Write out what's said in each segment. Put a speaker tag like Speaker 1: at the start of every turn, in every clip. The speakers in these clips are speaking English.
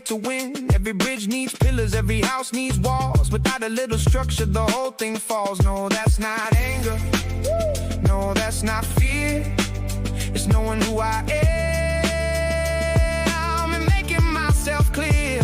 Speaker 1: to win. Every bridge needs pillars, every house needs walls. Without a little structure, the whole thing falls. No, that's not anger. No, that's not fear. It's knowing who I am and making myself clear.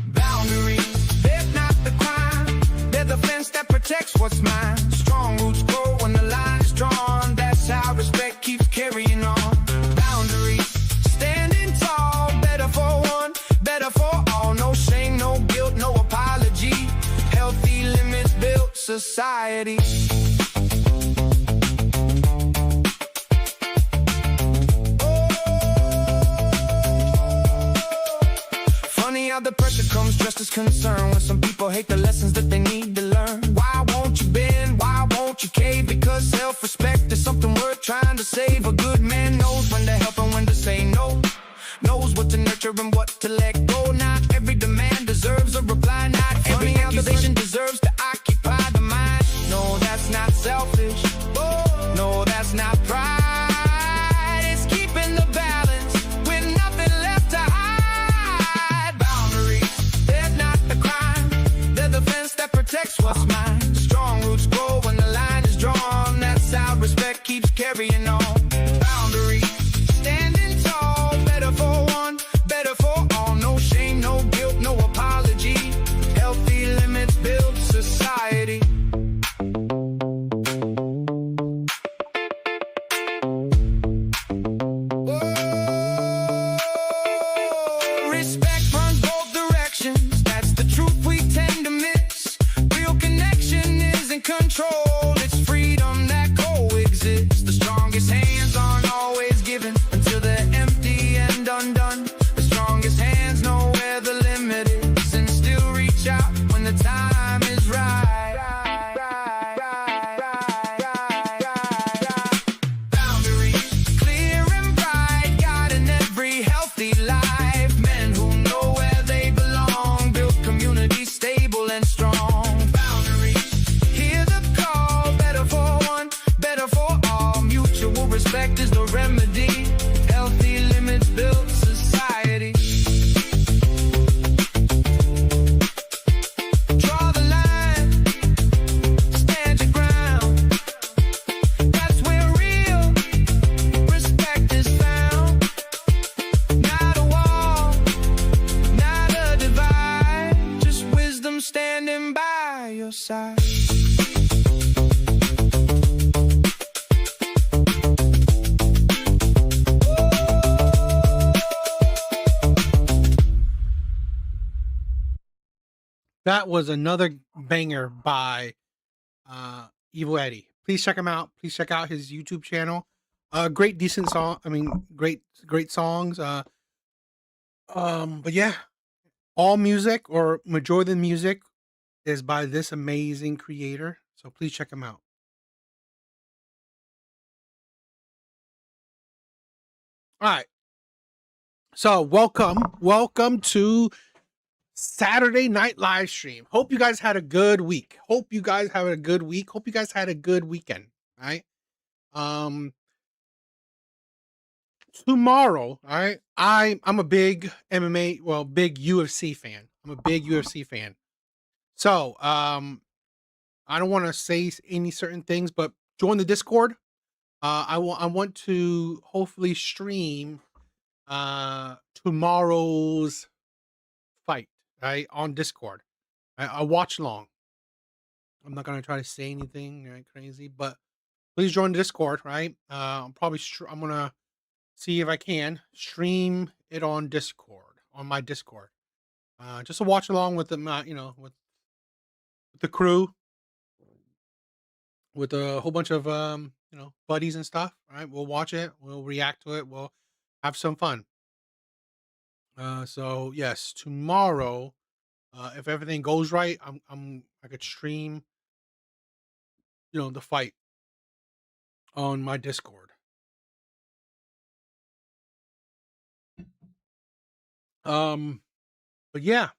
Speaker 1: Boundaries, they're not the crime. They're the fence that protects what's mine. Strong roots grow when the line is drawn. That's how respect keeps carrying on. Boundaries, standing tall. Better for one, better for all. No shame, no guilt, no apology. Healthy limits build society. How the pressure comes just as concern when some people hate the lessons that they need to learn. Why won't you bend? Why won't you cave? Because self-respect is something worth trying to save. A good man knows when to help and when to say no. Knows what to nurture and what to let go. Not every demand deserves a reply. Not every accusation deserves to occupy the mind. No, that's not selfish. No, that's not pride. It's keeping the balance with nothing left to hide. Boundaries, they're not the crime. They're the fence that protects what's mine. Strong roots grow when the line is drawn. That's how respect keeps carrying on. Boundaries, standing tall. Better for one, better for all. No shame, no guilt, no apology. Healthy limits build society. Respect runs both directions. That's the truth we tend to miss. Real connection isn't control. It's freedom that coexists. The strongest hands aren't always given until they're empty and undone. The strongest hands know where the limit is and still reach out when the time is right. Boundaries, clear and bright, guiding every healthy life. Men who know where they belong, build communities stable and strong. Boundaries, hear the call. Better for one, better for all. Mutual respect is the remedy. Healthy limits build society. Draw the line, stand your ground. That's where real respect is found. Not a wall, not a divide, just wisdom standing by your side.
Speaker 2: That was another banger by Evil Eddie. Please check him out. Please check out his YouTube channel. Great, decent song. I mean, great songs. But yeah, all music or majority of the music is by this amazing creator. So please check him out. All right. So welcome to Saturday night live stream. Hope you guys had a good week. Hope you guys had a good week. Hope you guys had a good weekend. All right. Tomorrow, all right. I'm a big MMA, well, big UFC fan. I'm a big UFC fan. So, I don't want to say any certain things, but join the Discord. I want to hopefully stream tomorrow's fight, right, on Discord. I watch long. I'm not gonna try to say anything right, crazy, but please join the Discord, right? I'm gonna see if I can stream it on Discord, on my Discord, just to watch along with them, with the crew, with a whole bunch of buddies and stuff. Right? We'll watch it. We'll react to it. We'll have some fun. So yes, tomorrow, if everything goes right, I could stream, the fight on my Discord. But yeah,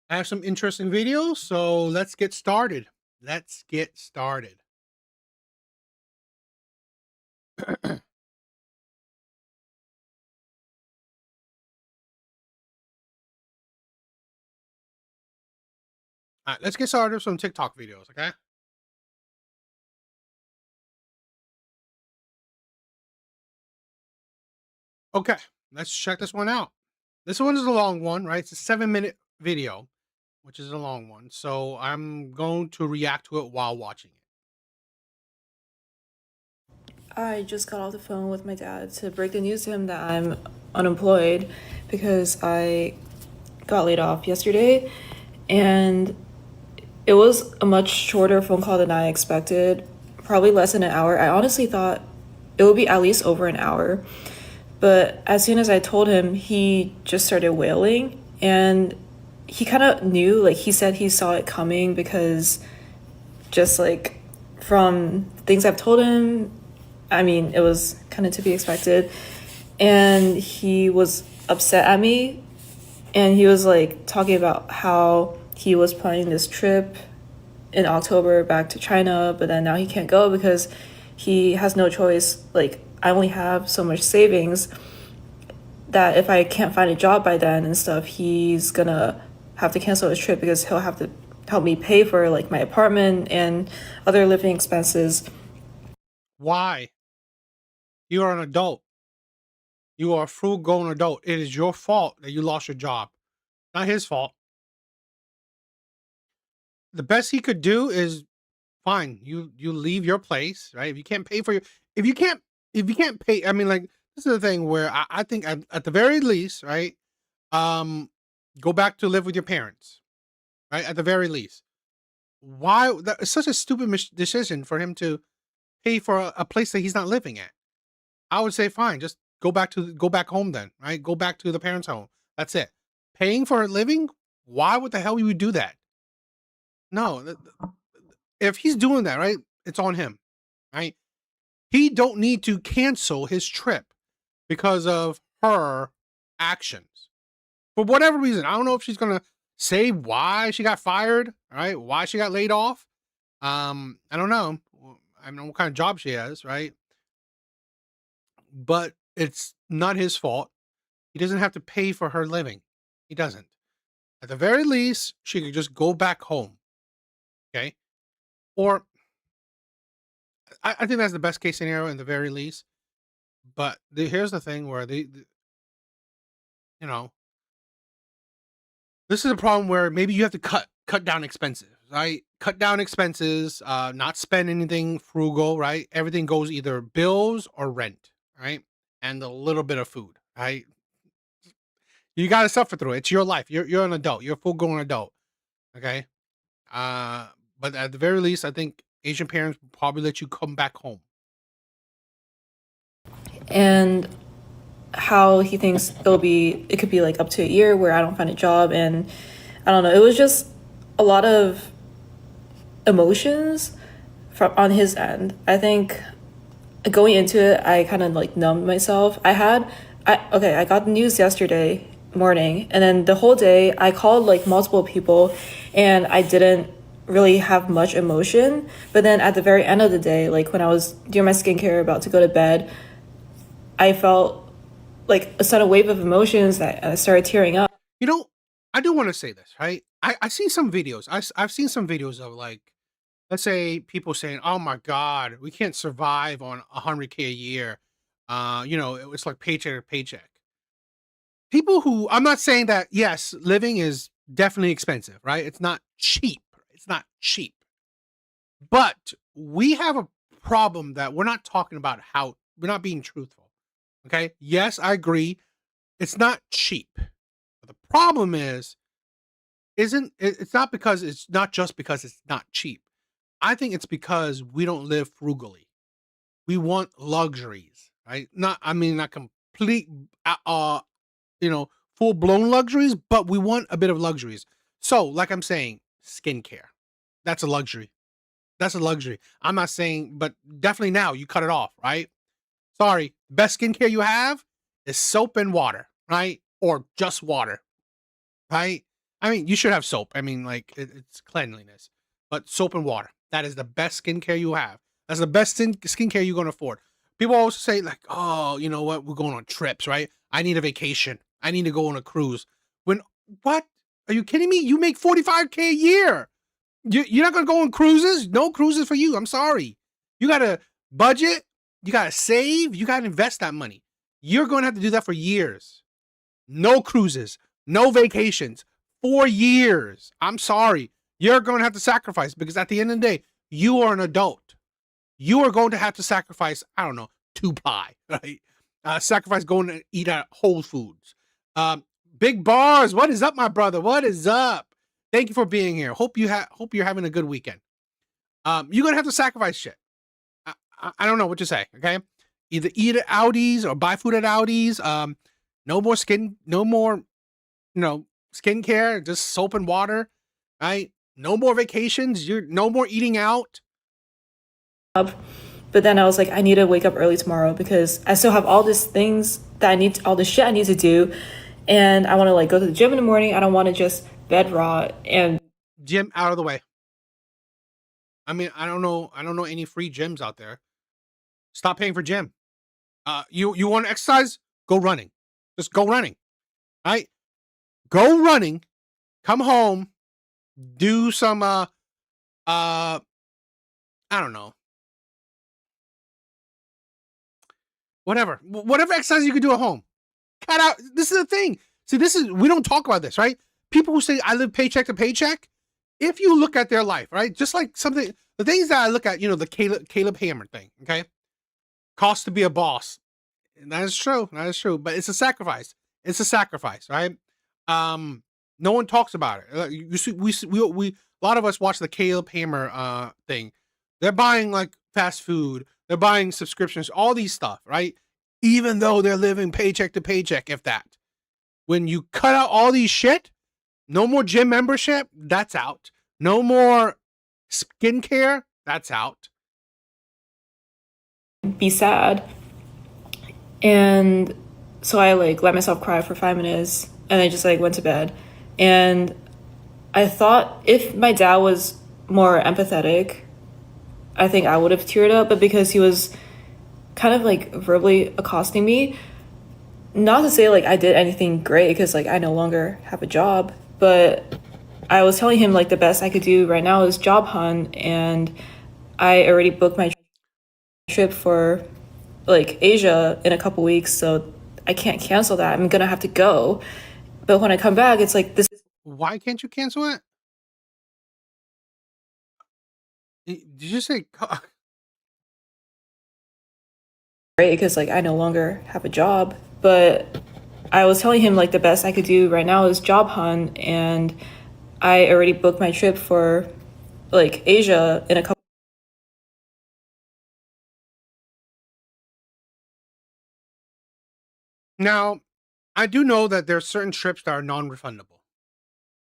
Speaker 2: I have some interesting videos, so let's get started. All right, let's get started with some TikTok videos, okay? Okay, let's check this one out. This one is a long one, right? It's a 7-minute video, which is a long one. So I'm going to react to it while watching it.
Speaker 3: I just got off the phone with my dad to break the news to him that I'm unemployed because I got laid off yesterday, and it was a much shorter phone call than I expected, probably less than an hour. I honestly thought it would be at least over an hour, but as soon as I told him, he just started wailing, and he kind of knew, like he said he saw it coming because just like from things I've told him, I mean, it was kind of to be expected. And he was upset at me. And he was like talking about how he was planning this trip in October back to China, but then now he can't go because he has no choice. Like, I only have so much savings that if I can't find a job by then and stuff, he's gonna have to cancel his trip because he'll have to help me pay for like my apartment and other living expenses.
Speaker 2: Why? You are an adult. You are a full-grown adult. It is your fault that you lost your job, not his fault. The best he could do is fine. You leave your place, right? If you can't pay for your, if you can't pay, I mean, like this is the thing where I think at the very least, right? Um, go back to live with your parents, right? At the very least. Why? It's such a stupid decision for him to pay for a place that he's not living at. I would say fine, just go back home then, right? Go back to the parents' home. That's it. Paying for a living? Why would the hell you would do that? No, if he's doing that, right? It's on him, right? He don't need to cancel his trip because of her actions. For whatever reason. I don't know if she's gonna say why she got fired, right? Why she got laid off. I don't know. I don't know what kind of job she has, right? But it's not his fault. He doesn't have to pay for her living. He doesn't. At the very least, she could just go back home. Okay. Or I think that's the best case scenario in the very least. But here's the thing where you know, this is a problem where maybe you have to cut down expenses, right? Cut down expenses, not spend anything frugal, right? Everything goes either bills or rent, right? And a little bit of food, right? You got to suffer through it. It's your life. You're an adult. You're a full grown adult. Okay. Uh, but at the very least, I think Asian parents will probably let you come back home.
Speaker 3: And how he thinks it could be like up to a year where I don't find a job. And I don't know, it was just a lot of emotions from on his end. I think going into it, I kind of like numbed myself. I got the news yesterday morning, and then the whole day I called like multiple people, and I didn't really have much emotion. But then at the very end of the day, like when I was doing my skincare about to go to bed, I felt like a sudden wave of emotions that I started tearing up.
Speaker 2: You know, I do want to say this, right? I see some videos. I've seen some videos of like, let's say people saying, "Oh my God, we can't survive on 100K a year." It's like paycheck to paycheck. People who I'm not saying that yes, living is definitely expensive, right? It's not cheap. It's not cheap. But we have a problem that we're not talking about how we're not being truthful. Okay? Yes, I agree. It's not cheap. But the problem it's not because it's not just because it's not cheap. I think it's because we don't live frugally. We want luxuries, right? Not complete full blown luxuries, but we want a bit of luxuries. So, like I'm saying, skincare. That's a luxury. That's a luxury. I'm not saying, but definitely now you cut it off, right? Sorry, best skincare you have is soap and water, right? Or just water, right? I mean, you should have soap. I mean, like it's cleanliness, but soap and water. That is the best skincare you have. That's the best skincare you're going to afford. People always say like, oh, you know what? We're going on trips, right? I need a vacation. I need to go on a cruise. When what? Are you kidding me? You make 45K a year. You're not gonna go on cruises. No cruises for you. I'm sorry. You gotta budget. You gotta save. You gotta invest that money. You're going to have to do that for years. No cruises. No vacations. 4 years. I'm sorry. You're going to have to sacrifice because at the end of the day, you are an adult. You are going to have to sacrifice, I don't know, 2 pie, right? Sacrifice going to eat at Whole Foods. Big Bars, what is up, my brother? What is up? Thank you for being here. Hope you're having a good weekend. You're gonna have to sacrifice shit. I don't know what to say. Okay, either eat at Audi's or buy food at Audi's. No more skincare, just soap and water. Right? No more vacations. No more eating out.
Speaker 3: But then I was like, I need to wake up early tomorrow because I still have all these things that all this shit I need to do. And I want to like go to the gym in the morning. I don't want to just bed rot and
Speaker 2: gym out of the way. I mean, I don't know any free gyms out there. Stop paying for gym. You want to exercise? Go running. Just go running. Right? Go running. Come home. Do some I don't know. Whatever exercise you can do at home. Cut out. This is the thing. See, we don't talk about this, right? People who say I live paycheck to paycheck. If you look at their life, right? Just like the things that I look at, the Caleb Hammer thing, okay? Cost to be a boss. And that is true. That is true. But it's a sacrifice. It's a sacrifice, right? No one talks about it. You see, we a lot of us watch the Caleb Hammer thing. They're buying like fast food. They're buying subscriptions, all these stuff, right? Even though they're living paycheck to paycheck, if that. When you cut out all these shit, no more gym membership, that's out. No more skincare, that's out.
Speaker 3: Be sad. And so I like let myself cry for 5 minutes and I just like went to bed. And I thought if my dad was more empathetic, I think I would have teared up, but because he was kind of like verbally accosting me, not to say like I did anything great because like I no longer have a job, but I was telling him like the best I could do right now is job hunt, and I already booked my trip for like Asia in a couple weeks, so I can't cancel that. I'm gonna have to go. But when I come back, it's like this.
Speaker 2: Why can't you cancel it? Did you say
Speaker 3: great because like I no longer have a job, but I was telling him like the best I could do right now is job hunt, and I already booked my trip for like Asia in a couple.
Speaker 2: Now, I do know that there are certain trips that are non-refundable.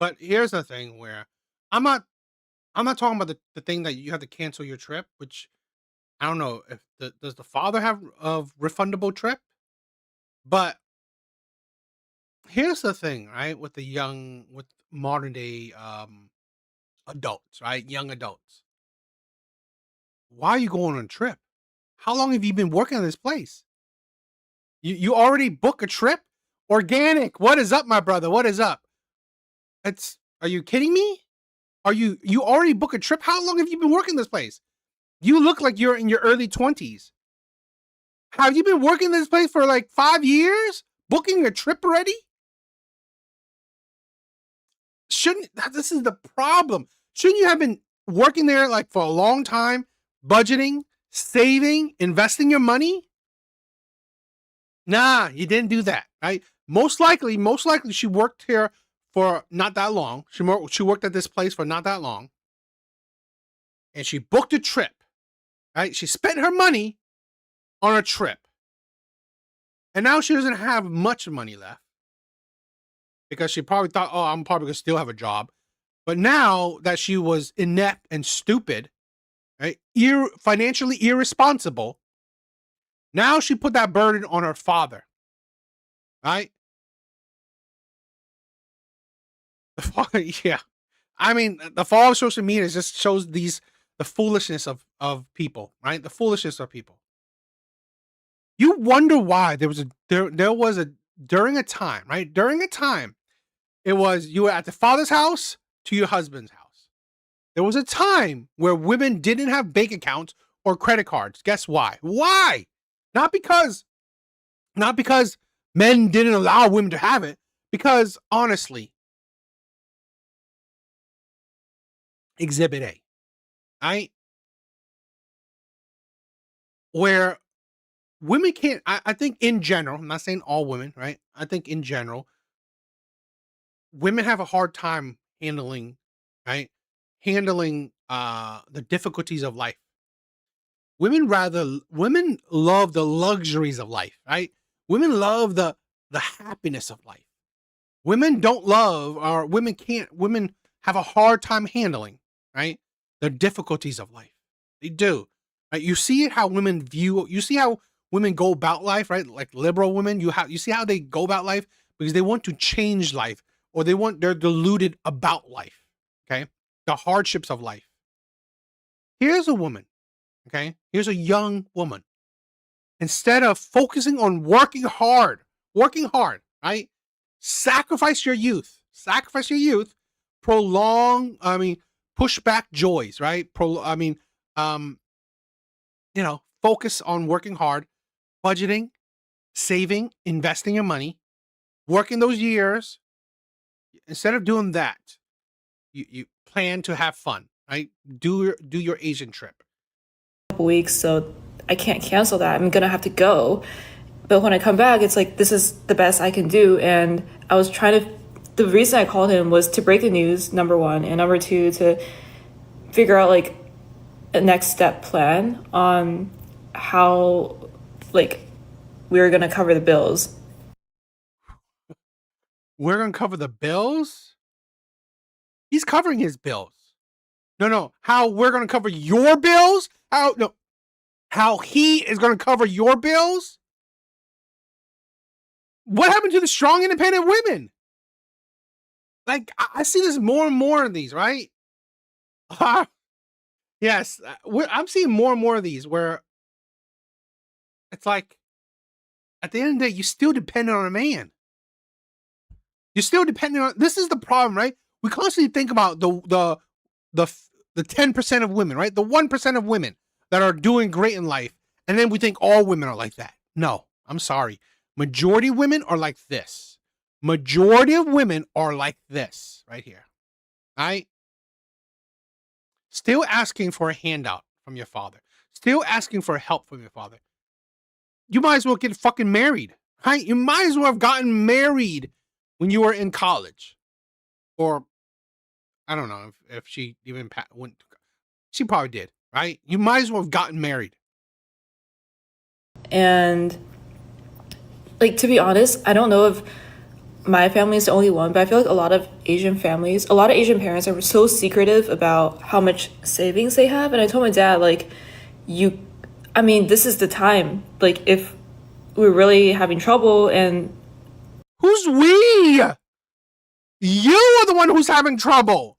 Speaker 2: But here's the thing where I'm not talking about the thing that you have to cancel your trip, which I don't know if does the father have a refundable trip? But here's the thing, right? With modern day adults, right? Young adults. Why are you going on a trip? How long have you been working at this place? You already book a trip? Organic. What is up, my brother? What is up? Are you kidding me? You already book a trip? How long have you been working this place? You look like you're in your early 20s. Have you been working this place for like 5 years? Booking a trip already? This is the problem. Shouldn't you have been working there like for a long time, budgeting, saving, investing your money? Nah, you didn't do that, right? Most likely she worked here for not that long. She worked at this place for not that long. And she booked a trip, right? She spent her money on a trip. And now she doesn't have much money left. Because she probably thought, oh, I'm probably going to still have a job. But now that she was inept and stupid, right? Financially irresponsible, now she put that burden on her father, right? Yeah. I mean, the fall of social media just shows the foolishness of people, right? The foolishness of people. You wonder why there was during a time, right? During a time, it was you were at the father's house to your husband's house. There was a time where women didn't have bank accounts or credit cards. Guess why? Why? Not because men didn't allow women to have it. Because honestly, Exhibit A, right? Where women can't, I think in general, I'm not saying all women, right? I think in general, women have a hard time handling, right? Handling the difficulties of life. Women love the luxuries of life, right? Women love the happiness of life. Women don't love, or women have a hard time handling, right? The difficulties of life. They do. Right? You see how women go about life, right? Like liberal women, you see how they go about life because they want to change life, or they're deluded about life. Okay? The hardships of life. Here's a woman, okay? Here's a young woman. Instead of focusing on working hard, right? Sacrifice your youth, push back joys, right? Focus on working hard, budgeting, saving, investing your money, working those years. Instead of doing that, you plan to have fun, right? Do your Asian trip.
Speaker 3: Weeks, so I can't cancel that. I'm gonna have to go. But when I come back, it's like, this is the best I can do. And I was trying to, the reason I called him was to break the news, number one, and number two, to figure out like a next step plan on how like we were gonna cover the bills.
Speaker 2: We're gonna cover the bills? He's covering his bills. No. How we're gonna cover your bills? How he is gonna cover your bills? What happened to the strong, independent women? Like, I see this more and more of these, right? Yes, I'm seeing more and more of these where it's like, at the end of the day, you still depend on a man. You're still dependent on. This is the problem, right? We constantly think about the 10% of women, right? The 1% of women that are doing great in life, and then we think all women are like that. No, I'm sorry. Majority of women are like this. Majority of women are like this right here. Right? Still asking for a handout from your father. Still asking for help from your father. You might as well get fucking married. Right? You might as well have gotten married when you were in college. Or, I don't know if she even went. She probably did, right? You might as well have gotten married.
Speaker 3: And like, to be honest, I don't know if my family is the only one, but I feel like a lot of Asian parents are so secretive about how much savings they have. And I told my dad, like, this is the time. Like, if we're really having trouble and...
Speaker 2: Who's we? You are the one who's having trouble.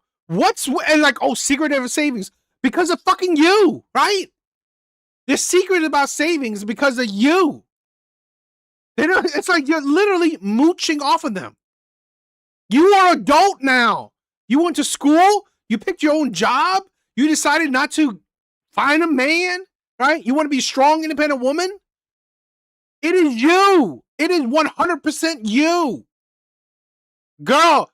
Speaker 2: Secretive savings because of fucking you, right? They're secret about savings because of you. It's like you're literally mooching off of them. You are adult now. You went to school. You picked your own job. You decided not to find a man, right? You want to be a strong, independent woman. It is you. It is 100% you. Girl,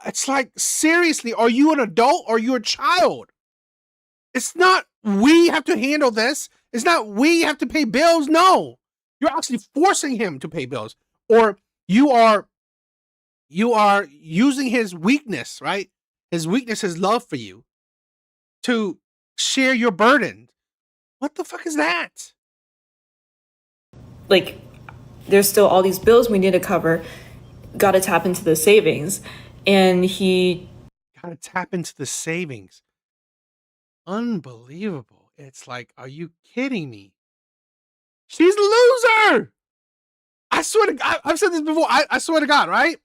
Speaker 2: it's like, seriously, are you an adult or are you a child? It's not we have to handle this. It's not we have to pay bills. No. You're actually forcing him to pay bills, or you are using his weakness, right? His weakness, his love for you, to share your burden. What the fuck is that?
Speaker 3: Like, there's still all these bills we need to cover. Got to tap into the savings, and he
Speaker 2: got to tap into the savings. Unbelievable! It's like, are you kidding me? She's a loser. I swear to God, I've said this before. I swear to God, right?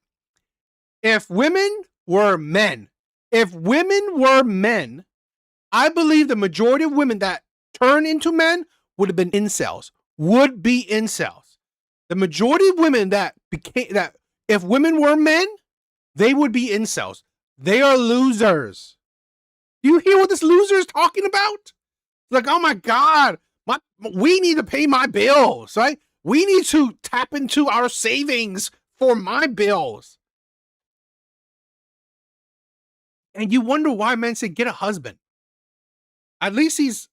Speaker 2: If women were men, I believe the majority of women that turn into men would have been incels. Would be incels. The majority of women that if women were men, they would be incels. They are losers. Do you hear what this loser is talking about? Like, oh my God, we need to pay my bills, right? We need to tap into our savings for my bills. And you wonder why men say, get a husband. At least he's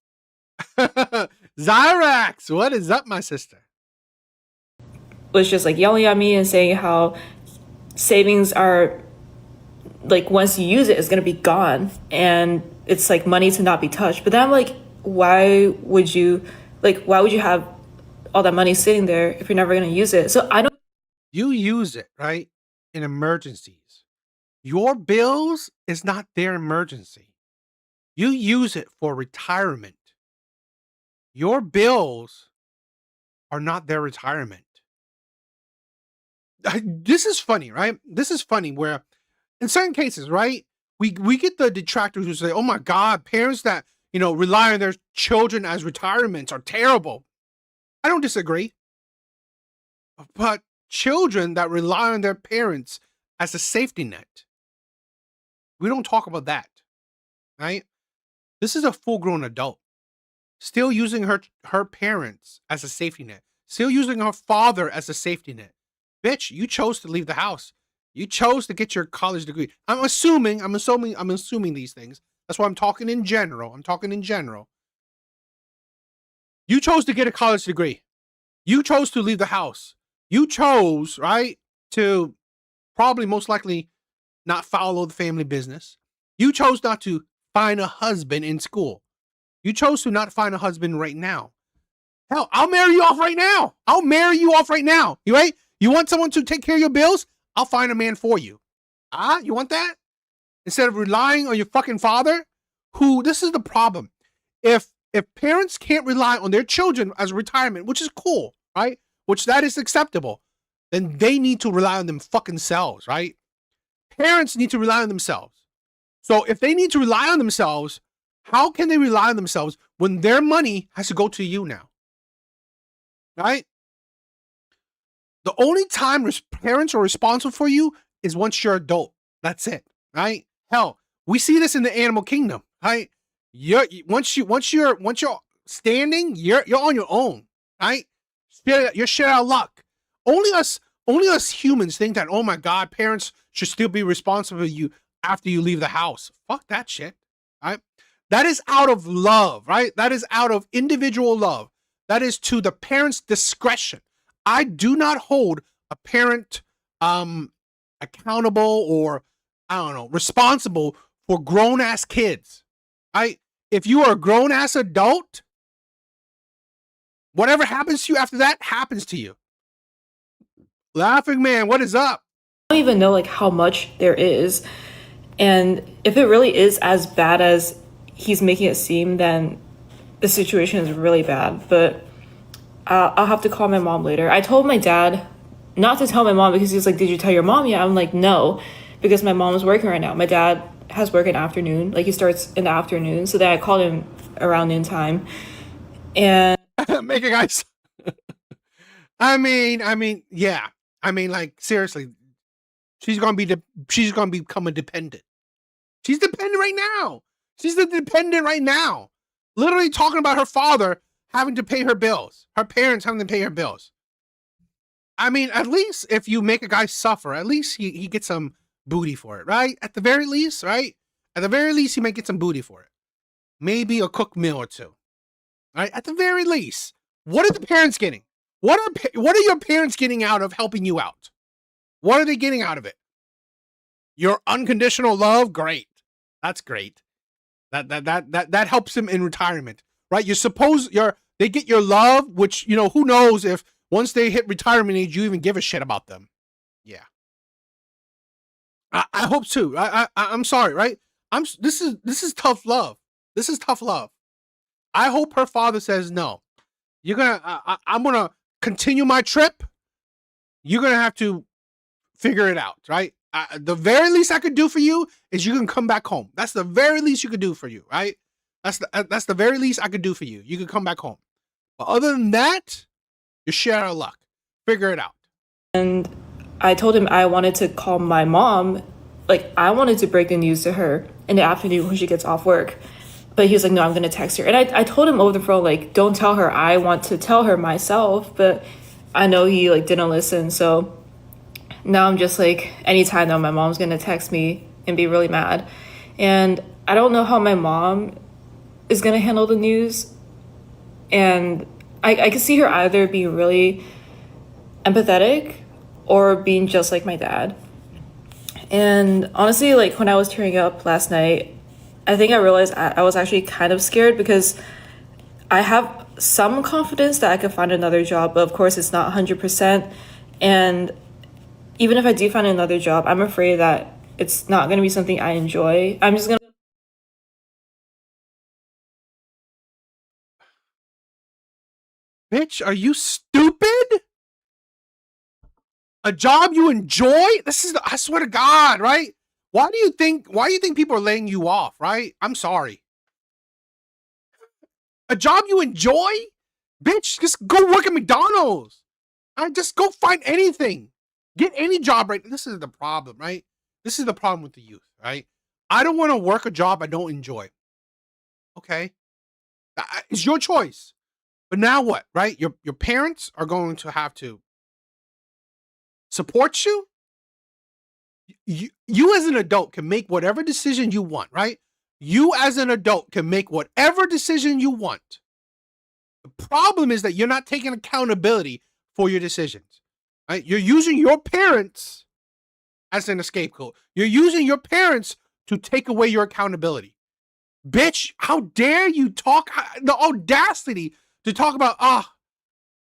Speaker 2: Zyrax. What is up, my sister?
Speaker 3: Was just like yelling at me and saying how savings are like, once you use it, it's gonna be gone, and it's like money to not be touched. But then I'm like, why would you have all that money sitting there if you're never gonna use it? So I don't.
Speaker 2: You use it, right, in emergencies. Your bills is not their emergency. You use it for retirement. Your bills are not their retirement. This is funny, right? This is funny where in certain cases, right, we get the detractors who say, oh my God, parents that, rely on their children as retirements are terrible. I don't disagree. But children that rely on their parents as a safety net, we don't talk about that, right? This is a full-grown adult still using her parents as a safety net, still using her father as a safety net. Bitch, you chose to leave the house. You chose to get your college degree. I'm assuming these things. That's why I'm talking in general. You chose to get a college degree. You chose to leave the house. You chose, right, to probably most likely not follow the family business. You chose not to find a husband in school. You chose to not find a husband right now. Hell, I'll marry you off right now. You right? You want someone to take care of your bills? I'll find a man for you. You want that? Instead of relying on your fucking father, this is the problem. If parents can't rely on their children as retirement, which is cool, right? Which that is acceptable, then they need to rely on them fucking selves, right? Parents need to rely on themselves. So if they need to rely on themselves, how can they rely on themselves when their money has to go to you now? Right? The only time parents are responsible for you is once you're adult. That's it, right? Hell, we see this in the animal kingdom, right? Once you're standing, you're on your own, right? You're shit out of luck. Only us humans think that, oh my God, parents should still be responsible for you after you leave the house. Fuck that shit, right? That is out of love, right? That is out of individual love. That is to the parent's discretion. I do not hold a parent accountable or, responsible for grown-ass kids. If you are a grown-ass adult, whatever happens to you after that happens to you. Laughing man, what is up?
Speaker 3: I don't even know like how much there is, and if it really is as bad as he's making it seem, then the situation is really bad. But I'll have to call my mom later. I told my dad not to tell my mom because he's like, did you tell your mom yet? I'm like, no, because my mom is working right now. My dad has work in the afternoon, like he starts in the afternoon. So then I called him around noontime, and
Speaker 2: make it, guys. Yeah. Like seriously, she's gonna become a dependent. She's dependent right now. Literally talking about her father having to pay her bills, her parents having to pay her bills. At least if you make a guy suffer, at least he gets some booty for it, right? At the very least, right? At the very least, he might get some booty for it. Maybe a cooked meal or two, right? At the very least. What are the parents getting? What are your parents getting out of helping you out? What are they getting out of it? Your unconditional love? Great. That's great. That helps them in retirement, right? They get your love, which, who knows if once they hit retirement age, you even give a shit about them. Yeah. I hope too. I'm sorry, right? This is tough love. This is tough love. I hope her father says, no, I'm going to continue my trip. You're going to have to figure it out, right? The very least I could do for you is you can come back home. That's the very least you could do for you, right? That's the very least I could do for you. You could come back home. But other than that, you're shit out of luck. Figure it out.
Speaker 3: And I told him I wanted to call my mom. Like, I wanted to break the news to her. in the afternoon when she gets off work. But he was like, no, I'm gonna text her. And I told him over the phone, like, don't tell her. I want to tell her myself. But I know he like didn't listen. So now I'm just like, anytime now my mom's gonna text me and be really mad. And I don't know how my mom is gonna handle the news. And I can see her either being really empathetic or being just like my dad. And honestly, like when I was tearing up last night, I think I realized I was actually kind of scared because I have some confidence that I could find another job, but of course it's not 100%. And even if I do find another job, I'm afraid that it's not going to be something I enjoy. I'm just going to.
Speaker 2: Bitch, are you stupid? A job you enjoy? I swear to God, right? Why do you think people are laying you off, right? I'm sorry. A job you enjoy? Bitch, just go work at McDonald's. Just go find anything. Get any job, right? This is the problem, right? This is the problem with the youth, right? I don't want to work a job I don't enjoy. Okay? It's your choice. But now what, right? Your parents are going to have to support you. You as an adult can make whatever decision you want, right? You as an adult can make whatever decision you want. The problem is that you're not taking accountability for your decisions, right? You're using your parents as an scapegoat. You're using your parents to take away your accountability. Bitch, how dare you talk, the audacity to talk about,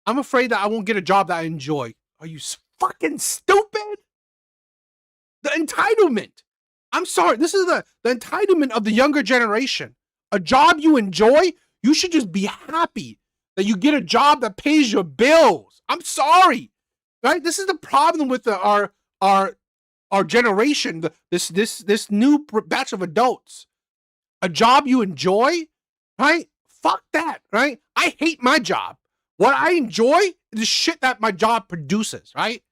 Speaker 2: I'm afraid that I won't get a job that I enjoy. Are you fucking stupid? The entitlement. I'm sorry. This is the entitlement of the younger generation. A job you enjoy, you should just be happy that you get a job that pays your bills. I'm sorry. Right? This is the problem with our generation, this new batch of adults. A job you enjoy, right? Fuck that, right? I hate my job. What I enjoy is the shit that my job produces, right?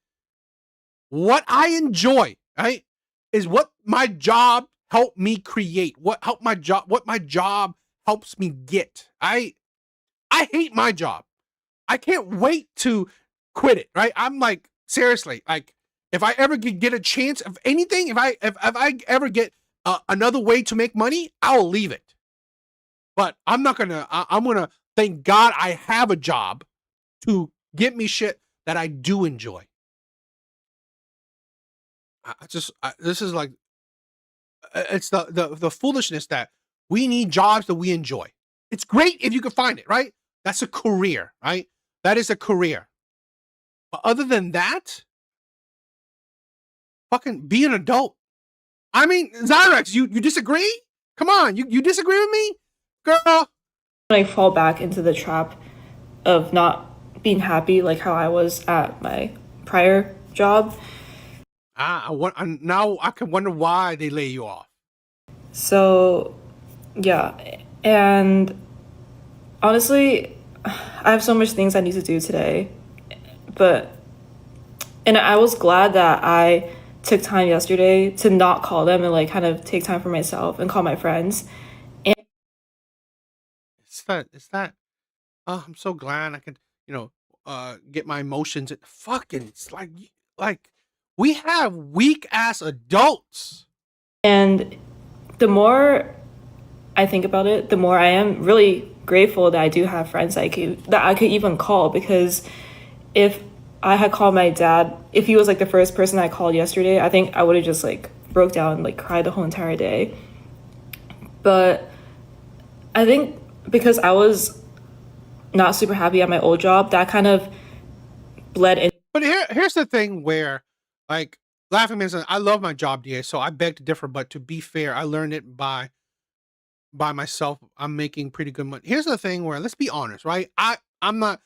Speaker 2: What I enjoy, right, is what my job helped me create. What my job helps me get. I hate my job. I can't wait to quit it, right? I'm like, seriously, like, if I ever get a chance of anything, if I ever get another way to make money, I'll leave it. But I'm not gonna. I'm gonna thank God I have a job to get me shit that I do enjoy. This is like, it's the foolishness that we need jobs that we enjoy. It's great if you can find it, right? That's a career, right? That is a career. But other than that, fucking be an adult. I mean, Zyrex, you disagree? Come on, you disagree with me? Girl.
Speaker 3: Like fall back into the trap of not being happy like how I was at my prior job.
Speaker 2: Now I can wonder why they lay you off.
Speaker 3: So, yeah. And honestly, I have so much things I need to do today. And I was glad that I took time yesterday to not call them and like kind of take time for myself and call my friends. And
Speaker 2: It's that. Oh, I'm so glad I can, get my emotions. Fucking, it's like we have weak ass adults.
Speaker 3: And the more I think about it, the more I am really grateful that I do have friends that I could even call, because if I had called my dad, if he was like the first person I called yesterday, I think I would have just like broke down and like cried the whole entire day. But I think because I was not super happy at my old job, that kind of bled in.
Speaker 2: But here's the thing where, like, laughing means I love my job, DA, so I beg to differ. But to be fair, I learned it by myself. I'm making pretty good money. Here's the thing where, let's be honest, right? I'm not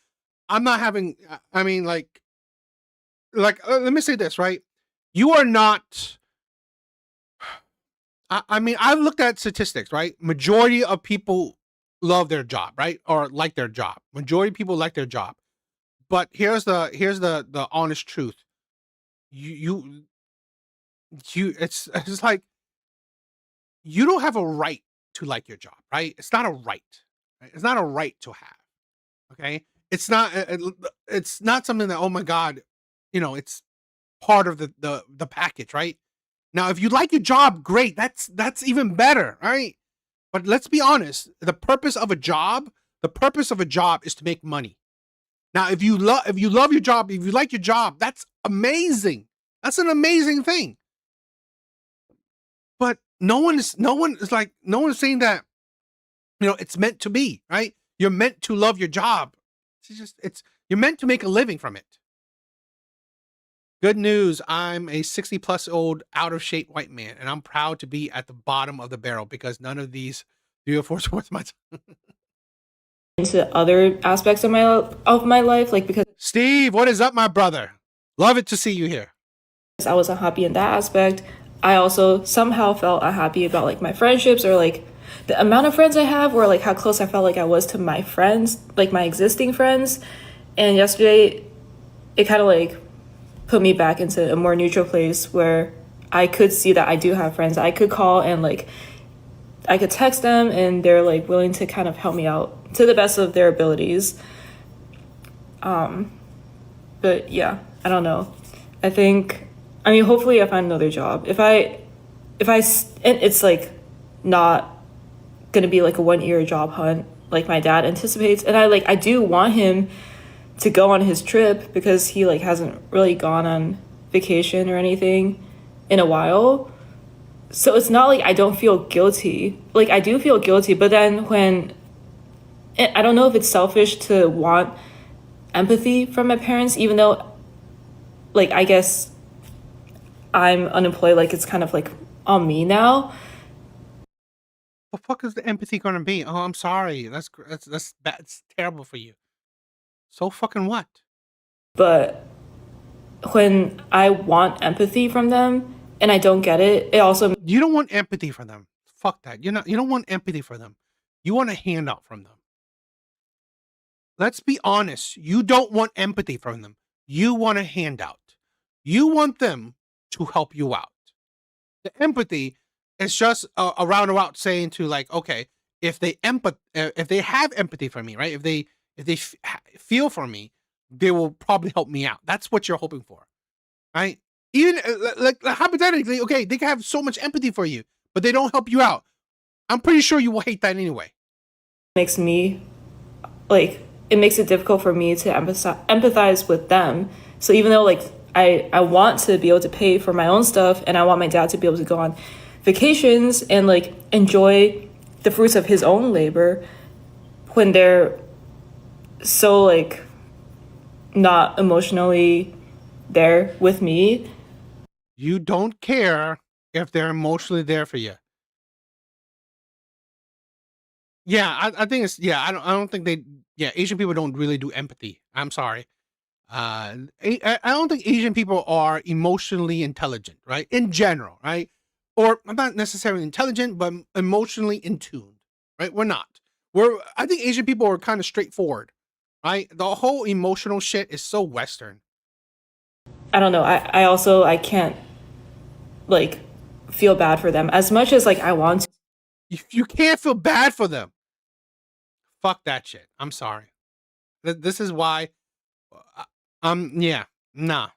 Speaker 2: having. I mean, like, let me say this, right? You are not. I mean, I've looked at statistics, right? Majority of people love their job, right? Or like their job. Majority of people like their job. But here's the honest truth. You it's like you don't have a right to like your job, right? It's not a right. Right? It's not a right to have. Okay, it's not something that, oh my god, it's part of the package, right? Now, if you like your job, great. That's even better, right? But let's be honest. The purpose of a job is to make money. Now, if you love your job, if you like your job, that's amazing. That's an amazing thing. But no one is saying that, it's meant to be, right? You're meant to love your job. You're meant to make a living from it. Good news, I'm a 60+ old out of shape white man, and I'm proud to be at the bottom of the barrel because none of these 304 is worth my time.
Speaker 3: Into other aspects of my life, like because
Speaker 2: Steve, what is up, my brother? Love it to see you here.
Speaker 3: I was unhappy in that aspect. I also somehow felt unhappy about like my friendships or like the amount of friends I have or like how close I felt like I was to my friends, like my existing friends. And yesterday it kind of like put me back into a more neutral place where I could see that I do have friends I could call and like I could text them and they're like willing to kind of help me out to the best of their abilities. But yeah, I don't know. Hopefully I find another job. And it's like not gonna be like a 1-year job hunt like my dad anticipates. And I do want him to go on his trip because he like hasn't really gone on vacation or anything in a while. So it's not like I don't feel guilty. Like I do feel guilty, but then I don't know if it's selfish to want empathy from my parents, even though like I guess I'm unemployed, like it's kind of like on me now.
Speaker 2: What the fuck is the empathy gonna be? Oh, I'm sorry. That's bad. It's terrible for you. So fucking what?
Speaker 3: But when I want empathy from them and I don't get it, it also
Speaker 2: You don't want empathy from them. Fuck that. You don't want empathy for them. You want a handout from them. Let's be honest. You don't want empathy from them. You want a handout. You want them to help you out. The empathy is just a roundabout saying to like, okay, if they have empathy for me, right? If they feel for me, they will probably help me out. That's what you're hoping for, right? Even like hypothetically, okay, they can have so much empathy for you, but they don't help you out. I'm pretty sure you will hate that anyway.
Speaker 3: Makes me like it makes it difficult for me to empathize with them. So even though like I want to be able to pay for my own stuff and I want my dad to be able to go on vacations and like enjoy the fruits of his own labor, when they're so like not emotionally there with me.
Speaker 2: You don't care if they're emotionally there for you. Yeah, I think it's I don't think Asian people don't really do empathy. I'm sorry. I don't think Asian people are emotionally intelligent, right? In general, right? Or not necessarily intelligent, but emotionally in tune, right? We're not. I think Asian people are kind of straightforward, right? The whole emotional shit is so Western.
Speaker 3: I don't know. I can't like feel bad for them as much as like I want to.
Speaker 2: You can't feel bad for them. Fuck that shit. I'm sorry. This is why. Nah.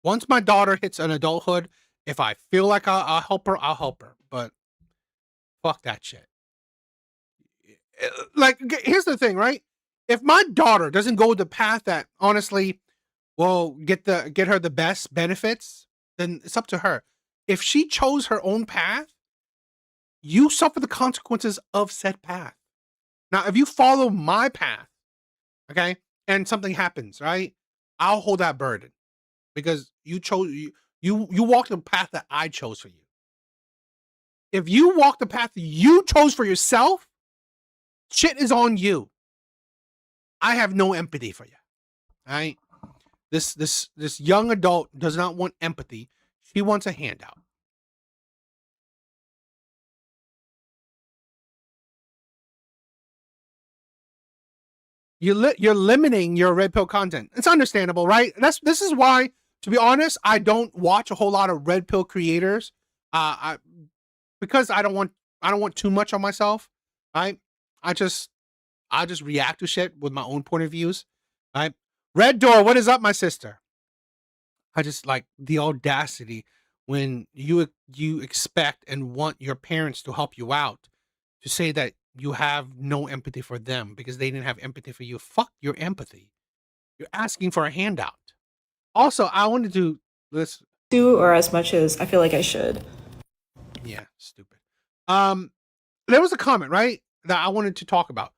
Speaker 2: Once my daughter hits an adulthood, if I feel like I'll help her, I'll help her. But fuck that shit. Like, here's the thing, right? If my daughter doesn't go the path that honestly will get her the best benefits, then it's up to her. If she chose her own path, you suffer the consequences of said path. Now, if you follow my path, okay, and something happens, right? I'll hold that burden because you walked the path that I chose for you. If you walk the path that you chose for yourself, shit is on you. I have no empathy for you. All right? This young adult does not want empathy. She wants a handout. You're limiting your red pill content. It's understandable, right? This is why, to be honest, I don't watch a whole lot of red pill creators. Because I don't want want too much on myself, right? I just react to shit with my own point of views, right? Red Door, what is up, my sister? I just like the audacity when you expect and want your parents to help you out, to say that you have no empathy for them because they didn't have empathy for you. Fuck your empathy. You're asking for a handout. Also, I wanted to let's
Speaker 3: Do or as much as I feel like I should.
Speaker 2: yeah, stupid. There was a comment, right, that I wanted to talk about.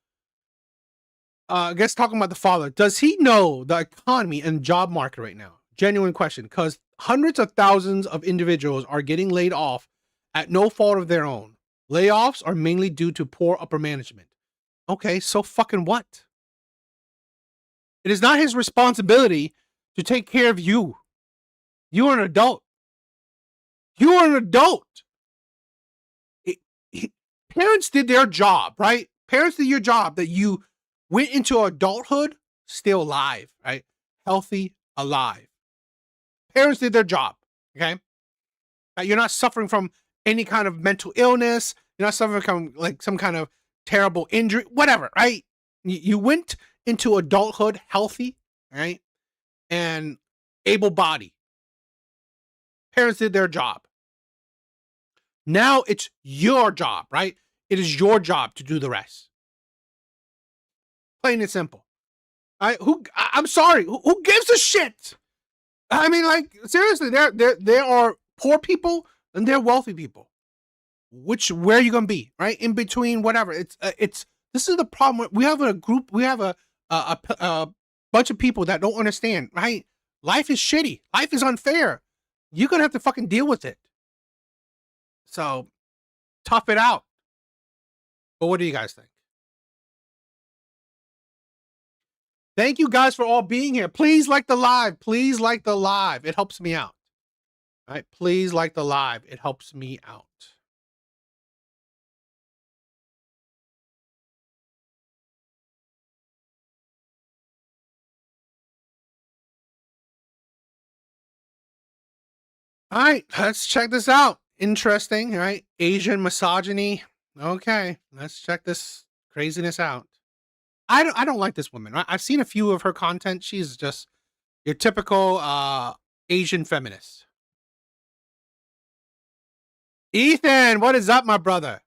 Speaker 2: I guess talking about the father. Does he know the economy and job market right now? Genuine question, because hundreds of thousands of individuals are getting laid off at no fault of their own. Layoffs are mainly due to poor upper management. Okay, so fucking what? It is not his responsibility to take care of you. You are an adult. You are an adult. Parents did their job, right? Parents did your job that you went into adulthood still alive, right? Healthy, alive. Parents did their job, okay? You're not suffering from any kind of mental illness. You're not suffering from like some kind of terrible injury, whatever, right? You went into adulthood healthy, right? And able-bodied. Parents did their job. Now it's your job, right? It is your job to do the rest. Plain and simple. I'm sorry. Who gives a shit? I mean, like, seriously, there are poor people and there are wealthy people. Where are you gonna be, right? In between, whatever. This is the problem. We have a group. We have a bunch of people that don't understand, right? Life is shitty. Life is unfair. You're gonna have to fucking deal with it. So, tough it out. But what do you guys think? Thank you guys for all being here. Please like the live. Please like the live. It helps me out. All right? Please like the live. It helps me out. All right, let's check this out. Interesting, right? Asian misogyny. Okay, let's check this craziness out. I don't like this woman. I've seen a few of her content. She's just your typical Asian feminist. Ethan, what is up, my brother?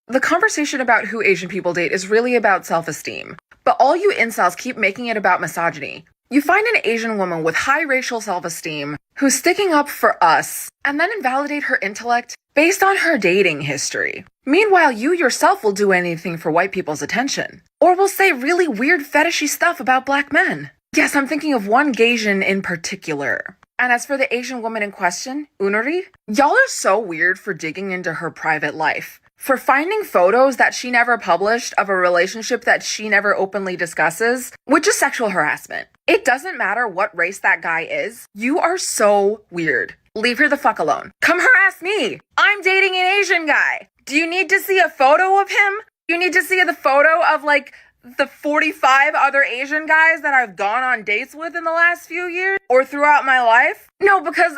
Speaker 4: The conversation about who Asian people date is really about self-esteem. But all you incels keep making it about misogyny. You find an Asian woman with high racial self-esteem who's sticking up for us, and then invalidate her intellect based on her dating history. Meanwhile, you yourself will do anything for white people's attention. Or will say really weird fetishy stuff about black men. Yes, I'm thinking of one Gaysian in particular. And as for the Asian woman in question, Unori, y'all are so weird for digging into her private life. For finding photos that she never published of a relationship that she never openly discusses, which is sexual harassment. It doesn't matter what race that guy is. You are so weird. Leave her the fuck alone. Come harass me. I'm dating an Asian guy. Do you need to see a photo of him? You need to see the photo of like the 45 other Asian guys that I've gone on dates with in the last few years or throughout my life? No, because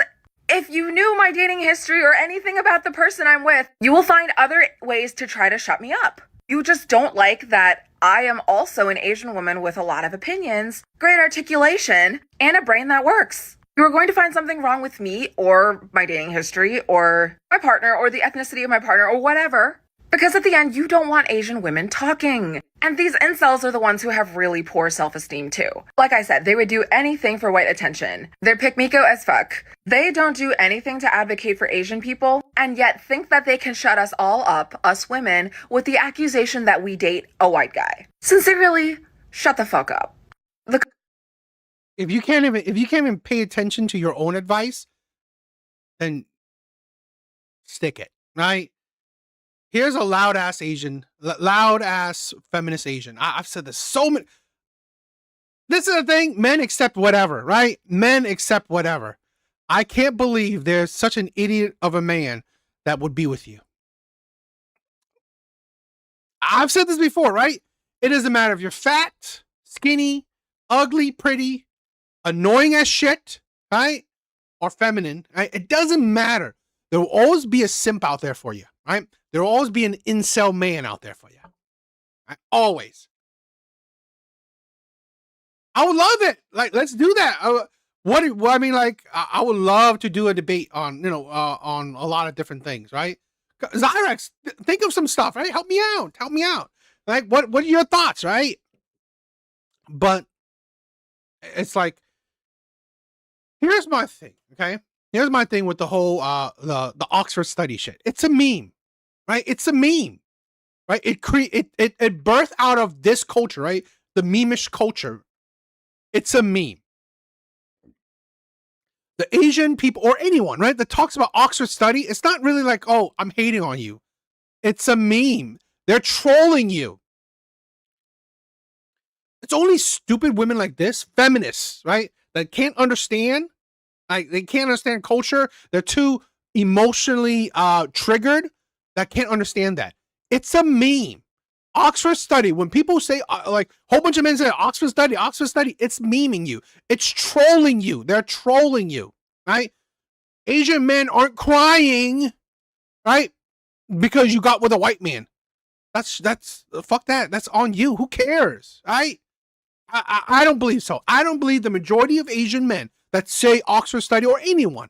Speaker 4: if you knew my dating history or anything about the person I'm with, you will find other ways to try to shut me up. You just don't like that I am also an Asian woman with a lot of opinions, great articulation, and a brain that works. You are going to find something wrong with me or my dating history or my partner or the ethnicity of my partner or whatever. Because at the end, you don't want Asian women talking. And these incels are the ones who have really poor self-esteem too. Like I said, they would do anything for white attention. They're pick-me-go as fuck. They don't do anything to advocate for Asian people, and yet think that they can shut us all up, us women, with the accusation that we date a white guy. Sincerely, shut the fuck up.
Speaker 2: If you can't even pay attention to your own advice, then stick it, right? Here's a loud ass feminist Asian. I've said this so many. This is the thing. Men accept whatever, right? Men accept whatever. I can't believe there's such an idiot of a man that would be with you. I've said this before, right? It doesn't matter if you're fat, skinny, ugly, pretty, annoying as shit, right? Or feminine, right? It doesn't matter. There will always be a simp out there for you, right? There'll always be an incel man out there for you. Always. I would love it. Like, let's do that. I mean, like, I would love to do a debate on, on a lot of different things, right? Zyrex, think of some stuff, right? Help me out. Like, what are your thoughts, right? But it's like, here's my thing, okay? Here's my thing with the whole the Oxford study shit. It's a meme, right? It's a meme, right? It birthed out of this culture, right? The meme-ish culture. It's a meme. The Asian people or anyone, right, that talks about Oxford study, it's not really like, oh, I'm hating on you. It's a meme. They're trolling you. It's only stupid women like this, feminists, right, that can't understand. Like, they can't understand culture. They're too emotionally triggered that can't understand that. It's a meme. Oxford study, when people say, like, a whole bunch of men say Oxford study, it's memeing you. It's trolling you. They're trolling you, right? Asian men aren't crying, right? Because you got with a white man. That's fuck that. That's on you. Who cares, right? I don't believe so. I don't believe the majority of Asian men that say Oxford study or anyone,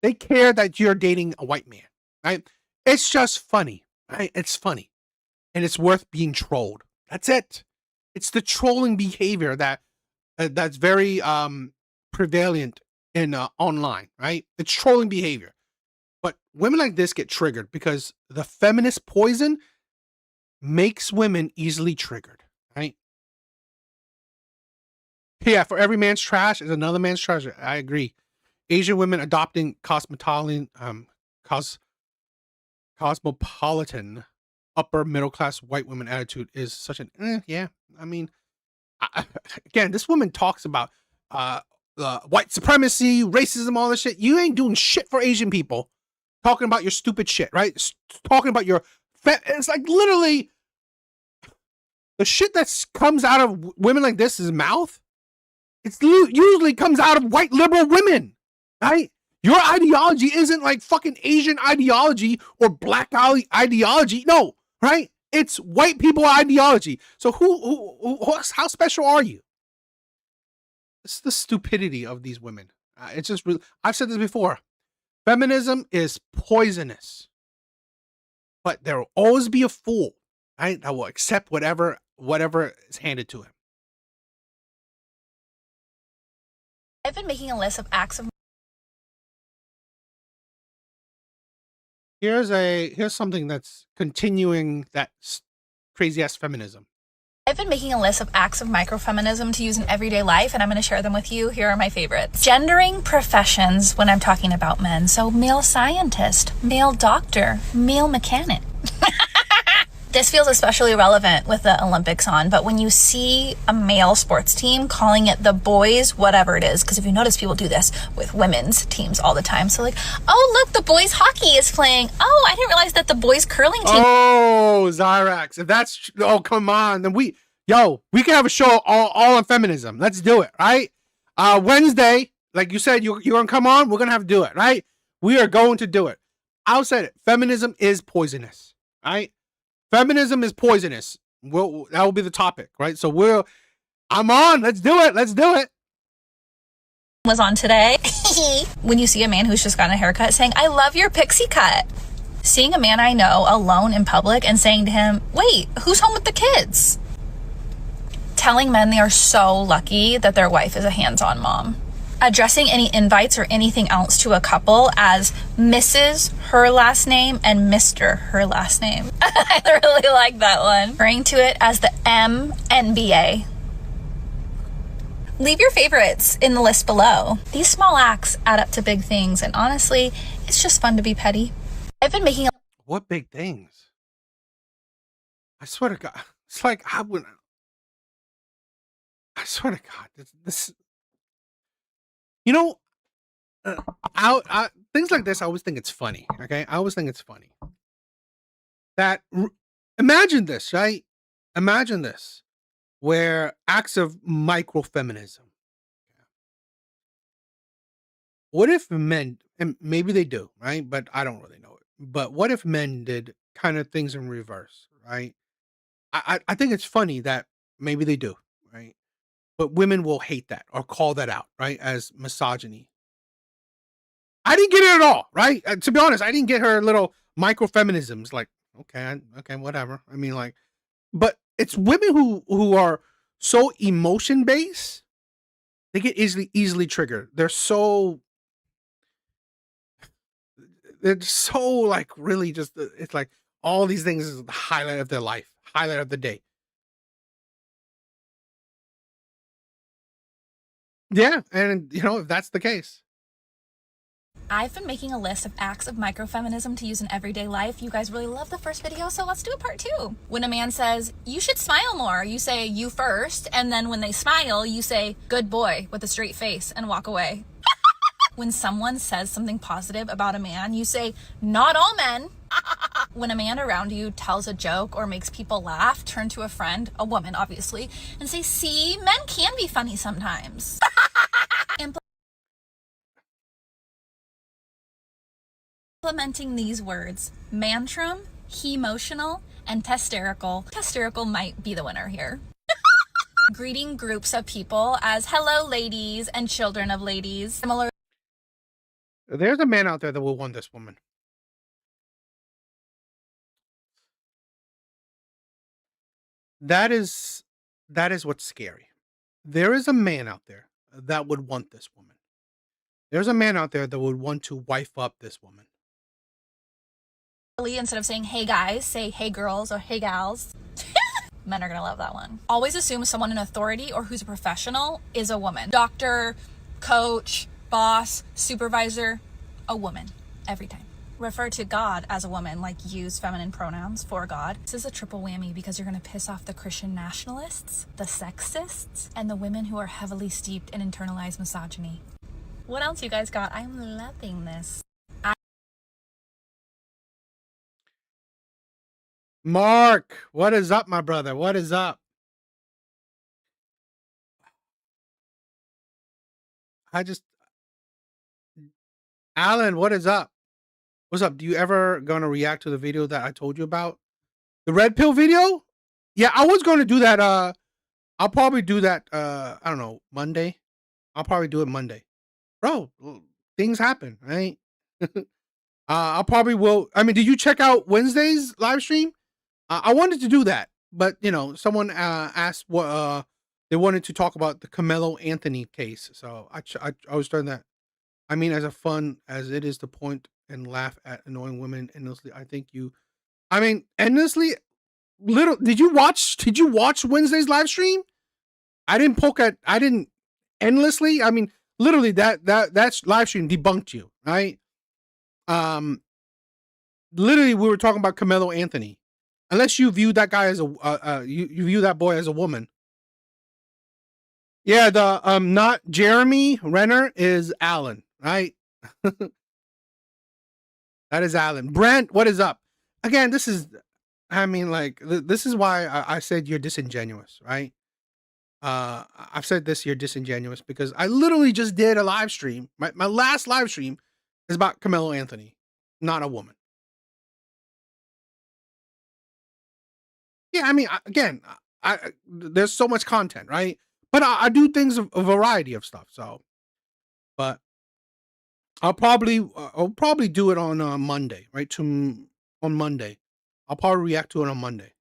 Speaker 2: they care that you're dating a white man, right? It's just funny, right? It's funny. And it's worth being trolled. That's it. It's the trolling behavior that's very prevalent in online, right? It's trolling behavior. But women like this get triggered because the feminist poison makes women easily triggered, right? Yeah, for every man's trash is another man's treasure. I agree. Asian women adopting cosmopolitan upper middle class white women attitude is such an yeah. I mean, again, this woman talks about white supremacy, racism, all this shit. You ain't doing shit for Asian people. Talking about your stupid shit, right? Talking about your it's like literally the shit that comes out of women like this' mouth. It's usually comes out of white liberal women, right? Your ideology isn't like fucking Asian ideology or black ideology. No, right? It's white people ideology. So how special are you? It's the stupidity of these women. It's just really, I've said this before. Feminism is poisonous, but there will always be a fool, right? That will accept whatever is handed to him.
Speaker 5: I've been making a list of acts of
Speaker 2: Here's something that's continuing that crazy ass feminism.
Speaker 5: I've been making a list of acts of microfeminism to use in everyday life, and I'm going to share them with you. Here are my favorites. Gendering professions when I'm talking about men. So male scientist, male doctor, male mechanic. This feels especially relevant with the Olympics on, but when you see a male sports team calling it the boys, whatever it is, because if you notice, people do this with women's teams all the time. So like, oh, look, the boys hockey is playing. Oh, I didn't realize that the boys curling team.
Speaker 2: Oh, Zyrax. If that's, oh, come on. Then we can have a show all on feminism. Let's do it, right? Wednesday, like you said, you're going to come on. We're going to have to do it, right? We are going to do it. I'll say it. Feminism is poisonous, right? Feminism is poisonous. That will be the topic, right? So I'm on. Let's do it.
Speaker 5: Was on today. When you see a man who's just gotten a haircut saying, I love your pixie cut. Seeing a man I know alone in public and saying to him, wait, who's home with the kids? Telling men they are so lucky that their wife is a hands-on mom. Addressing any invites or anything else to a couple as Mrs. her last name and Mr. her last name. I really like that one. Referring to it as the MNBA. Leave your favorites in the list below. These small acts add up to big things, and honestly, it's just fun to be petty. I've been making
Speaker 2: What big things? I swear to God. It's like I swear to God. This things like this, I always think it's funny. Okay, I always think it's funny. Imagine this, right? Imagine this, where acts of microfeminism. What if men, and maybe they do, right? But I don't really know it. But what if men did kind of things in reverse, right? I think it's funny that maybe they do, right? But women will hate that or call that out, right, as misogyny. I didn't get it at all, right? To be honest, I didn't get her little microfeminisms. Like, okay, okay, whatever. I mean, like, but it's women who are so emotion based. They get easily triggered. They're so like really just. It's like all these things is the highlight of their life, highlight of the day. Yeah, and if that's the case.
Speaker 5: I've been making a list of acts of microfeminism to use in everyday life. You guys really love the first video, so let's do a part 2. When a man says, you should smile more, you say, you first, and then when they smile, you say, good boy, with a straight face, and walk away. When someone says something positive about a man, you say, not all men. When a man around you tells a joke or makes people laugh, turn to a friend, a woman obviously, and say, see, men can be funny sometimes. Implementing these words, mantram, he-motional, and testerical. Testerical might be the winner here. Greeting groups of people as hello ladies and children of ladies. Similar.
Speaker 2: There's a man out there that will want this woman. That is what's scary. There is a man out there that would want this woman. There's a man out there that would want to wife up this woman.
Speaker 5: Instead of saying hey guys, say hey girls or hey gals. Men are gonna love that one. Always assume someone in authority or who's a professional is a woman. Doctor, coach, boss, supervisor, a woman every time. Refer to God as a woman, like use feminine pronouns for God. This is a triple whammy because you're gonna piss off the Christian nationalists, the sexists, and the women who are heavily steeped in internalized misogyny. What else you guys got? I'm loving this.
Speaker 2: Mark, what is up, my brother? What is up? Alan, what is up? What's up? Do you ever gonna react to the video that I told you about? The red pill video? Yeah, I was going to do that. I'll probably do that. I don't know, Monday. I'll probably do it Monday. Bro, things happen, right? I probably will. I mean, did you check out Wednesday's live stream? I wanted to do that, but someone asked what they wanted to talk about the Carmelo Anthony case, so I was doing that. I mean, as a fun as it is to point and laugh at annoying women endlessly, endlessly. Did you watch Wednesday's live stream? I didn't endlessly. I mean, literally that live stream debunked you, right? Literally we were talking about Carmelo Anthony. Unless you view that guy as you view that boy as a woman. Yeah, the not Jeremy Renner is Alan, right? That is Alan. Brent, what is up? Again, this is why I said you're disingenuous, right? I've said this, you're disingenuous because I literally just did a live stream. My last live stream is about Carmelo Anthony, not a woman. Yeah, I mean, again, there's so much content, right? But I do things a variety of stuff. So, but I'll probably do it on Monday, right? On Monday, I'll probably react to it on Monday.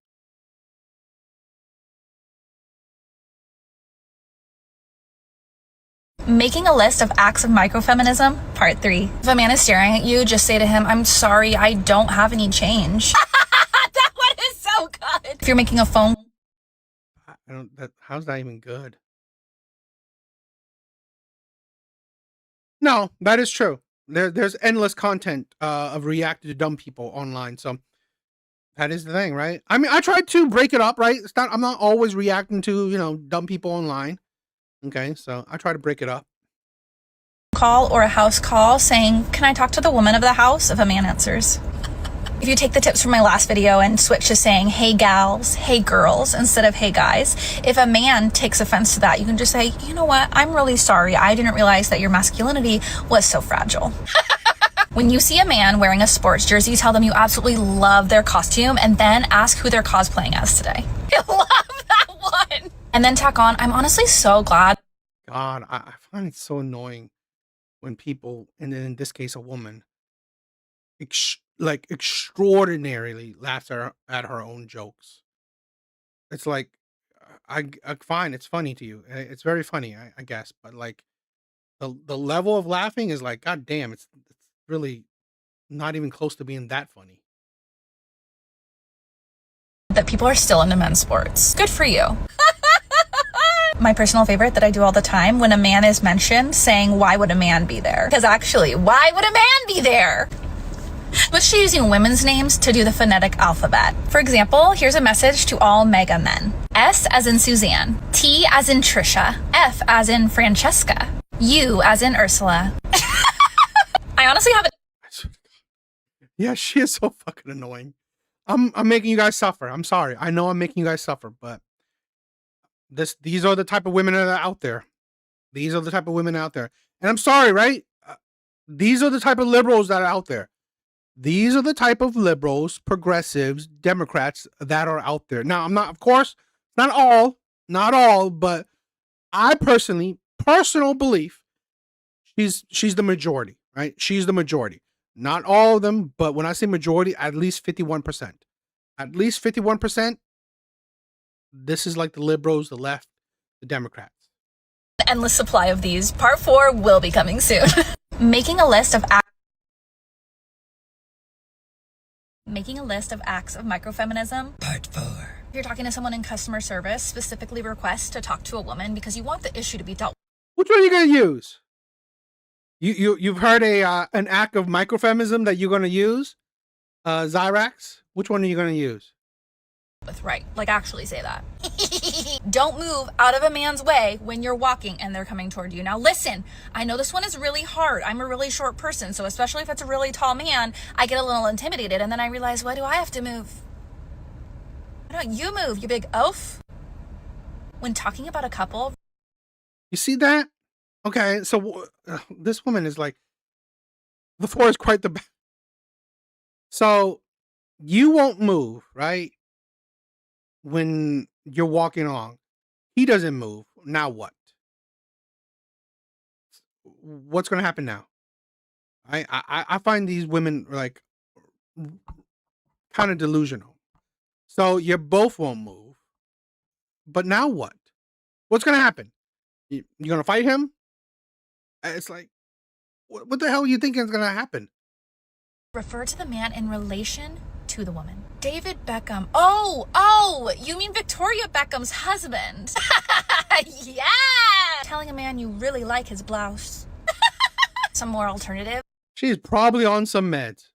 Speaker 5: Making a list of acts of microfeminism, part 3. If a man is staring at you, just say to him, I'm sorry, I don't have any change. That one is so good. If you're making a phone...
Speaker 2: How's that even good? No, that is true. There's endless content of reacting to dumb people online. So that is the thing, right? I mean, I tried to break it up, right? I'm not always reacting to, dumb people online. Okay, so I try to break it up.
Speaker 5: Call or a house call saying, can I talk to the woman of the house? If a man answers. If you take the tips from my last video and switch to saying, hey gals, hey girls, instead of hey guys, if a man takes offense to that, you can just say, you know what? I'm really sorry. I didn't realize that your masculinity was so fragile. When you see a man wearing a sports jersey, tell them you absolutely love their costume and then ask who they're cosplaying as today. I love that one. And then tack on, I'm honestly so glad.
Speaker 2: God, I find it so annoying when people, and in this case, a woman, like extraordinarily laughs at her own jokes. It's like, I fine, it's funny to you. It's very funny, I guess, but like the level of laughing is like, God damn, it's really not even close to being that funny.
Speaker 5: That people are still into men's sports. Good for you. My personal favorite that I do all the time when a man is mentioned, saying, why would a man be there? Because actually, why would a man be there? Switch to using women's names to do the phonetic alphabet. For example, here's a message to all mega men. S as in Suzanne, T as in Trisha, F as in Francesca, U as in Ursula. I honestly have a
Speaker 2: Yeah, she is so fucking annoying. I'm making you guys suffer. I'm sorry. I know I'm making you guys suffer, but these are the type of women that are out there. These are the type of women out there. And I'm sorry, right? These are the type of liberals that are out there. These are the type of liberals, progressives, Democrats that are out there. Now, I'm not, of course, not all, but I personal belief, she's the majority, right? She's the majority. Not all of them, but when I say majority, at least 51%. At least 51%. This is like the liberals, the left, the Democrats.
Speaker 5: endless supply of these. Part 4 will be coming soon. Making a list of acts of microfeminism. Part 4. If you're talking to someone in customer service, specifically request to talk to a woman because you want the issue to be dealt
Speaker 2: Which one are you gonna use? You've heard an act of microfeminism that you're gonna use? Zyrax? Which one are you gonna use?
Speaker 5: with, right? Like, actually say that. Don't move out of a man's way when you're walking and they're coming toward you. Now listen, I know this one is really hard. I'm a really short person, so especially if it's a really tall man, I get a little intimidated, and then I realize, why do I have to move? Why don't you move, you big oaf? When talking about a couple,
Speaker 2: You see that? Okay, so this woman is like, the floor is quite the back. So you won't move, right? When you're walking along, he doesn't move. Now what? What's going to happen now? I find these women like kind of delusional. So you both won't move, but now what? What's going to happen? You going to fight him? It's like, what the hell are you thinking is going to happen?
Speaker 5: refer to the man in relation to the woman. David Beckham. Oh, you mean Victoria Beckham's husband. Yeah! Telling a man you really like his blouse. Some more alternative.
Speaker 2: She's probably on some meds.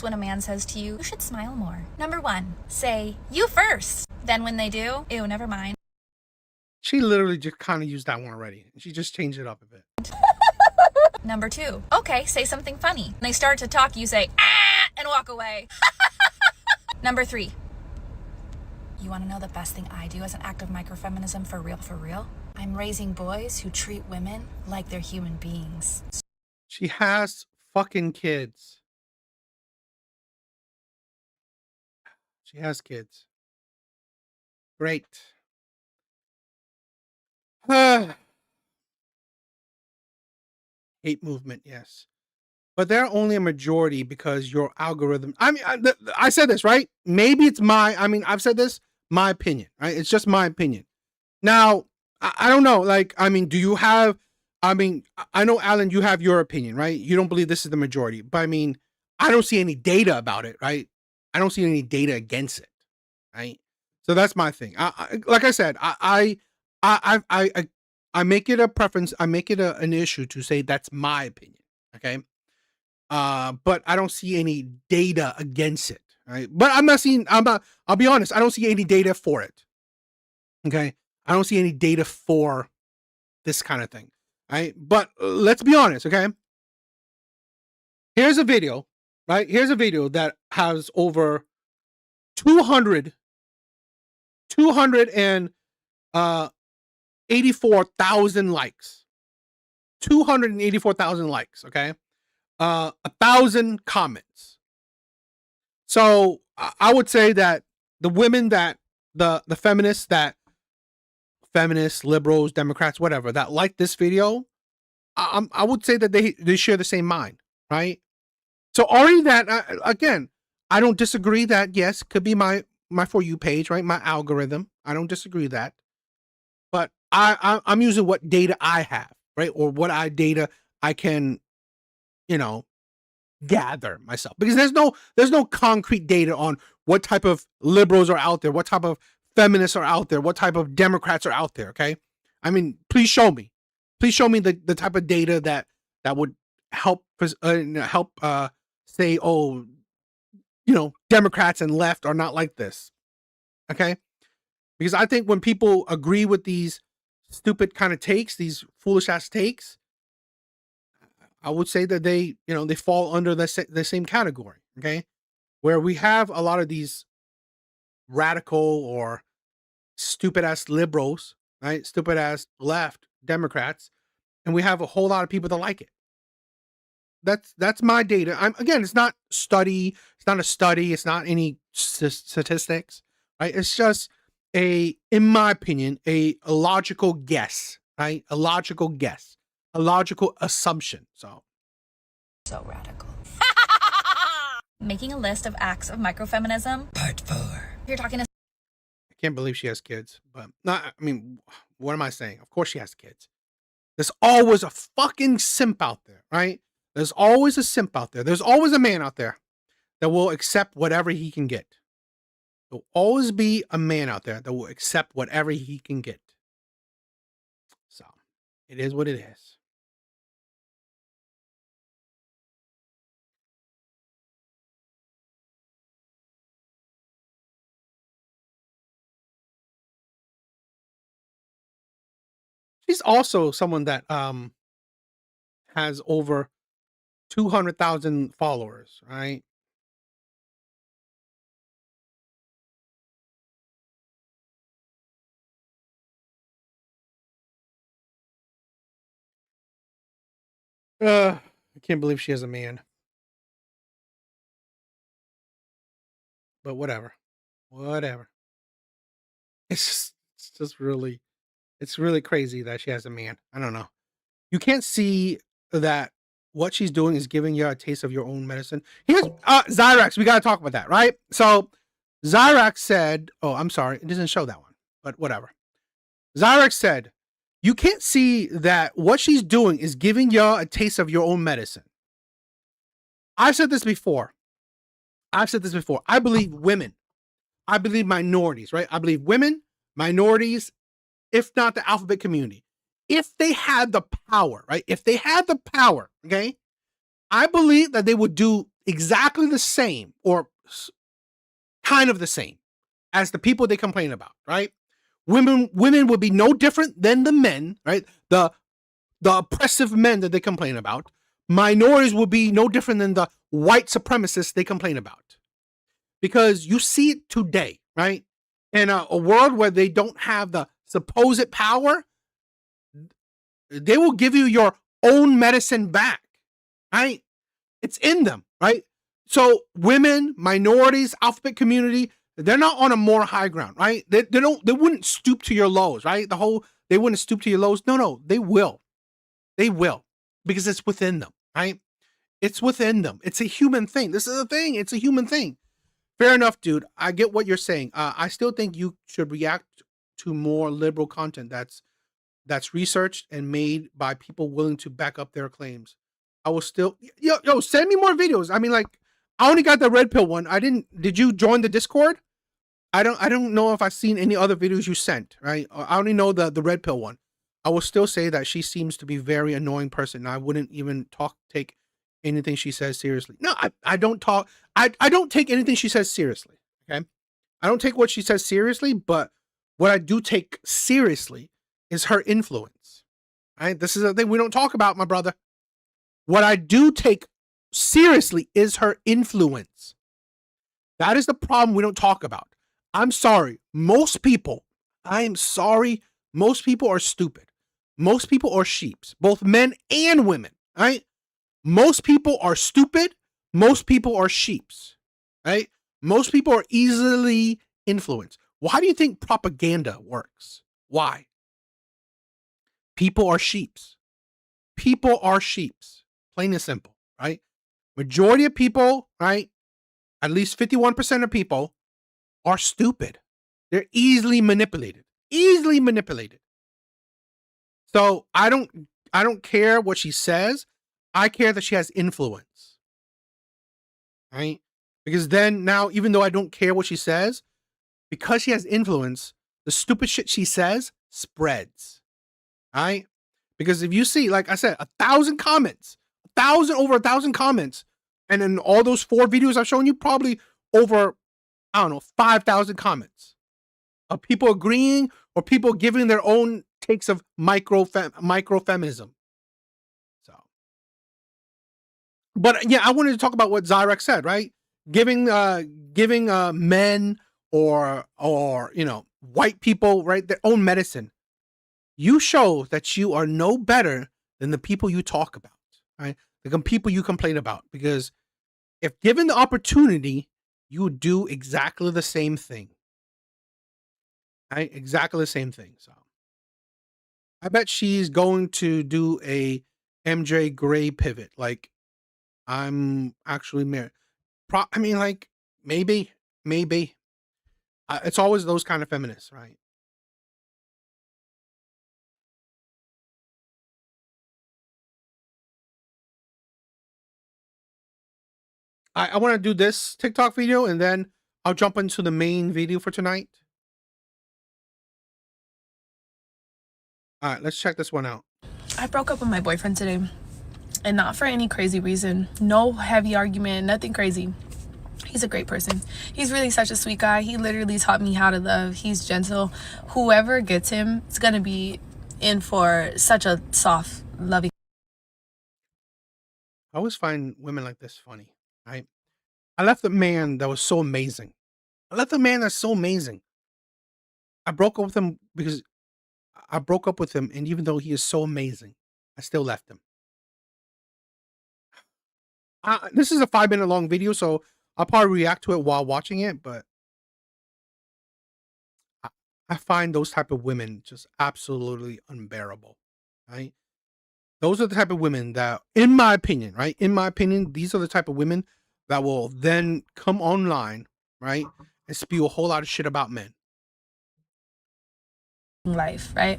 Speaker 5: When a man says to you, you should smile more. Number 1, say, you first. Then when they do, ew, never mind.
Speaker 2: She literally just kind of used that one already. She just changed it up a bit.
Speaker 5: Number 2, okay, say something funny. When they start to talk, you say, ah, and walk away. Number 3, you want to know the best thing I do as an act of microfeminism for real? I'm raising boys who treat women like they're human beings.
Speaker 2: She has fucking kids. She has kids. Great. Hate movement, yes. But they're only a majority because your algorithm. I mean, I said this, right? Maybe it's I've said this, my opinion, right? It's just my opinion. Now, I don't know. Like, I mean, do you have, I know, Alan, you have your opinion, right? You don't believe this is the majority. But I mean, I don't see any data about it, right? I don't see any data against it, right? So that's my thing. Like I said, I make it a preference. I make it an issue to say that's my opinion. Okay. But I don't see any data against it. Right. But I'll be honest. I don't see any data for it. Okay. I don't see any data for this kind of thing. Right. But let's be honest. Okay. Here's a video, right? Here's a video that has over 284,000 likes. 284,000 likes, okay? 1,000 comments. So I would say that the women that the feminists, liberals, Democrats, whatever, that like this video, I would say that they share the same mind, right? So already that, again, I don't disagree that, yes, could be my For You page, right? My algorithm. I don't disagree with that. But I'm using what data I have, right? Or what data I can, gather myself. Because there's no concrete data on what type of liberals are out there, what type of feminists are out there, what type of Democrats are out there, okay? I mean, please show me. Please show me the type of data that would help say, oh, Democrats and left are not like this. Okay? Because I think when people agree with these stupid kind of takes, these foolish ass takes, I would say that they fall under the same category. Okay? Where we have a lot of these radical or stupid ass liberals, right? Stupid ass left Democrats, and we have a whole lot of people that like it. That's my data. Again, it's not a study. It's not any statistics, right? It's just in my opinion, a logical guess, right? A logical assumption. So
Speaker 5: radical. Making a list of acts of microfeminism. Part 4. You're talking to.
Speaker 2: I can't believe she has kids, but not. I mean, what am I saying? Of course she has kids. There's always a fucking simp out there, right? There's always a simp out there. There's always a man out there that will accept whatever he can get. There'll always be a man out there that will accept whatever he can get. So, it is what it is. She's also someone that has over 200,000 followers, right? I can't believe she has a man. But whatever. It's really crazy that she has a man. I don't know. You can't see that what she's doing is giving you a taste of your own medicine. Here's Zyrax. We got to talk about that, right? So Zyrax said, oh, I'm sorry. It doesn't show that one, but whatever. Zyrax said, you can't see that what she's doing is giving you a taste of your own medicine. I've said this before. I believe women. I believe minorities, right? I believe women, minorities, if not the alphabet community. If they had the power, right? Okay? I believe that they would do exactly the same or kind of the same as the people they complain about, right? Women would be no different than the men, right? The oppressive men that they complain about. Minorities would be no different than the white supremacists they complain about. Because you see it today, right? In a world where they don't have the supposed power, they will give you your own medicine back, right? It's in them, right? So women, minorities, alphabet community, they're not on a more high ground, right? They wouldn't stoop to your lows, right? They wouldn't stoop to your lows. No, they will. They will, because it's within them, right? It's within them. It's a human thing. This is a thing. It's a human thing. Fair enough, dude. I get what you're saying. I still think you should react to more liberal content that's researched and made by people willing to back up their claims. I will still send me more videos. I mean, like, I only got the Redpill one. Did you join the Discord? I don't know if I've seen any other videos you sent, right? I only know the Redpill one. I will still say that she seems to be a very annoying person. And I wouldn't even take anything she says seriously. No, I don't take anything she says seriously. Okay. I don't take what she says seriously, but what I do take seriously is her influence. Right? This is a thing we don't talk about, my brother. What I do take seriously is her influence. That is the problem we don't talk about. I'm sorry. Most people are stupid. Most people are sheeps, both men and women, right? Most people are stupid. Most people are sheeps, right? Most people are easily influenced. Why do you think propaganda works? Why? People are sheeps. People are sheeps. Plain and simple, right? Majority of people, right? At least 51% of people are stupid. They're easily manipulated. Easily manipulated. So I don't care what she says. I care that she has influence. Right? Because then now, even though I don't care what she says, because she has influence, the stupid shit she says spreads. Right? Because if you see, like I said, 1,000 comments, over 1,000 comments, and in all those 4 videos I've shown you, probably over, I don't know, 5,000 comments of people agreeing or people giving their own takes of micro-feminism. So, but yeah, I wanted to talk about what Zyrek said, right? Giving men or white people, right, their own medicine. You show that you are no better than the people you talk about, right? The people you complain about, because if given the opportunity, you would do exactly the same thing. Right? Exactly the same thing. So I bet she's going to do a MJ Gray pivot. Like, I'm actually married. I mean, like, maybe. It's always those kind of feminists, right? I want to do this TikTok video and then I'll jump into the main video for tonight. All right, let's check this one out.
Speaker 6: I broke up with my boyfriend today, and not for any crazy reason. No heavy argument, nothing crazy. He's a great person. He's really such a sweet guy. He literally taught me how to love. He's gentle. Whoever gets him is going to be in for such a soft, loving.
Speaker 2: I always find women like this funny, right? I left a man that was so amazing. I broke up with him because and even though he is so amazing, I still left him. This is a 5-minute long video, so I'll probably react to it while watching it, but I find those type of women just absolutely unbearable, right? Those are the type of women that, in my opinion, right? In my opinion, these are the type of women that will then come online, right? And spew a whole lot of shit about men.
Speaker 6: Life, right?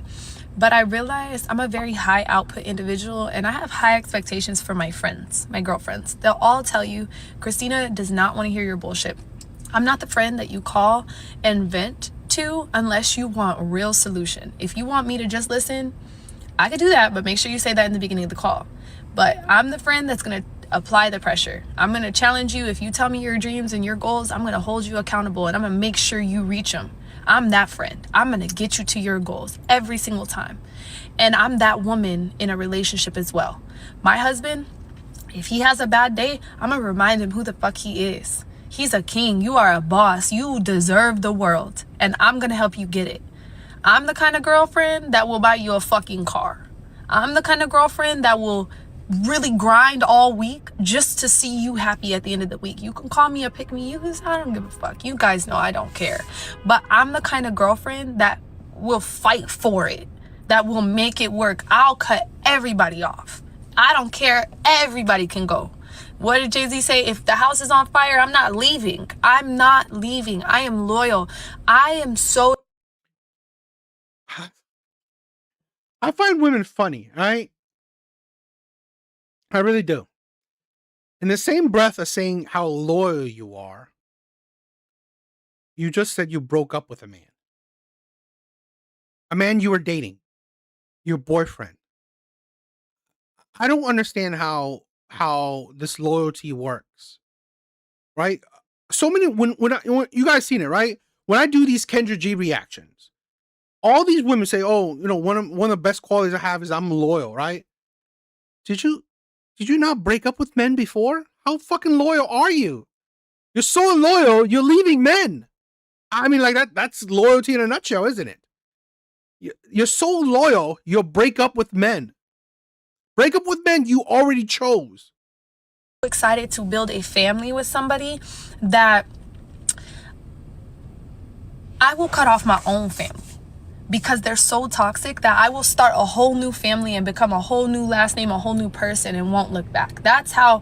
Speaker 6: But I realized I'm a very high output individual, and I have high expectations for my friends, my girlfriends. They'll all tell you, Christina does not want to hear your bullshit. I'm not the friend that you call and vent to unless you want a real solution. If you want me to just listen, I could do that, but make sure you say that in the beginning of the call. But I'm the friend that's going to apply the pressure. I'm going to challenge you. If you tell me your dreams and your goals, I'm going to hold you accountable, and I'm going to make sure you reach them. I'm that friend. I'm going to get you to your goals every single time. And I'm that woman in a relationship as well. My husband, if he has a bad day, I'm going to remind him who the fuck he is. He's a king. You are a boss. You deserve the world. And I'm going to help you get it. I'm the kind of girlfriend that will buy you a fucking car. I'm the kind of girlfriend that will really grind all week just to see you happy at the end of the week. You can call me a pick me. I don't give a fuck. You guys know I don't care. But I'm the kind of girlfriend that will fight for it, that will make it work. I'll cut everybody off. I don't care. Everybody can go. What did Jay-Z say? If the house is on fire, I'm not leaving. I'm not leaving. I am loyal. I am so...
Speaker 2: I find women funny, right? I really do. In the same breath of saying how loyal you are, you just said you broke up with a man you were dating, your boyfriend. I don't understand how this loyalty works, right? So many when you guys seen it, right? When I do these Kendra G reactions, all these women say, "Oh, one of the best qualities I have is I'm loyal," right? Did you not break up with men before? How fucking loyal are you? You're so loyal, you're leaving men. I mean, like that's loyalty in a nutshell, isn't it? You're so loyal, you'll break up with men. Break up with men you already chose.
Speaker 6: Excited to build a family with somebody that I will cut off my own family because they're so toxic that I will start a whole new family and become a whole new last name, a whole new person, and won't look back. That's how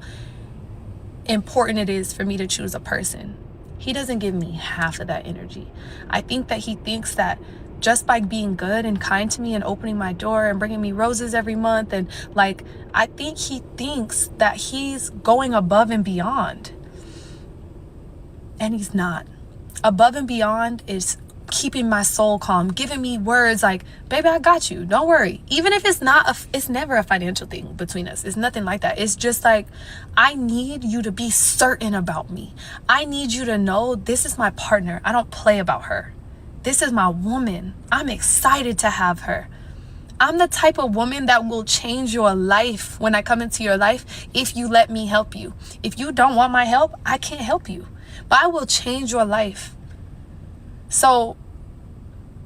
Speaker 6: important it is for me to choose a person. He doesn't give me half of that energy. I think that he thinks that just by being good and kind to me and opening my door and bringing me roses every month, and like, I think he thinks that he's going above and beyond. And he's not. Above and beyond is keeping my soul calm, giving me words like, baby, I got you, don't worry. Even if it's not it's never a financial thing between us. It's nothing like that. It's just like, I need you to be certain about me. I need you to know this is my partner. I don't play about her. This is my woman. I'm excited to have her. I'm the type of woman that will change your life when I come into your life if you let me help you. If you don't want my help, I can't help you. But I will change your life. So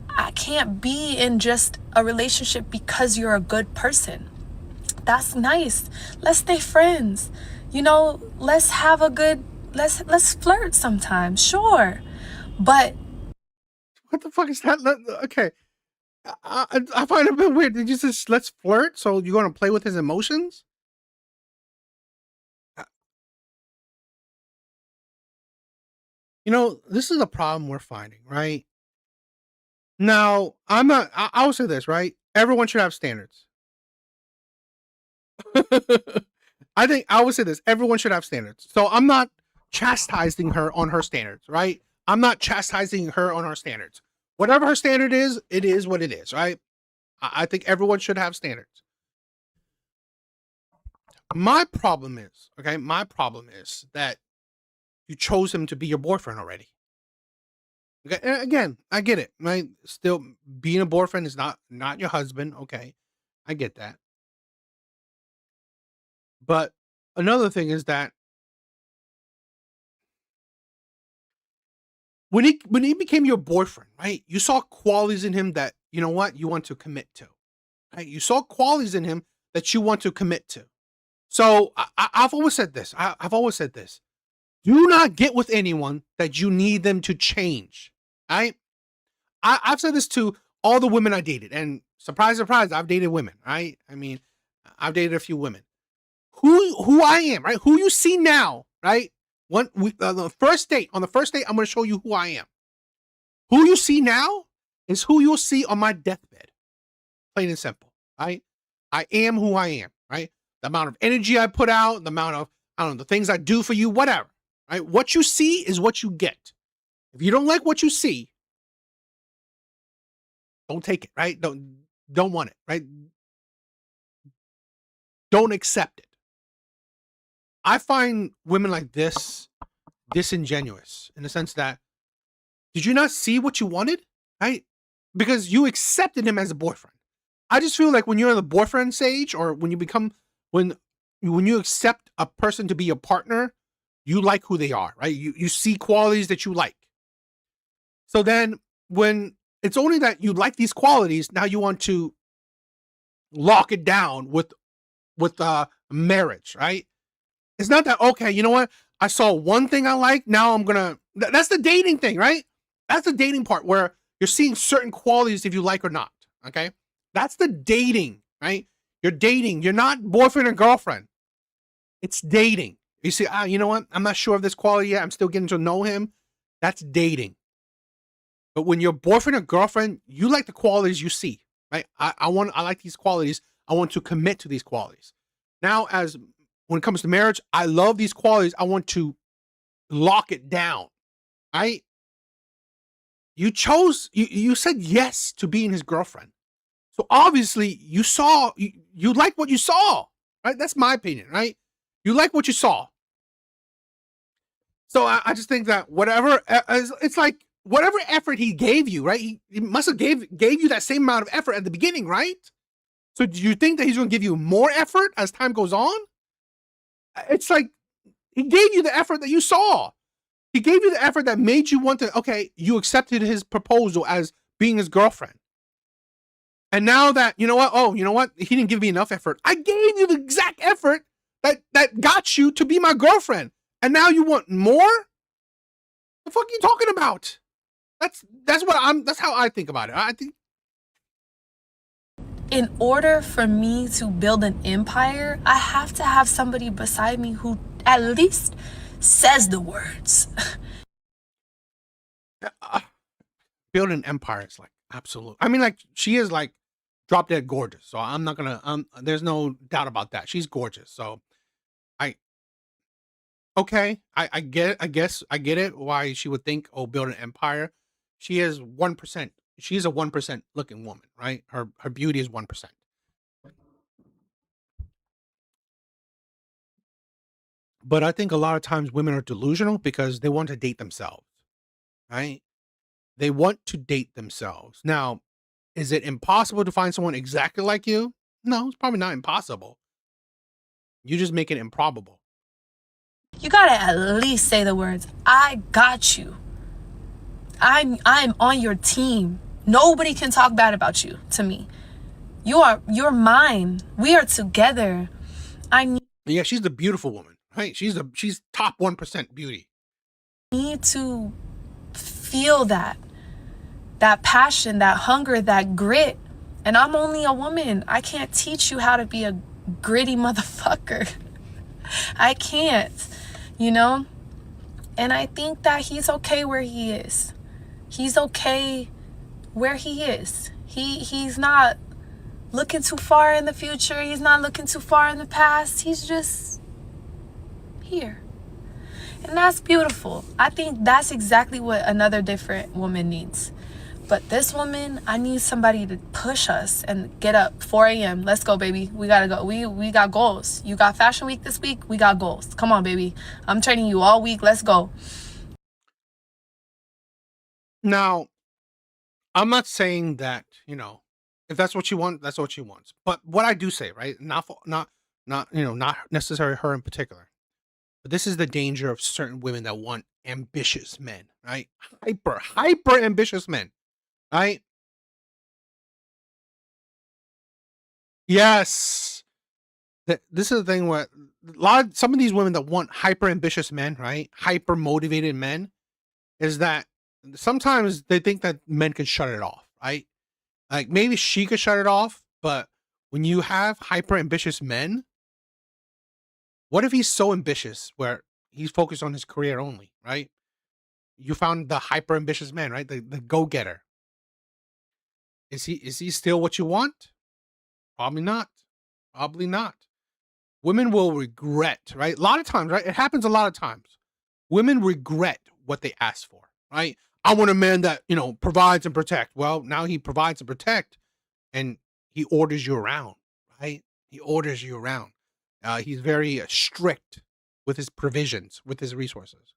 Speaker 6: I can't be in just a relationship because you're a good person. That's nice. Let's stay friends. You know, let's have a good, let's flirt sometimes. Sure. But
Speaker 2: what the fuck is that? Okay. I find it a bit weird. Did you just let's flirt? So you're going to play with his emotions? You know, this is a problem we're finding, right? Now, I will say this, right? Everyone should have standards. I would say this. Everyone should have standards. So I'm not chastising her on her standards, right? I'm not chastising her on her standards. Whatever her standard is, it is what it is, right? I think everyone should have standards. My problem is that you chose him to be your boyfriend already. Okay, and again, I get it, right? Still, being a boyfriend is not your husband. Okay, I get that. But another thing is that when he became your boyfriend, right? You saw qualities in him that, you know what, you want to commit to. Right? You saw qualities in him that you want to commit to. So I've always said this. I've always said this. Do not get with anyone that you need them to change. Right? I've said this to all the women I dated, and surprise, surprise, I've dated women. Right? I mean, I've dated a few women. Who I am, right? Who you see now, right? On the first date, I'm going to show you who I am. Who you see now is who you'll see on my deathbed. Plain and simple, right? I am who I am, right? The amount of energy I put out, the amount of, I don't know, the things I do for you, whatever, right? What you see is what you get. If you don't like what you see, don't take it, right? Don't want it, right? Don't accept it. I find women like this disingenuous in the sense that, did you not see what you wanted? Right? Because you accepted him as a boyfriend. I just feel like when you're in the boyfriend stage, or when you accept a person to be your partner, you like who they are, right? You see qualities that you like. So then when it's only that you like these qualities, now you want to lock it down with marriage, right? It's not that, okay, you know what? I saw one thing I like. Now I'm going to, that's the dating thing, right? That's the dating part where you're seeing certain qualities if you like or not. Okay. That's the dating, right? You're dating. You're not boyfriend or girlfriend. It's dating. You see, you know what? I'm not sure of this quality yet. I'm still getting to know him. That's dating. But when you're boyfriend or girlfriend, you like the qualities you see, right? I like these qualities. I want to commit to these qualities. Now, when it comes to marriage, I love these qualities. I want to lock it down, right? You said yes to being his girlfriend. So obviously you like what you saw, right? That's my opinion, right? You like what you saw. So I just think that it's like whatever effort he gave you, right? He must have gave you that same amount of effort at the beginning, right? So do you think that he's going to give you more effort as time goes on? It's like he gave you the effort that you saw. He gave you the effort that made you want to, okay, you accepted his proposal as being his girlfriend. And now that, you know what? Oh, you know what? He didn't give me enough effort. I gave you the exact effort that got you to be my girlfriend. And now you want more? The fuck are you talking about? That's how I think about it. I think
Speaker 6: In order for me to build an empire, I have to have somebody beside me who at least says the words.
Speaker 2: building an empire is like absolute. I mean, like she is like drop dead gorgeous. So I'm not gonna. There's no doubt about that. She's gorgeous. So I okay. I get. I guess I get it. Why she would think, oh, build an empire. She is 1%. She's a 1% looking woman, right? Her beauty is 1%. But I think a lot of times women are delusional because they want to date themselves, right? They want to date themselves. Now, is it impossible to find someone exactly like you? No, it's probably not impossible. You just make it improbable.
Speaker 6: You gotta at least say the words, I got you. I'm on your team. Nobody can talk bad about you to me. You're mine. We are together.
Speaker 2: Yeah, she's the beautiful woman, right? She's top 1% beauty.
Speaker 6: Need to feel that passion, that hunger, that grit. And I'm only a woman. I can't teach you how to be a gritty motherfucker. I can't, you know? And I think that he's okay where he is. He's okay where he is. He's not looking too far in the future. He's not looking too far in the past. He's just here. And that's beautiful. I think that's exactly what another different woman needs. But this woman, I need somebody to push us and get up 4 a.m. Let's go, baby. We gotta go. We got goals. You got fashion week this week. We got goals. Come on, baby. I'm training you all week. Let's go.
Speaker 2: Now, I'm not saying that, you know, if that's what you want, that's what she wants. But what I do say, right? Not necessarily her in particular. But this is the danger of certain women that want ambitious men, right? Hyper ambitious men, right? Yes. This is the thing where some of these women that want hyper ambitious men, right? Hyper motivated men, is that sometimes they think that men can shut it off, right? Like maybe she could shut it off, but when you have hyper ambitious men, what if he's so ambitious where he's focused on his career only, right? You found the hyper ambitious man, right? The go getter. Is he still what you want? Probably not. Probably not. Women will regret, right? A lot of times, right? It happens a lot of times. Women regret what they asked for, right? I want a man that, you know, provides and protect. Well, now he provides and protect and he orders you around, right? He orders you around. He's very strict with his provisions, with his resources.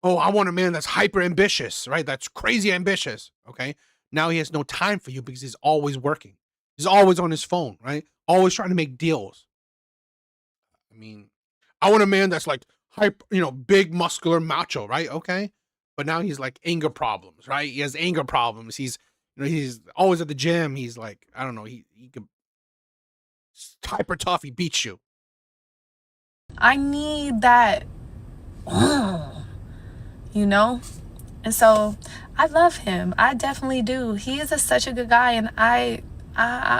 Speaker 2: Oh, I want a man that's hyper ambitious, right? That's crazy ambitious. Okay. Now he has no time for you because he's always working. He's always on his phone, right? Always trying to make deals. I mean, I want a man that's like hyper, you know, big, muscular, macho, right? Okay. But now he's like anger problems, right? He has anger problems. He's, you know, he's always at the gym. He's like, I don't know, he could hyper tough. He beats you.
Speaker 6: I need that, you know? And so I love him. I definitely do. He is such a good guy. And I'm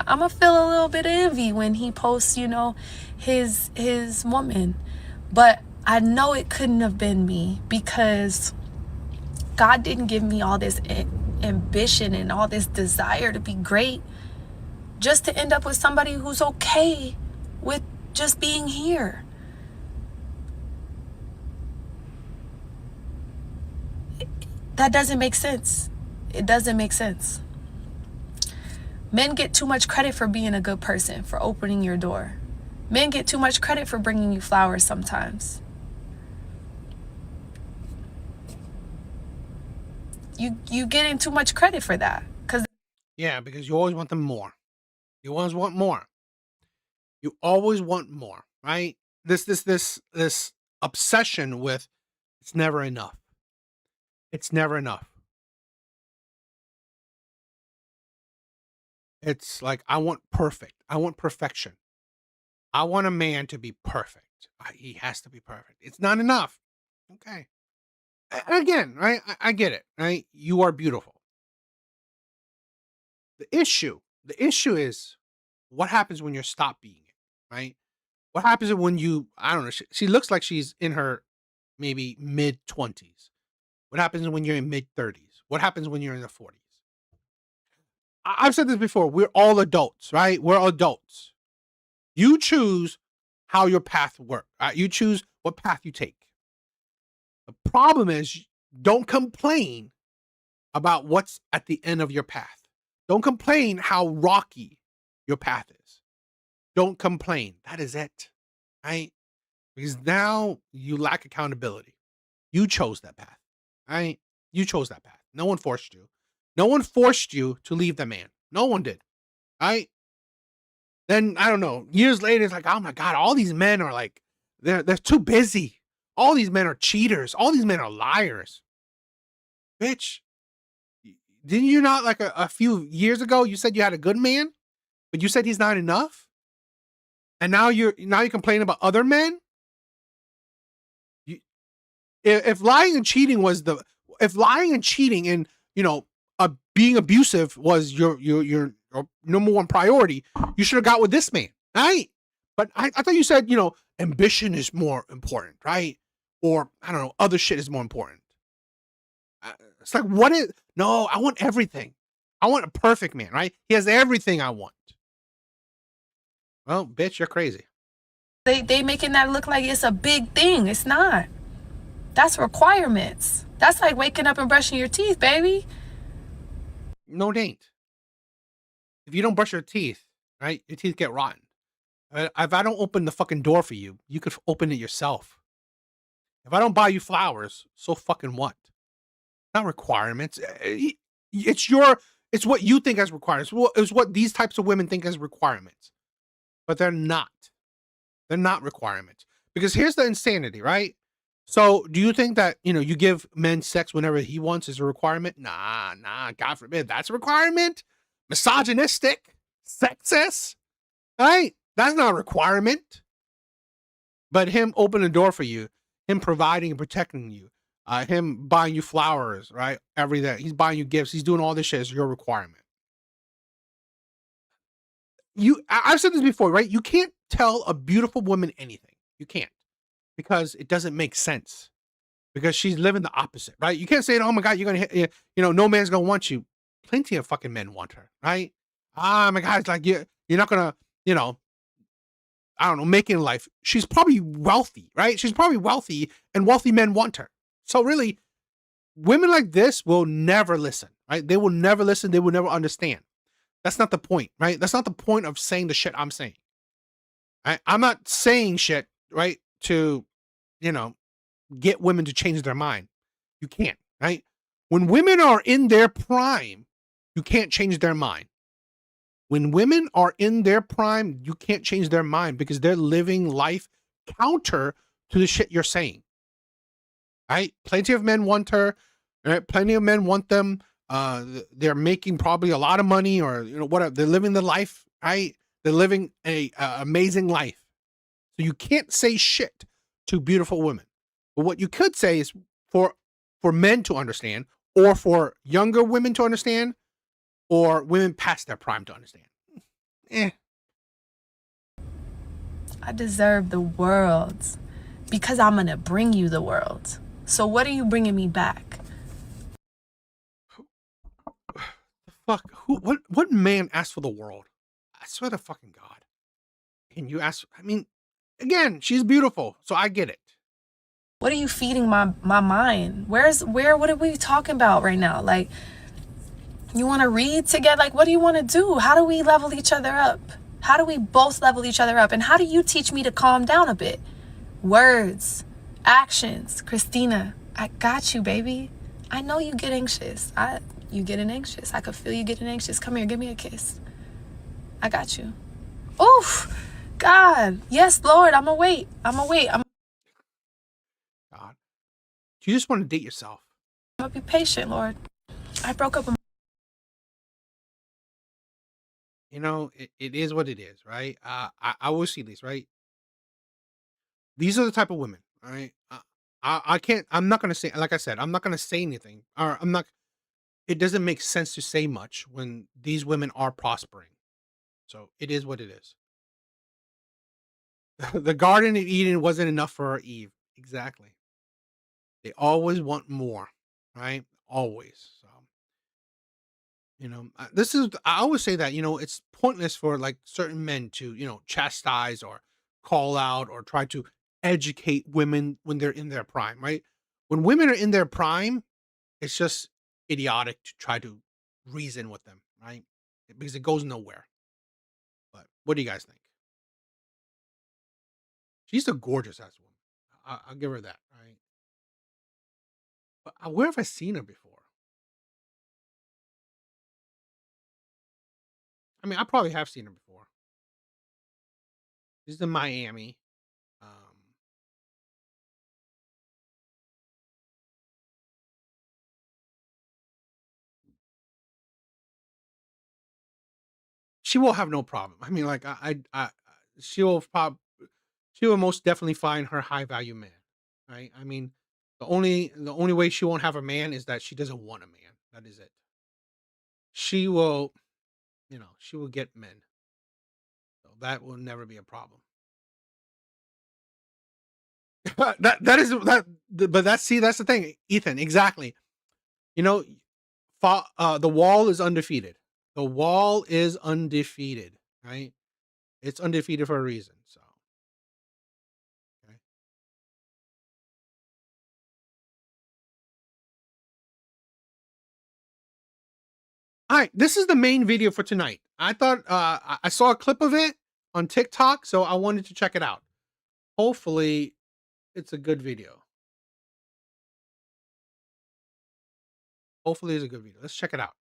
Speaker 6: gonna feel a little bit of envy when he posts, you know, his woman. But I know it couldn't have been me because God didn't give me all this ambition and all this desire to be great just to end up with somebody who's okay with just being here. That doesn't make sense. It doesn't make sense. Men get too much credit for being a good person, for opening your door. Men get too much credit for bringing you flowers sometimes. You getting too much credit for that.
Speaker 2: Yeah, because you always want them more. You always want more. You always want more, right? This obsession with it's never enough. It's never enough. It's like, I want perfect. I want perfection. I want a man to be perfect. He has to be perfect. It's not enough. Okay. Again, right? I get it, right? You are beautiful. The issue is what happens when you stop being it, right? What happens when you, I don't know, she looks like she's in her maybe mid 20s. What happens when you're in mid 30s? What happens when you're in the 40s? I've said this before. We're all adults, right? We're adults. You choose how your path works. You choose what path you take. The problem is, don't complain about what's at the end of your path. Don't complain how rocky your path is. Don't complain. That is it, right? Because now you lack accountability. You chose that path, right? You chose that path. No one forced you. No one forced you to leave the man. No one did, right? Then, I don't know, years later, it's like, oh my God, all these men are like, they're too busy. All these men are cheaters. All these men are liars. Bitch, didn't you not, like a few years ago, you said you had a good man, but you said he's not enough? And now you're complaining about other men? If lying and cheating and, you know, being abusive was your number one priority, you should have got with this man, right? But I thought you said, you know, ambition is more important, right? Or, I don't know, other shit is more important. It's like, no, I want everything. I want a perfect man, right? He has everything I want. Well, bitch, you're crazy.
Speaker 6: They making that look like it's a big thing. It's not. That's requirements. That's like waking up and brushing your teeth, baby.
Speaker 2: No, it ain't. If you don't brush your teeth, right, your teeth get rotten. If I don't open the fucking door for you, you could open it yourself. If I don't buy you flowers, so fucking what? Not requirements. It's what you think as requirements. It's what these types of women think as requirements. But they're not. They're not requirements. Because here's the insanity, right? So do you think that, you know, you give men sex whenever he wants is a requirement? Nah, God forbid. That's a requirement. Misogynistic, sexist, right? That's not a requirement. But him opening the door for you, him providing and protecting you, him buying you flowers, right? Every day. He's buying you gifts. He's doing all this shit is your requirement. I've said this before, right? You can't tell a beautiful woman anything. You can't. Because it doesn't make sense. Because she's living the opposite, right? You can't say, oh my God, you're going to hit, you know, no man's going to want you. Plenty of fucking men want her, right? Oh my God, it's like, you're not going to, you know, I don't know, make it in life. She's probably wealthy, right? She's probably wealthy and wealthy men want her. So really, women like this will never listen, right? They will never listen. They will never understand. That's not the point, right? That's not the point of saying the shit I'm saying. Right? I'm not saying shit, right, to, you know, get women to change their mind. You can't, right? When women are in their prime, you can't change their mind. When women are in their prime, you can't change their mind because they're living life counter to the shit you're saying. Right? Plenty of men want her. Right? Plenty of men want them. They're making probably a lot of money, or, you know, whatever. They're living the life, right? They're living a amazing life. So you can't say shit to beautiful women. But what you could say is for men to understand, or for younger women to understand, or women past their prime to understand.
Speaker 6: I deserve the world because I'm going to bring you the world. So what are you bringing me back?
Speaker 2: Fuck, what man asked for the world? I swear to fucking God. Can you ask? I mean, again, she's beautiful, so I get it.
Speaker 6: What are you feeding my mind? What are we talking about right now? Like, you want to read together? Like, what do you want to do? How do we level each other up? How do we both level each other up? And how do you teach me to calm down a bit? Words, actions. Christina, I got you, baby. I know you get anxious. You getting anxious. I could feel you getting anxious. Come here, give me a kiss. I got you. Oof, God. Yes, Lord, I'm gonna wait. God.
Speaker 2: You just want to date yourself.
Speaker 6: I'm gonna be patient, Lord. I broke up with
Speaker 2: it is what it is, right? I will see this, right? These are the type of women, all right? I can't, I'm not going to say, like I said, I'm not going to say anything, or it doesn't make sense to say much when these women are prospering. So it is what it is. The Garden of Eden wasn't enough for Eve. Exactly. They always want more, right? Always. So, I always say that, it's pointless for like certain men to, chastise or call out or try to educate women when they're in their prime, right? When women are in their prime, it's just idiotic to try to reason with them, right? Because it goes nowhere. But what do you guys think? She's a gorgeous ass woman. I'll give her that, right? But where have I seen her before? I mean, I probably have seen her before. She's in Miami. Um, she will have no problem. I mean, like she will she will most definitely find her high value man, right? I mean, the only way she won't have a man is that she doesn't want a man. That is it. She will, she will get men. So that will never be a problem. That is that, but that's the thing, Ethan. Exactly. You know, the wall is undefeated. The wall is undefeated, right? It's undefeated for a reason. So, okay. All right, this is the main video for tonight. I thought I saw a clip of it on TikTok, so I wanted to check it out. Hopefully, it's a good video. Hopefully, it's a good video. Let's check it out.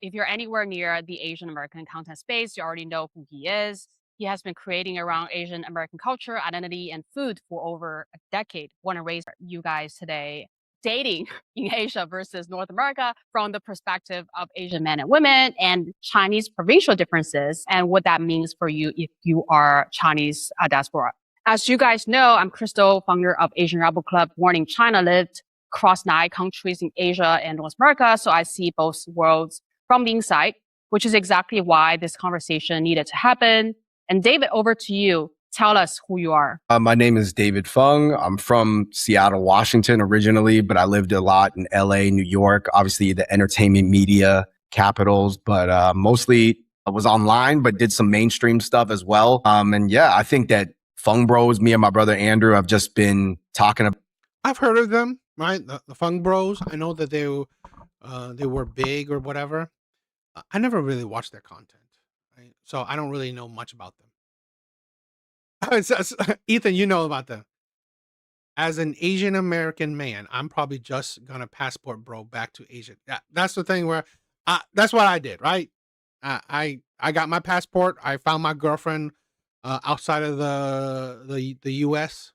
Speaker 7: If you're anywhere near the Asian American content space, you already know who he is. He has been creating around Asian American culture, identity, and food for over a decade. Want to raise you guys today dating in Asia versus North America from the perspective of Asian men and women and Chinese provincial differences and what that means for you if you are Chinese diaspora. As you guys know, I'm Crystal, founder of Asian Rebel Club, born in China, lived across 9 countries in Asia and North America. So I see both worlds from the inside, which is exactly why this conversation needed to happen. And David, over to you. Tell us who you are.
Speaker 8: My name is David Fung. I'm from Seattle, Washington originally, but I lived a lot in LA, New York, obviously the entertainment media capitals, but mostly I was online, but did some mainstream stuff as well. And yeah, I think that Fung Bros, me and my brother Andrew have just been talking about.
Speaker 2: I've heard of them, right? The Fung Bros. I know that they were big or whatever. I never really watched their content, right? So I don't really know much about them. Ethan, you know about them. As an Asian American man, I'm probably just gonna passport bro back to Asia. That's the thing where that's what I did, right? I got my passport. I found my girlfriend outside of the U.S.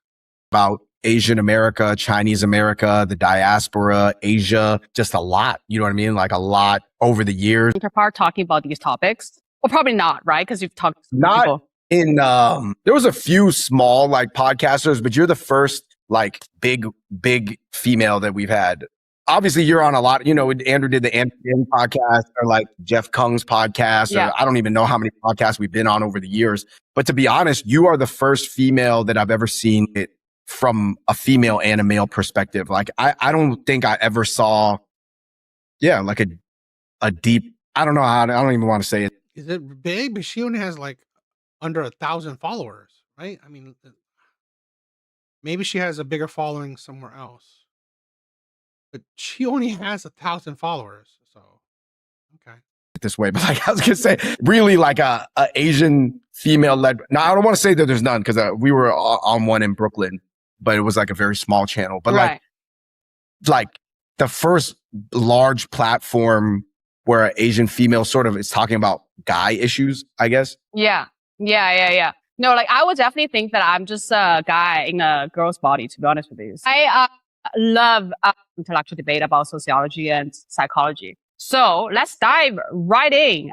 Speaker 8: About Asian America, Chinese America, the diaspora, Asia, just a lot. You know what I mean? Like a lot over the years.
Speaker 7: Counterpart talking about these topics. Well, probably not, right? Because you've talked to some
Speaker 8: Not
Speaker 7: people.
Speaker 8: in there was a few small like podcasters, but you're the first like big female that we've had. Obviously you're on a lot, Andrew did the Amsterdam podcast or like Jeff Kung's podcast,
Speaker 7: Yeah.
Speaker 8: or I don't even know how many podcasts we've been on over the years. But to be honest, you are the first female that I've ever seen it from a female and a male perspective. Like I don't think I ever saw like a deep, I don't know how, I don't even want to say it.
Speaker 2: Is it big? But she only has like under 1,000 followers, right? I mean, maybe she has a bigger following somewhere else, but she only has 1,000 followers. So, okay.
Speaker 8: This way, but like I was gonna say, really like a Asian female led. Now I don't want to say that there's none because we were on one in Brooklyn, but it was like a very small channel. But
Speaker 7: Right.
Speaker 8: like the first large platform where an Asian female sort of is talking about guy issues, I guess.
Speaker 7: Yeah. No, like I would definitely think that I'm just a guy in a girl's body, to be honest with you. I love intellectual debate about sociology and psychology. So let's dive right in.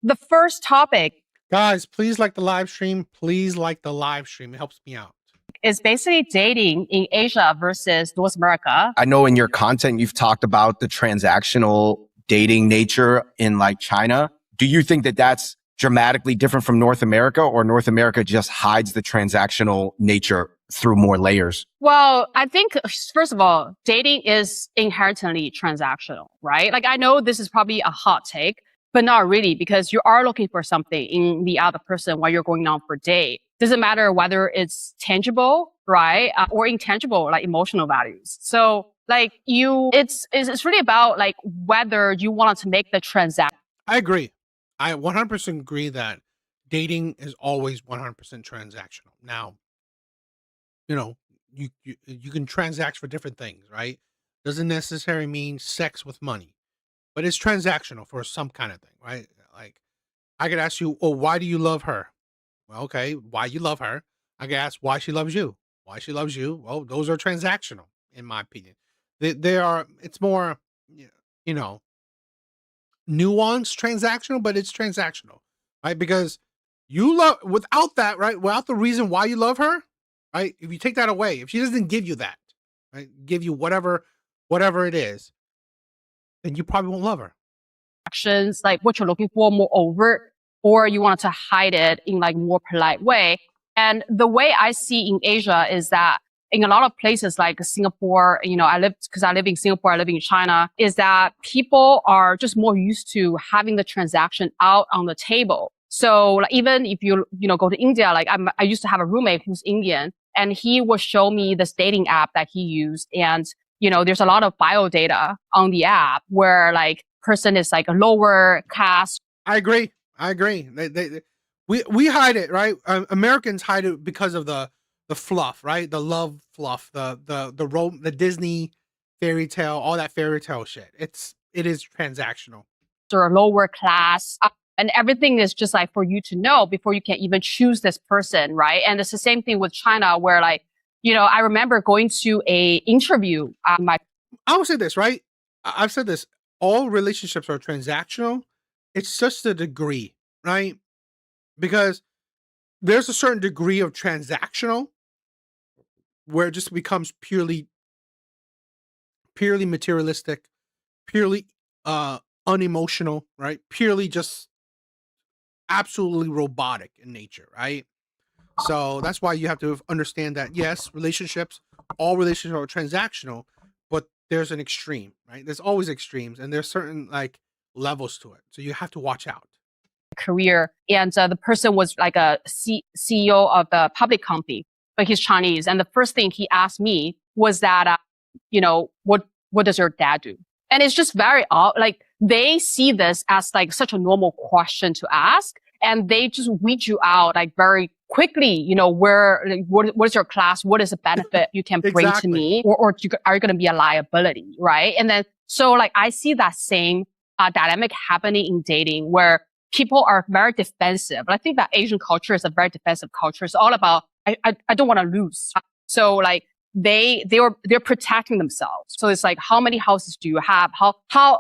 Speaker 7: The first topic
Speaker 2: Guys, please like the live stream. Please like the live stream. It helps me out.
Speaker 7: is basically dating in Asia versus North America.
Speaker 8: I know in your content, you've talked about the transactional dating nature in like China. Do you think that that's dramatically different from North America, or North America just hides the transactional nature through more layers?
Speaker 7: Well, I think, first of all, dating is inherently transactional, right? Like, I know this is probably a hot take, but not really, because you are looking for something in the other person while you're going on for a date. Doesn't matter whether it's tangible, right? Or intangible, like emotional values. So like it's really about like whether you want to make the transaction.
Speaker 2: I agree. I 100% agree that dating is always 100% transactional. Now, you know, you can transact for different things, right? Doesn't necessarily mean sex with money, but it's transactional for some kind of thing, right? Like I could ask you, oh, why do you love her? Well, okay, why you love her? I could ask why she loves you. Why she loves you? Well, those are transactional, in my opinion. They are. It's more, you know, nuanced transactional, but it's transactional, right? Because you love without that, right? Without the reason why you love her, right? If you take that away, if she doesn't give you that, right, give you whatever it is, then you probably won't love her.
Speaker 7: Actions, like what you're looking for, more overt, or you want to hide it in like more polite way. And the way I see in Asia is that in a lot of places like Singapore, I live in Singapore, I live in China, is that people are just more used to having the transaction out on the table. So like, even if you go to India, like I used to have a roommate who's Indian, and he would show me this dating app that he used. And, there's a lot of bio data on the app where like person is like a lower caste.
Speaker 2: I agree. We hide it, right? Americans hide it because of the fluff, right? The love fluff, the Disney fairy tale, all that fairy tale shit. It is transactional.
Speaker 7: Or a lower class. And everything is just like for you to know before you can even choose this person, right? And it's the same thing with China where like, I remember going to a interview. I
Speaker 2: would say this, right? I've said this. All relationships are transactional. It's just a degree, right? Because there's a certain degree of transactional where it just becomes purely materialistic, purely unemotional, right? Purely just absolutely robotic in nature, right? So that's why you have to understand that, yes, all relationships are transactional, but there's an extreme, right? There's always extremes, and there's certain like levels to it. So you have to watch out.
Speaker 7: Career, and the person was like a CEO of the public company, but he's Chinese. And the first thing he asked me was that, what does your dad do? And it's just very odd. Like they see this as like such a normal question to ask, and they just weed you out like very quickly. What is your class? What is the benefit you can bring to me, or are you going to be a liability, right? And then so like I see that same dynamic happening in dating where people are very defensive. I think that Asian culture is a very defensive culture. It's all about, I don't want to lose. So like they're protecting themselves. So it's like, how many houses do you have? How,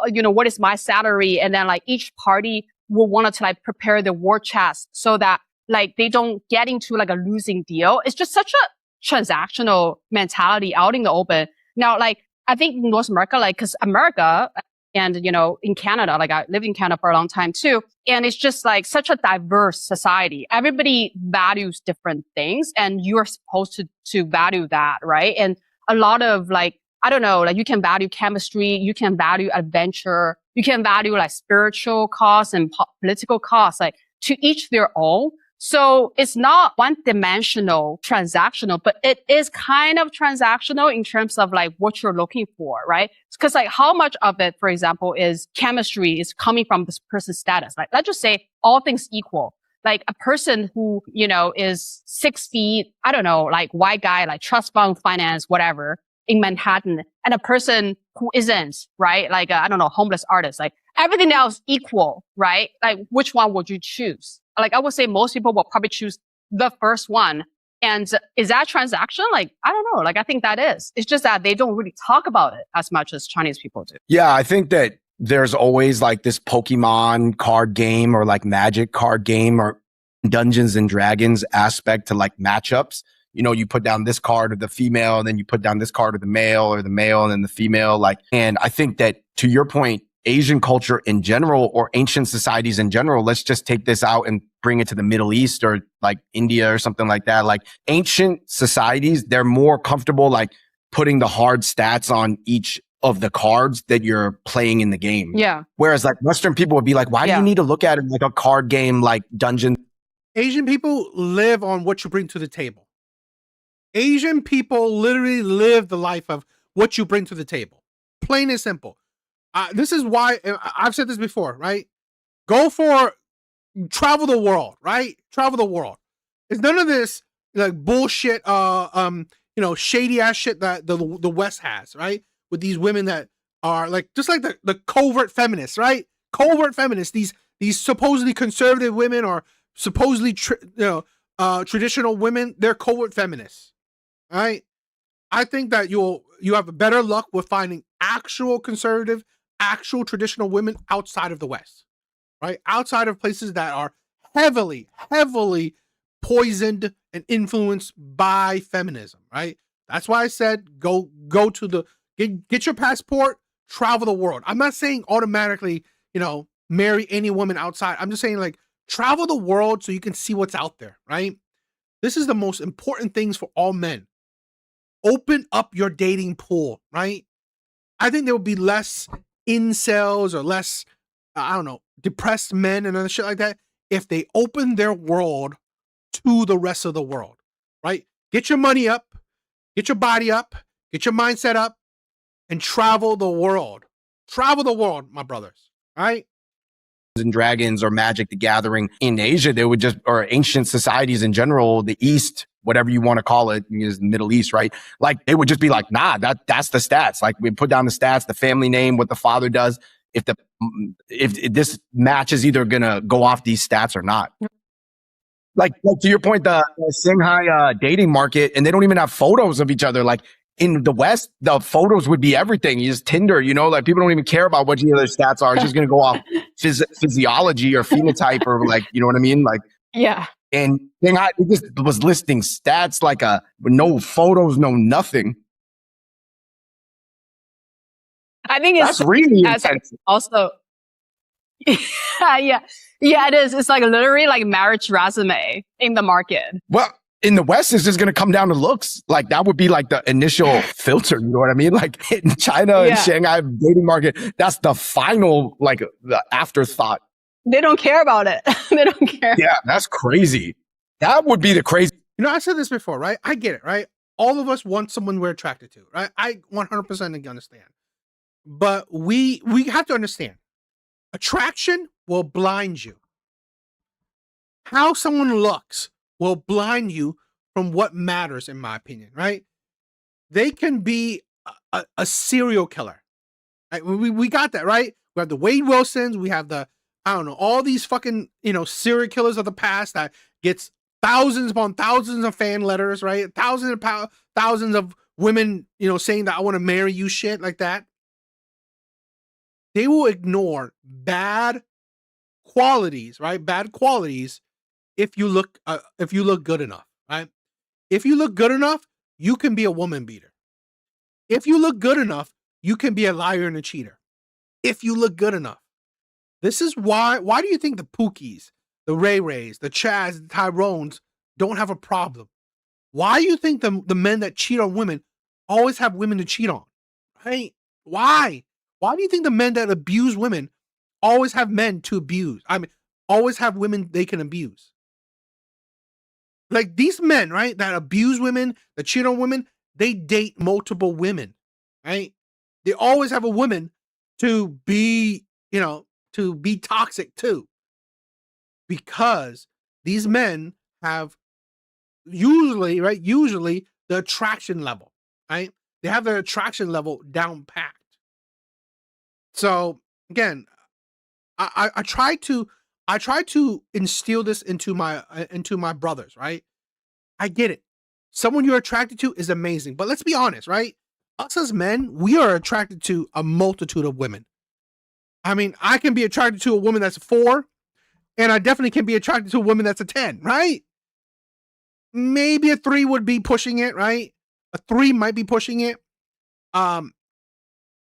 Speaker 7: what is my salary? And then like each party will want to like prepare the war chest so that like they don't get into like a losing deal. It's just such a transactional mentality out in the open. Now, like I think in North America, like, cause America, and, in Canada, like I lived in Canada for a long time too. And it's just like such a diverse society. Everybody values different things and you're supposed to value that, right? And a lot of like, I don't know, like you can value chemistry, you can value adventure, you can value like spiritual costs and political costs, like to each their own. So it's not one-dimensional transactional, but it is kind of transactional in terms of like what you're looking for, right? Because like how much of it, for example, is chemistry is coming from this person's status. Like let's just say all things equal. Like a person who, is 6 feet, I don't know, like white guy, like trust fund finance, whatever, in Manhattan, and a person who isn't, right? Like, I don't know, homeless artist, like everything else equal, right? Like which one would you choose? Like I would say most people will probably choose the first one. And is that transaction? Like, I don't know. Like, I think that is. It's just that they don't really talk about it as much as Chinese people do.
Speaker 8: Yeah, I think that there's always like this Pokemon card game or like Magic card game or Dungeons and Dragons aspect to like matchups. You know, you put down this card of the female, and then you put down this card of the male, or the male and then the female. Like, and I think that, to your point, Asian culture in general, or ancient societies in general, let's just take this out and bring it to the Middle East or like India or something like that. Like ancient societies, they're more comfortable like putting the hard stats on each of the cards that you're playing in the game.
Speaker 7: Yeah.
Speaker 8: Whereas like Western people would be like, why do you need to look at it like a card game, like Dungeon?
Speaker 2: Asian people live on what you bring to the table. Asian people literally live the life of what you bring to the table. Plain and simple. This is why I've said this before, right? Travel the world, right? Travel the world. It's none of this like bullshit, shady ass shit that the West has, right? With these women that are like, just like the covert feminists, right? Covert feminists, these supposedly conservative women or supposedly traditional women, they're covert feminists, right? I think that you have better luck with finding actual conservative, actual traditional women outside of the West, right? Outside of places that are heavily poisoned and influenced by feminism, right? That's why I said go to get your passport, travel the world. I'm not saying automatically, marry any woman outside. I'm just saying like travel the world so you can see what's out there, right? This is the most important things for all men. Open up your dating pool, right? I think there will be less incels or less, depressed men and other shit like that if they open their world to the rest of the world, right? Get your money up, get your body up, get your mindset up, and travel the world. Travel the world, my brothers, all right?
Speaker 8: And Dragons or Magic the Gathering in Asia, they would just, or ancient societies in general, the East, whatever you want to call it, is the Middle East, right? Like they would just be like, nah, that's the stats. Like we put down the stats, the family name, what the father does. If this match is either gonna go off these stats or not. Like to your point, the Shanghai dating market, and they don't even have photos of each other. Like in the West, the photos would be everything. You just Tinder, like people don't even care about what the other stats are. It's just gonna go off physiology or phenotype or like, you know what I mean? Like,
Speaker 7: Yeah.
Speaker 8: and Shanghai, it just was listing stats like no photos, no nothing.
Speaker 7: I think it's
Speaker 8: That's really intense.
Speaker 7: also. Yeah, it is. It's like literally like marriage resume in the market.
Speaker 8: Well, in the West, it's just going to come down to looks. Like that would be like the initial filter. You know what I mean? Like in China and Shanghai dating market, that's the final, like the afterthought.
Speaker 7: They don't care about it. They don't care.
Speaker 8: Yeah, that's crazy. That would be the crazy.
Speaker 2: I said this before, right? I get it, right? All of us want someone we're attracted to, right? I 100% understand. But we have to understand, attraction will blind you. How someone looks will blind you from what matters, in my opinion, right? They can be a serial killer. Right? We got that, right? We have the Wade Wilsons. We have all these fucking, serial killers of the past that gets thousands upon thousands of fan letters, right? Thousands of women, saying that I want to marry you, shit like that. They will ignore bad qualities, right? Bad qualities if you look good enough, right? If you look good enough, you can be a woman beater. If you look good enough, you can be a liar and a cheater. If you look good enough. This is why do you think the Pookies, the Ray Rays, the Chaz, the Tyrones don't have a problem? Why do you think the men that cheat on women always have women to cheat on? Right? Why? Why do you think the men that abuse women always have men to abuse? I mean, always have women they can abuse. Like these men, right, that abuse women, that cheat on women, they date multiple women, right? They always have a woman to be, to be toxic too. Because these men have usually the attraction level, right? They have their attraction level down packed. So again, I try to instill this into my brothers, right? I get it. Someone you're attracted to is amazing, but let's be honest, right? Us as men, we are attracted to a multitude of women. I mean, I can be attracted to a woman that's a 4, and I definitely can be attracted to a woman that's a 10, right? Maybe a 3 would be pushing it, right? A 3 might be pushing it. But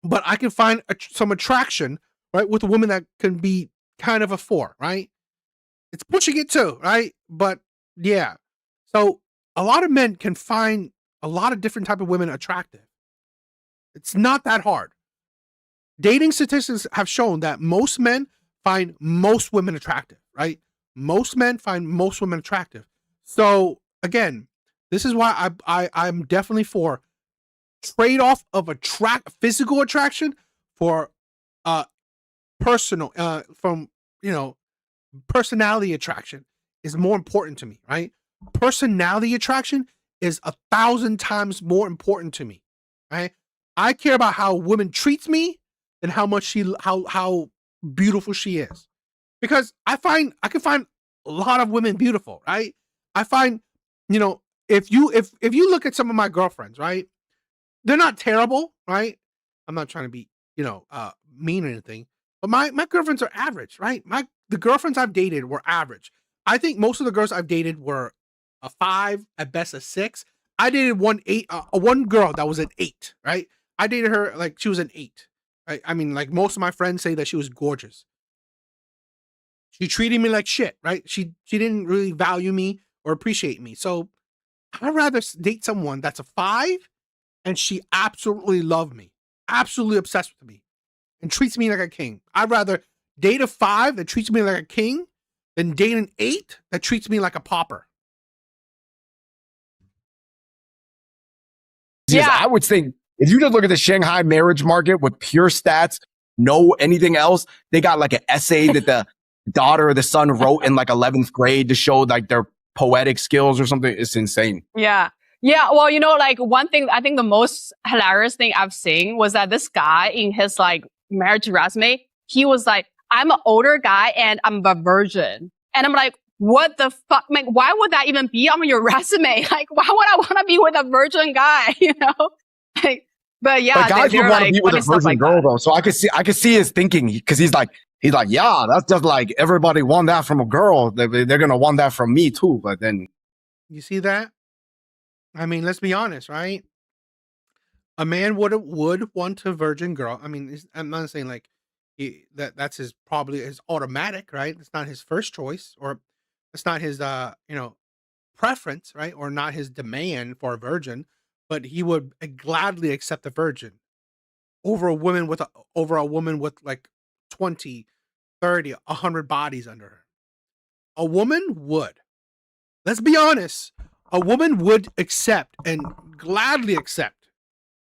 Speaker 2: I can find some attraction, right, with a woman that can be kind of a 4, right? It's pushing it too, right? But yeah. So a lot of men can find a lot of different type of women attractive. It's not that hard. Dating statistics have shown that most men find most women attractive, right? Most men find most women attractive. So again, this is why I'm definitely for trade-off of physical attraction for personal from personality attraction is more important to me, right? Personality attraction is 1,000 times more important to me, right? I care about how a woman treats me than how much how beautiful she is, because I can find a lot of women beautiful, right? I find, if you look at some of my girlfriends, right, they're not terrible, right? I'm not trying to be mean or anything, but my girlfriends are average, right? The girlfriends I've dated were average. I think most of the girls I've dated were a 5, at best a 6. I dated one girl that was an 8, right? I dated her like she was an 8. Right? I mean, like most of my friends say that she was gorgeous. She treated me like shit, right? She didn't really value me or appreciate me. So I'd rather date someone that's a 5 and she absolutely loved me, absolutely obsessed with me, and treats me like a king. I'd rather date a 5 that treats me like a king than date an 8 that treats me like a pauper.
Speaker 8: Yeah, I would think if you just look at the Shanghai marriage market with pure stats, no anything else, they got like an essay that the daughter or the son wrote in like 11th grade to show like their poetic skills or something. It's insane.
Speaker 7: Yeah. Yeah. Well, like one thing, I think the most hilarious thing I've seen was that this guy in his like marriage resume, he was like, I'm an older guy and I'm a virgin. And I'm like, what the fuck? Like, why would that even be on your resume? Like, why would I want to be with a virgin guy? Like, but yeah,
Speaker 8: but guys would want to be with a virgin
Speaker 7: like
Speaker 8: girl
Speaker 7: that.
Speaker 8: though. So I could see his thinking, because he's like, yeah, that's just like everybody want that from a girl. They're gonna want that from me too. But then
Speaker 2: you see that? I mean, let's be honest, right? A man would want a virgin girl. I mean, I'm not saying like that's probably his automatic, right? It's not his first choice, or it's not his preference, right? Or not his demand for a virgin, but he would gladly accept a virgin over a woman with like 20, 30, 100 bodies under her. A woman would. Let's be honest. A woman would accept and gladly accept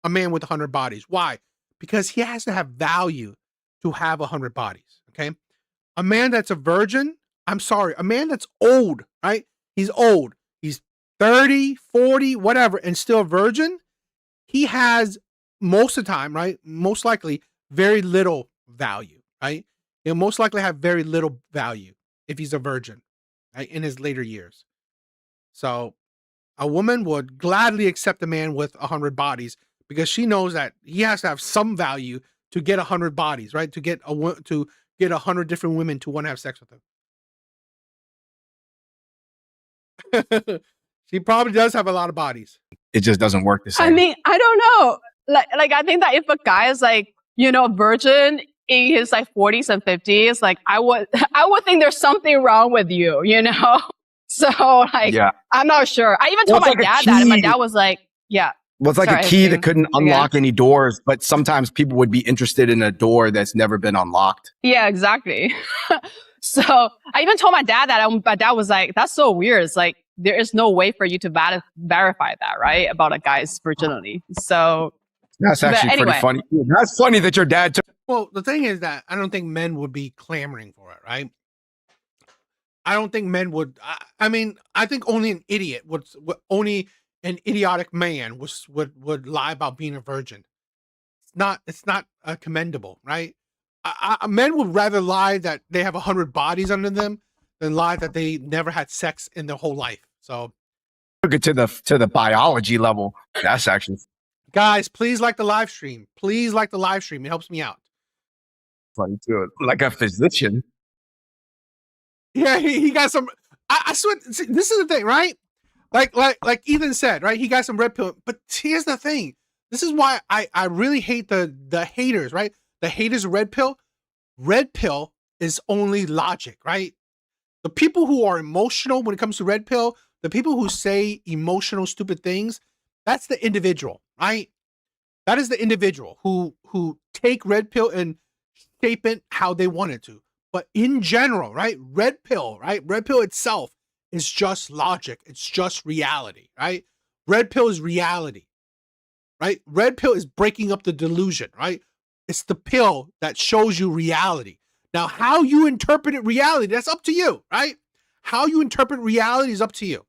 Speaker 2: a man with 100 bodies. Why? Because he has to have value to have 100 bodies. Okay. A man that's a virgin, I'm sorry, a man that's old, right? He's old. He's 30, 40, whatever, and still a virgin. He has most of the time, right? Most likely very little value, right? He'll most likely have very little value if he's a virgin, right? In his later years. So a woman would gladly accept a man with 100 bodies because she knows that he has to have some value to get 100 bodies, right? To get 100 different women to want to have sex with him. She probably does have a lot of bodies.
Speaker 8: it just doesn't work the same.
Speaker 7: I mean, I don't know. Like I think that if a guy is like, virgin in his like 40s and 50s, like I would think there's something wrong with you, So like,
Speaker 8: yeah.
Speaker 7: I'm not sure. I even told my dad that, and my dad was like, yeah.
Speaker 8: Well, it's like a key that couldn't unlock any doors, but sometimes people would be interested in a door that's never been unlocked.
Speaker 7: Yeah, exactly. So I even told my dad that, and my dad was like, that's so weird. It's like, there is no way for you to verify that, right? About a guy's virginity. So
Speaker 8: that's actually pretty funny. That's funny that your dad took.
Speaker 2: Well, the thing is that I don't think men would be clamoring for it, right? I don't think men would. I mean, I think only an idiot only an idiotic man would lie about being a virgin. It's not commendable, right? Men would rather lie that they have 100 bodies under them than lie that they never had sex in their whole life. So
Speaker 8: took it to the biology level. That's actually.
Speaker 2: Guys, please like the live stream. Please like the live stream. It helps me out.
Speaker 8: Funny too. Like a physician.
Speaker 2: Yeah, he got some. I swear, see, this is the thing, right? Like Ethan said, right? He got some red pill. But here's the thing. This is why I really hate the haters, right? The haters of red pill. Red pill is only logic, right? The people who are emotional when it comes to red pill, the people who say emotional, stupid things, that's the individual, right? That is the individual who take red pill and shape it how they want it to. But in general, right? Red pill, right? Red pill itself is just logic. It's just reality, right? Red pill is reality, right? Red pill is breaking up the delusion, right? It's the pill that shows you reality. Now, how you interpret it reality, that's up to you, right? How you interpret reality is up to you.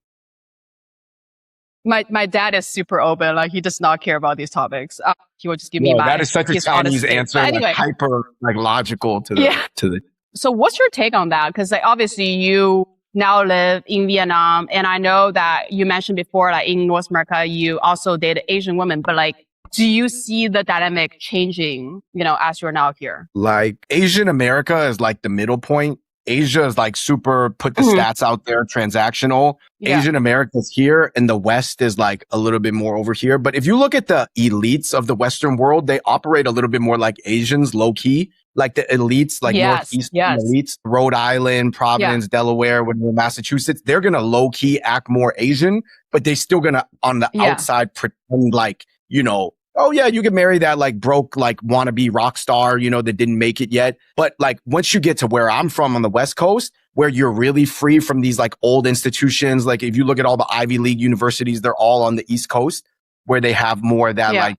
Speaker 7: My dad is super open. Like he does not care about these topics. He will just give me
Speaker 8: No,
Speaker 7: my
Speaker 8: that is such a
Speaker 7: his honest
Speaker 8: Chinese
Speaker 7: take.
Speaker 8: answer,
Speaker 7: But
Speaker 8: like
Speaker 7: anyway,
Speaker 8: hyper, like logical to the
Speaker 7: yeah.
Speaker 8: to the.
Speaker 7: So what's your take on that? Because like obviously you now live in Vietnam, and I know that you mentioned before, like in North America, you also dated Asian women. But like, do you see the dynamic changing? You know, as you're now here.
Speaker 8: Like Asian America is like the middle point. Asia is like super put the stats out there, transactional.
Speaker 7: Yeah.
Speaker 8: Asian America's here and the West is like a little bit more over here. But if you look at the elites of the Western world, they operate a little bit more like Asians, low key. Like the elites, like Northeastern elites, Rhode Island, Providence, Delaware, Massachusetts, they're going to low key act more Asian, but they still going to on the outside pretend like, you know, oh yeah, you can marry that like broke, like wannabe rock star, you know, that didn't make it yet. But like once you get to where I'm from on the West Coast, where you're really free from these like old institutions, like if you look at all the Ivy League universities, they're all on the East Coast where they have more of that like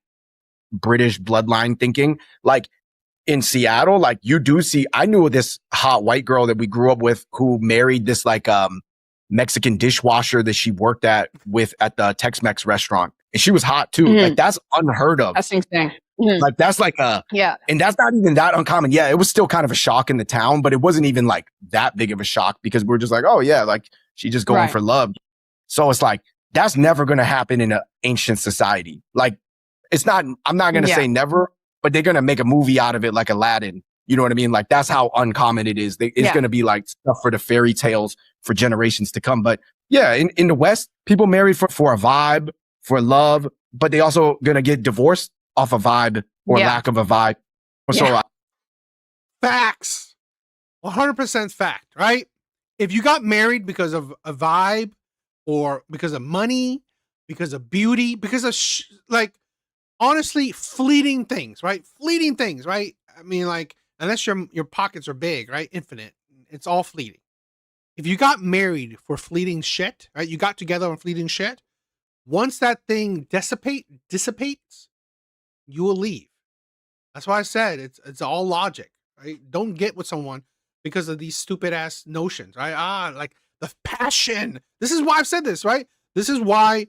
Speaker 8: British bloodline thinking. Like in Seattle, like you do see, I knew this hot white girl that we grew up with who married this like Mexican dishwasher that she worked with at the Tex-Mex restaurant. And she was hot too. Like that's unheard of.
Speaker 7: That's insane.
Speaker 8: Like that's like and that's not even that uncommon. Yeah, it was still kind of a shock in the town, but it wasn't even like that big of a shock because we're just like, oh yeah, like she just going for love. So it's like, that's never going to happen in an ancient society. Like it's not, I'm not going to say never, but they're going to make a movie out of it like Aladdin. You know what I mean? Like that's how uncommon it is. It's going to be like stuff for the fairy tales for generations to come. But yeah, in the West, people marry for a vibe, for love, but they also going to get divorced off a vibe or lack of a vibe. So
Speaker 2: Facts. 100% fact, right? If you got married because of a vibe or because of money, because of beauty, because of like, honestly, fleeting things, right? Fleeting things, right? I mean, like, unless your pockets are big, right? Infinite. It's all fleeting. If you got married for fleeting shit, right? You got together on fleeting shit. Once that thing dissipates, you will leave. That's why I said it's all logic, right? Don't get with someone because of these stupid ass notions, right? Like the passion. This is why I've said this, right? This is why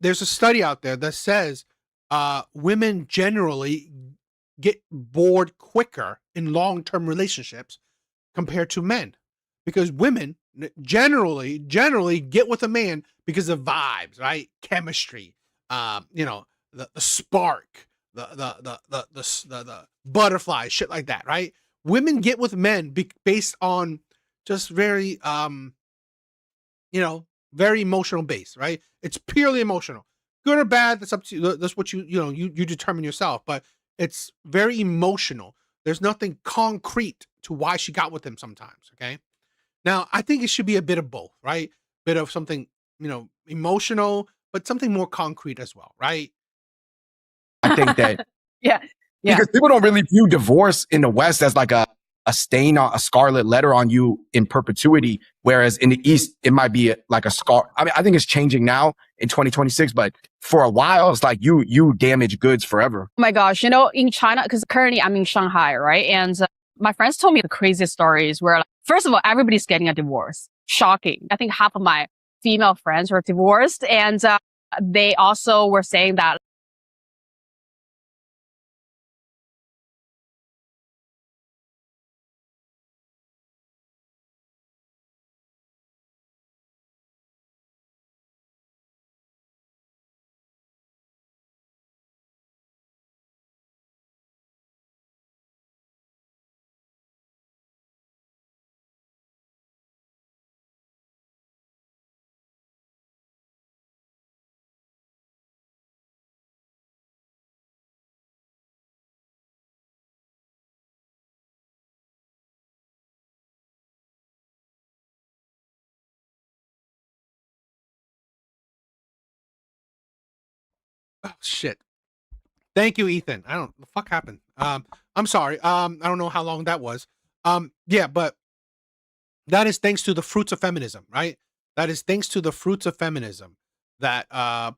Speaker 2: there's a study out there that says women generally get bored quicker in long-term relationships compared to men, because women generally get with a man because of vibes, right? Chemistry, you know, the spark, the butterflies, shit like that, right? Women get with men based on just very you know, very emotional base, right? It's purely emotional. Good or bad, that's up to you. That's what you know, you determine yourself, but it's very emotional. There's nothing concrete to why she got with him sometimes, okay? Now, I think it should be a bit of both, right? Bit of something, you know, emotional, but something more concrete as well, right?
Speaker 8: I think that
Speaker 7: Yeah.
Speaker 8: because people don't really view divorce in the West as like a stain on a scarlet letter on you in perpetuity. Whereas in the East, it might be like a scar. I mean, I think it's changing now in 2026, but for a while, it's like you damage goods forever.
Speaker 7: Oh my gosh, you know, in China, because currently I'm in Shanghai, right? And my friends told me the craziest stories where, like, first of all, everybody's getting a divorce. Shocking. I think half of my female friends were divorced. And they also were saying that
Speaker 2: Oh, shit. Thank you, Ethan. I don't. The fuck happened? I'm sorry. I don't know how long that was. Yeah, but that is thanks to the fruits of feminism, right? That is thanks to the fruits of feminism that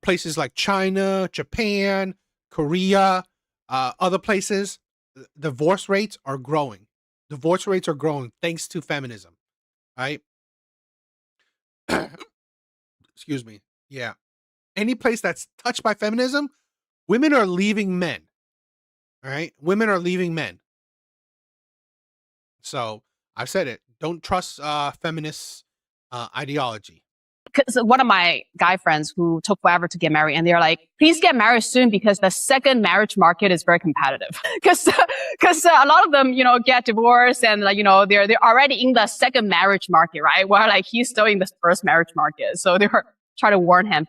Speaker 2: places like China, Japan, Korea, other places, divorce rates are growing. Divorce rates are growing thanks to feminism, right? Excuse me. Yeah. Any place that's touched by feminism, women are leaving men. All right? Women are leaving men. So I've said it. Don't trust feminist ideology.
Speaker 7: Because one of my guy friends who took forever to get married, and they're like, please get married soon because the second marriage market is very competitive. Because a lot of them, get divorced and like, they're already in the second marriage market, right? While like he's still in the first marriage market. So they were trying to warn him.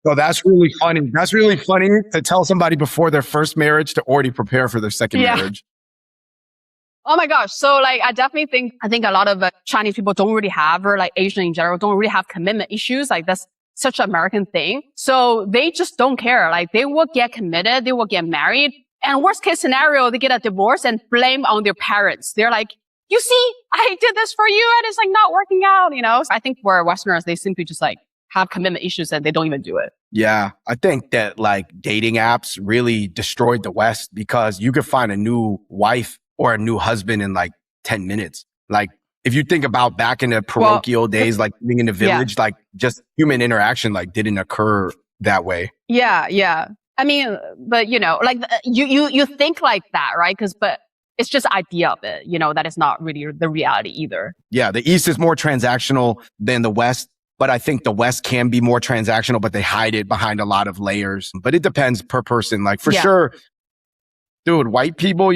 Speaker 8: So that's really funny. That's really funny to tell somebody before their first marriage to already prepare for their second marriage.
Speaker 7: Oh my gosh. So like, I think a lot of Chinese people don't really have, or like Asian in general, don't really have commitment issues. Like that's such an American thing. So they just don't care. Like they will get committed. They will get married. And worst case scenario, they get a divorce and blame on their parents. They're like, you see, I did this for you and it's like not working out, So I think for Westerners, they simply just like have commitment issues and they don't even do it.
Speaker 8: Yeah. I think that like dating apps really destroyed the West because you could find a new wife or a new husband in like 10 minutes. Like if you think about back in the parochial days, like living in the village, like just human interaction, like didn't occur that way.
Speaker 7: Yeah. Yeah. I mean, but like you think like that, right? But it's just idea of it, that is not really the reality either.
Speaker 8: Yeah. The East is more transactional than the West, but I think the West can be more transactional, but they hide it behind a lot of layers. But it depends per person. Like for sure, dude, white people,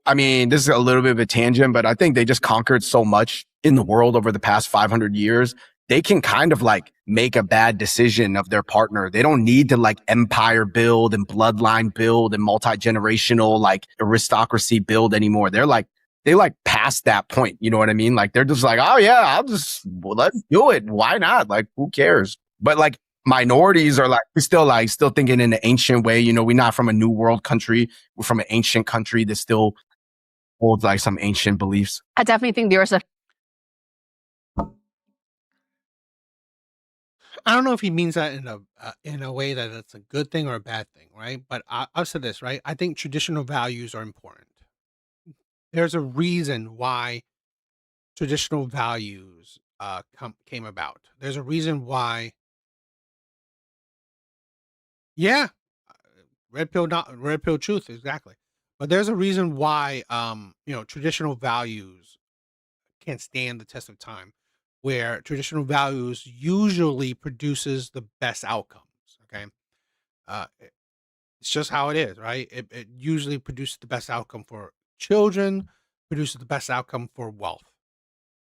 Speaker 8: I mean, this is a little bit of a tangent, but I think they just conquered so much in the world over the past 500 years. They can kind of like make a bad decision of their partner. They don't need to like empire build and bloodline build and multi-generational like aristocracy build anymore. They like past that point. You know what I mean? Like they're just like, oh yeah, let's do it. Why not? Like who cares? But like minorities are like, we're still thinking in the ancient way. We're not from a new world country. We're from an ancient country that still holds like some ancient beliefs.
Speaker 7: I definitely think there's
Speaker 2: I don't know if he means that in a way that it's a good thing or a bad thing, right? But I'll say this, right? I think traditional values are important. There's a reason why traditional values came about. There's a reason why. Yeah, red pill, not red pill truth, exactly. But there's a reason why traditional values can't stand the test of time, where traditional values usually produces the best outcomes. Okay, it's just how it is, right? It usually produces the best outcome for children, produces the best outcome for wealth.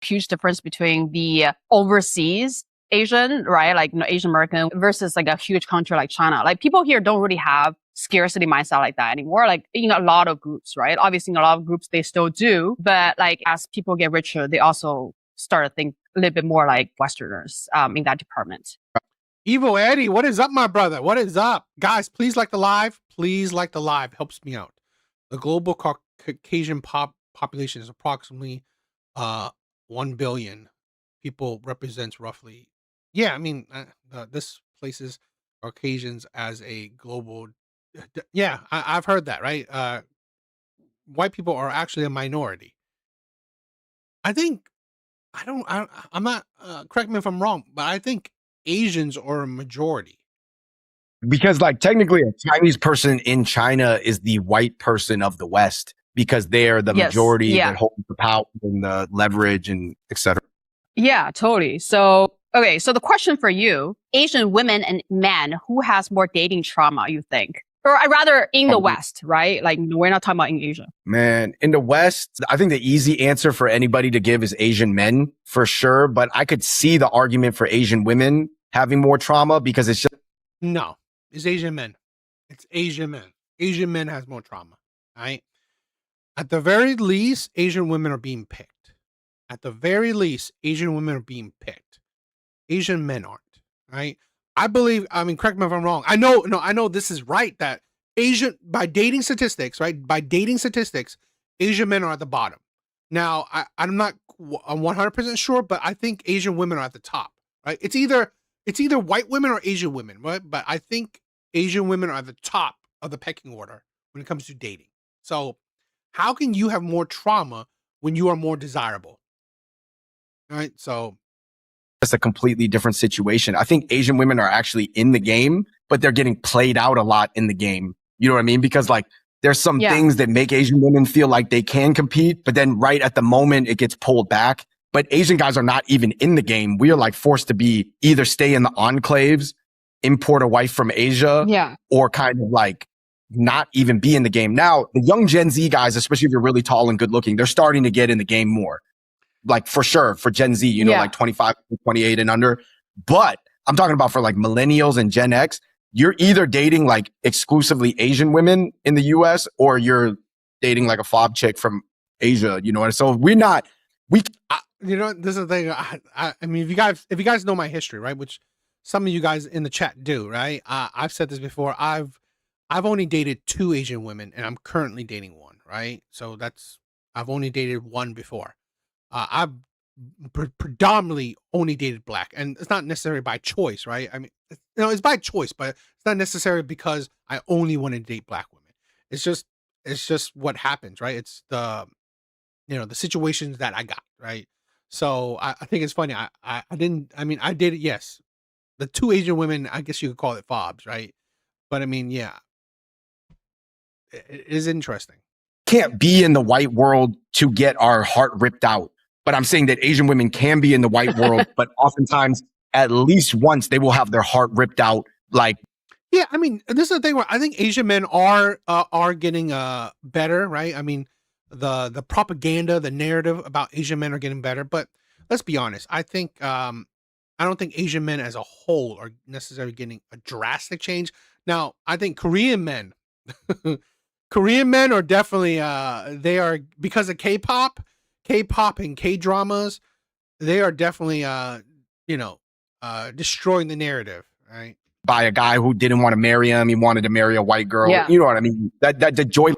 Speaker 7: Huge difference between the overseas Asian, right? Like Asian American versus like a huge country like China. Like people here don't really have scarcity mindset like that anymore. Like in a lot of groups, right? Obviously in a lot of groups they still do, but like as people get richer, they also start to think a little bit more like Westerners in that department.
Speaker 2: Evil Eddie, what is up, my brother? What is up? Guys, please like the live. Please like the live. Helps me out. The global Caucasian population is approximately 1 billion. People represents roughly. Yeah, I mean, this places Caucasians as a global. Yeah, I've heard that, right? White people are actually a minority. I'm not, correct me if I'm wrong, but I think Asians are a majority.
Speaker 8: Because like technically a Chinese person in China is the white person of the West because they're the majority that hold the power and the leverage and etc.
Speaker 7: Yeah, totally. So, okay. So the question for you, Asian women and men, who has more dating trauma, you think? Or rather in the West, right? Like we're not talking about in Asia.
Speaker 8: Man, in the West, I think the easy answer for anybody to give is Asian men for sure. But I could see the argument for Asian women having more trauma because it's just.
Speaker 2: No, it's Asian men. It's Asian men. Asian men has more trauma, right? At the very least, Asian women are being picked. At the very least, Asian women are being picked. Asian men aren't, right? I believe, I mean, correct me if I'm wrong. I know this is right, that by dating statistics, right? By dating statistics, Asian men are at the bottom. Now, I'm not 100% sure, but I think Asian women are at the top, right? It's either white women or Asian women, right? But I think Asian women are at the top of the pecking order when it comes to dating. So how can you have more trauma when you are more desirable? All right. So
Speaker 8: It's a completely different situation. I think Asian women are actually in the game, but they're getting played out a lot in the game. You know what I mean? Because like there's some things that make Asian women feel like they can compete, but then right at the moment it gets pulled back. But Asian guys are not even in the game. We are like forced to be either stay in the enclaves, import a wife from Asia, or kind of like not even be in the game. Now, the young Gen Z guys, especially if you're really tall and good looking, they're starting to get in the game more. Like for sure, for Gen Z, you know, like 25, 28 and under. But I'm talking about for like millennials and Gen X, you're either dating like exclusively Asian women in the US or you're dating like a fob chick from Asia, you know. So you know,
Speaker 2: this is the thing. I mean, if you guys know my history, right, which some of you guys in the chat do, right? I've said this before. I've only dated 2 Asian women, and I'm currently dating 1, right? So I've only dated 1 before. I've predominantly only dated black, and it's not necessarily by choice, right? I mean, it's by choice, but it's not necessarily because I only want to date black women. It's just what happens, right? It's the situations that I got, right? So I think it's funny. I dated, yes, the 2 Asian women. I guess you could call it fobs, right? But I mean, yeah, it is interesting.
Speaker 8: Can't be in the white world to get our heart ripped out. But I'm saying that Asian women can be in the white world, but oftentimes, at least once, they will have their heart ripped out. Like,
Speaker 2: yeah, I mean, this is the thing where I think Asian men are getting better, right? I mean, the propaganda, the narrative about Asian men are getting better. But let's be honest, I think I don't think Asian men as a whole are necessarily getting a drastic change. Now, I think Korean men, Korean men are definitely they are, because of K-pop and K-dramas, they are definitely destroying the narrative, right?
Speaker 8: By a guy who didn't want to marry him, he wanted to marry a white girl. You know what I mean? That the joy.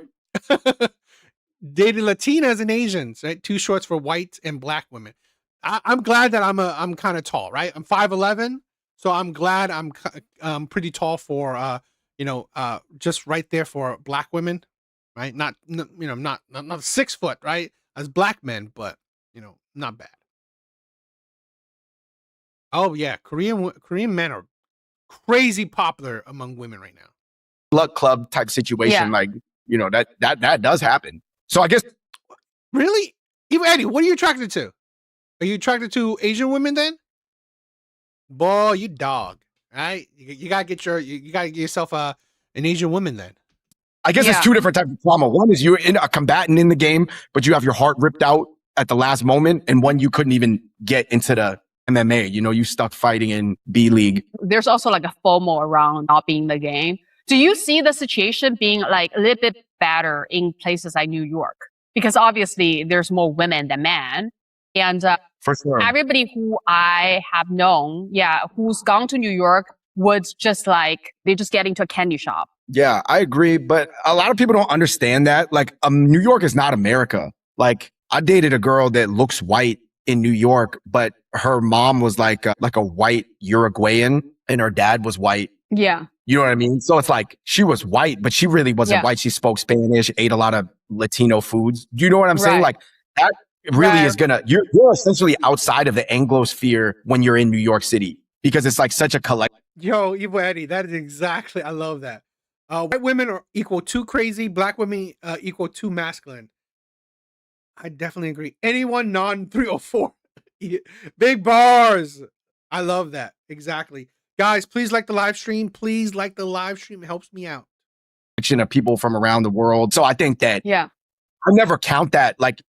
Speaker 2: Dated Latinas and Asians, right? 2 shorts for white and black women. I'm glad that I'm kind of tall, right? I'm 5'11", so I'm glad I'm pretty tall for just right there for black women, right? Not 6 foot, right? As black men, but not bad. Oh yeah, Korean men are crazy popular among women right now.
Speaker 8: Luck club type situation, like that does happen. So I guess,
Speaker 2: really, even Eddie, what are you attracted to? Are you attracted to Asian women then? Boy, you dog, right? You gotta get yourself an Asian woman then.
Speaker 8: I guess it's 2 different types of trauma. One is you're in a combatant in the game, but you have your heart ripped out at the last moment, and one you couldn't even get into the MMA. You stuck fighting in B League.
Speaker 7: There's also like a FOMO around not being in the game. Do you see the situation being like a little bit better in places like New York? Because obviously there's more women than men. And
Speaker 8: for sure,
Speaker 7: everybody who I have known, who's gone to New York would just they just get into a candy shop.
Speaker 8: Yeah, I agree. But a lot of people don't understand that. Like, New York is not America. Like, I dated a girl that looks white in New York, but her mom was like a white Uruguayan and her dad was white.
Speaker 7: Yeah.
Speaker 8: You know what I mean? So it's like she was white, but she really wasn't white. She spoke Spanish, ate a lot of Latino foods. Do you know what I'm saying? Like, that really is you're essentially outside of the Anglosphere when you're in New York City, because it's like such a collective.
Speaker 2: Yo, Evo Eddie, that is exactly, I love that. White women are equal too crazy. Black women equal too masculine. I definitely agree. Anyone non-304. Big bars. I love that. Exactly. Guys, please like the live stream. Please like the live stream. It helps me out.
Speaker 8: Of people from around the world. So I think that I never count that. Like,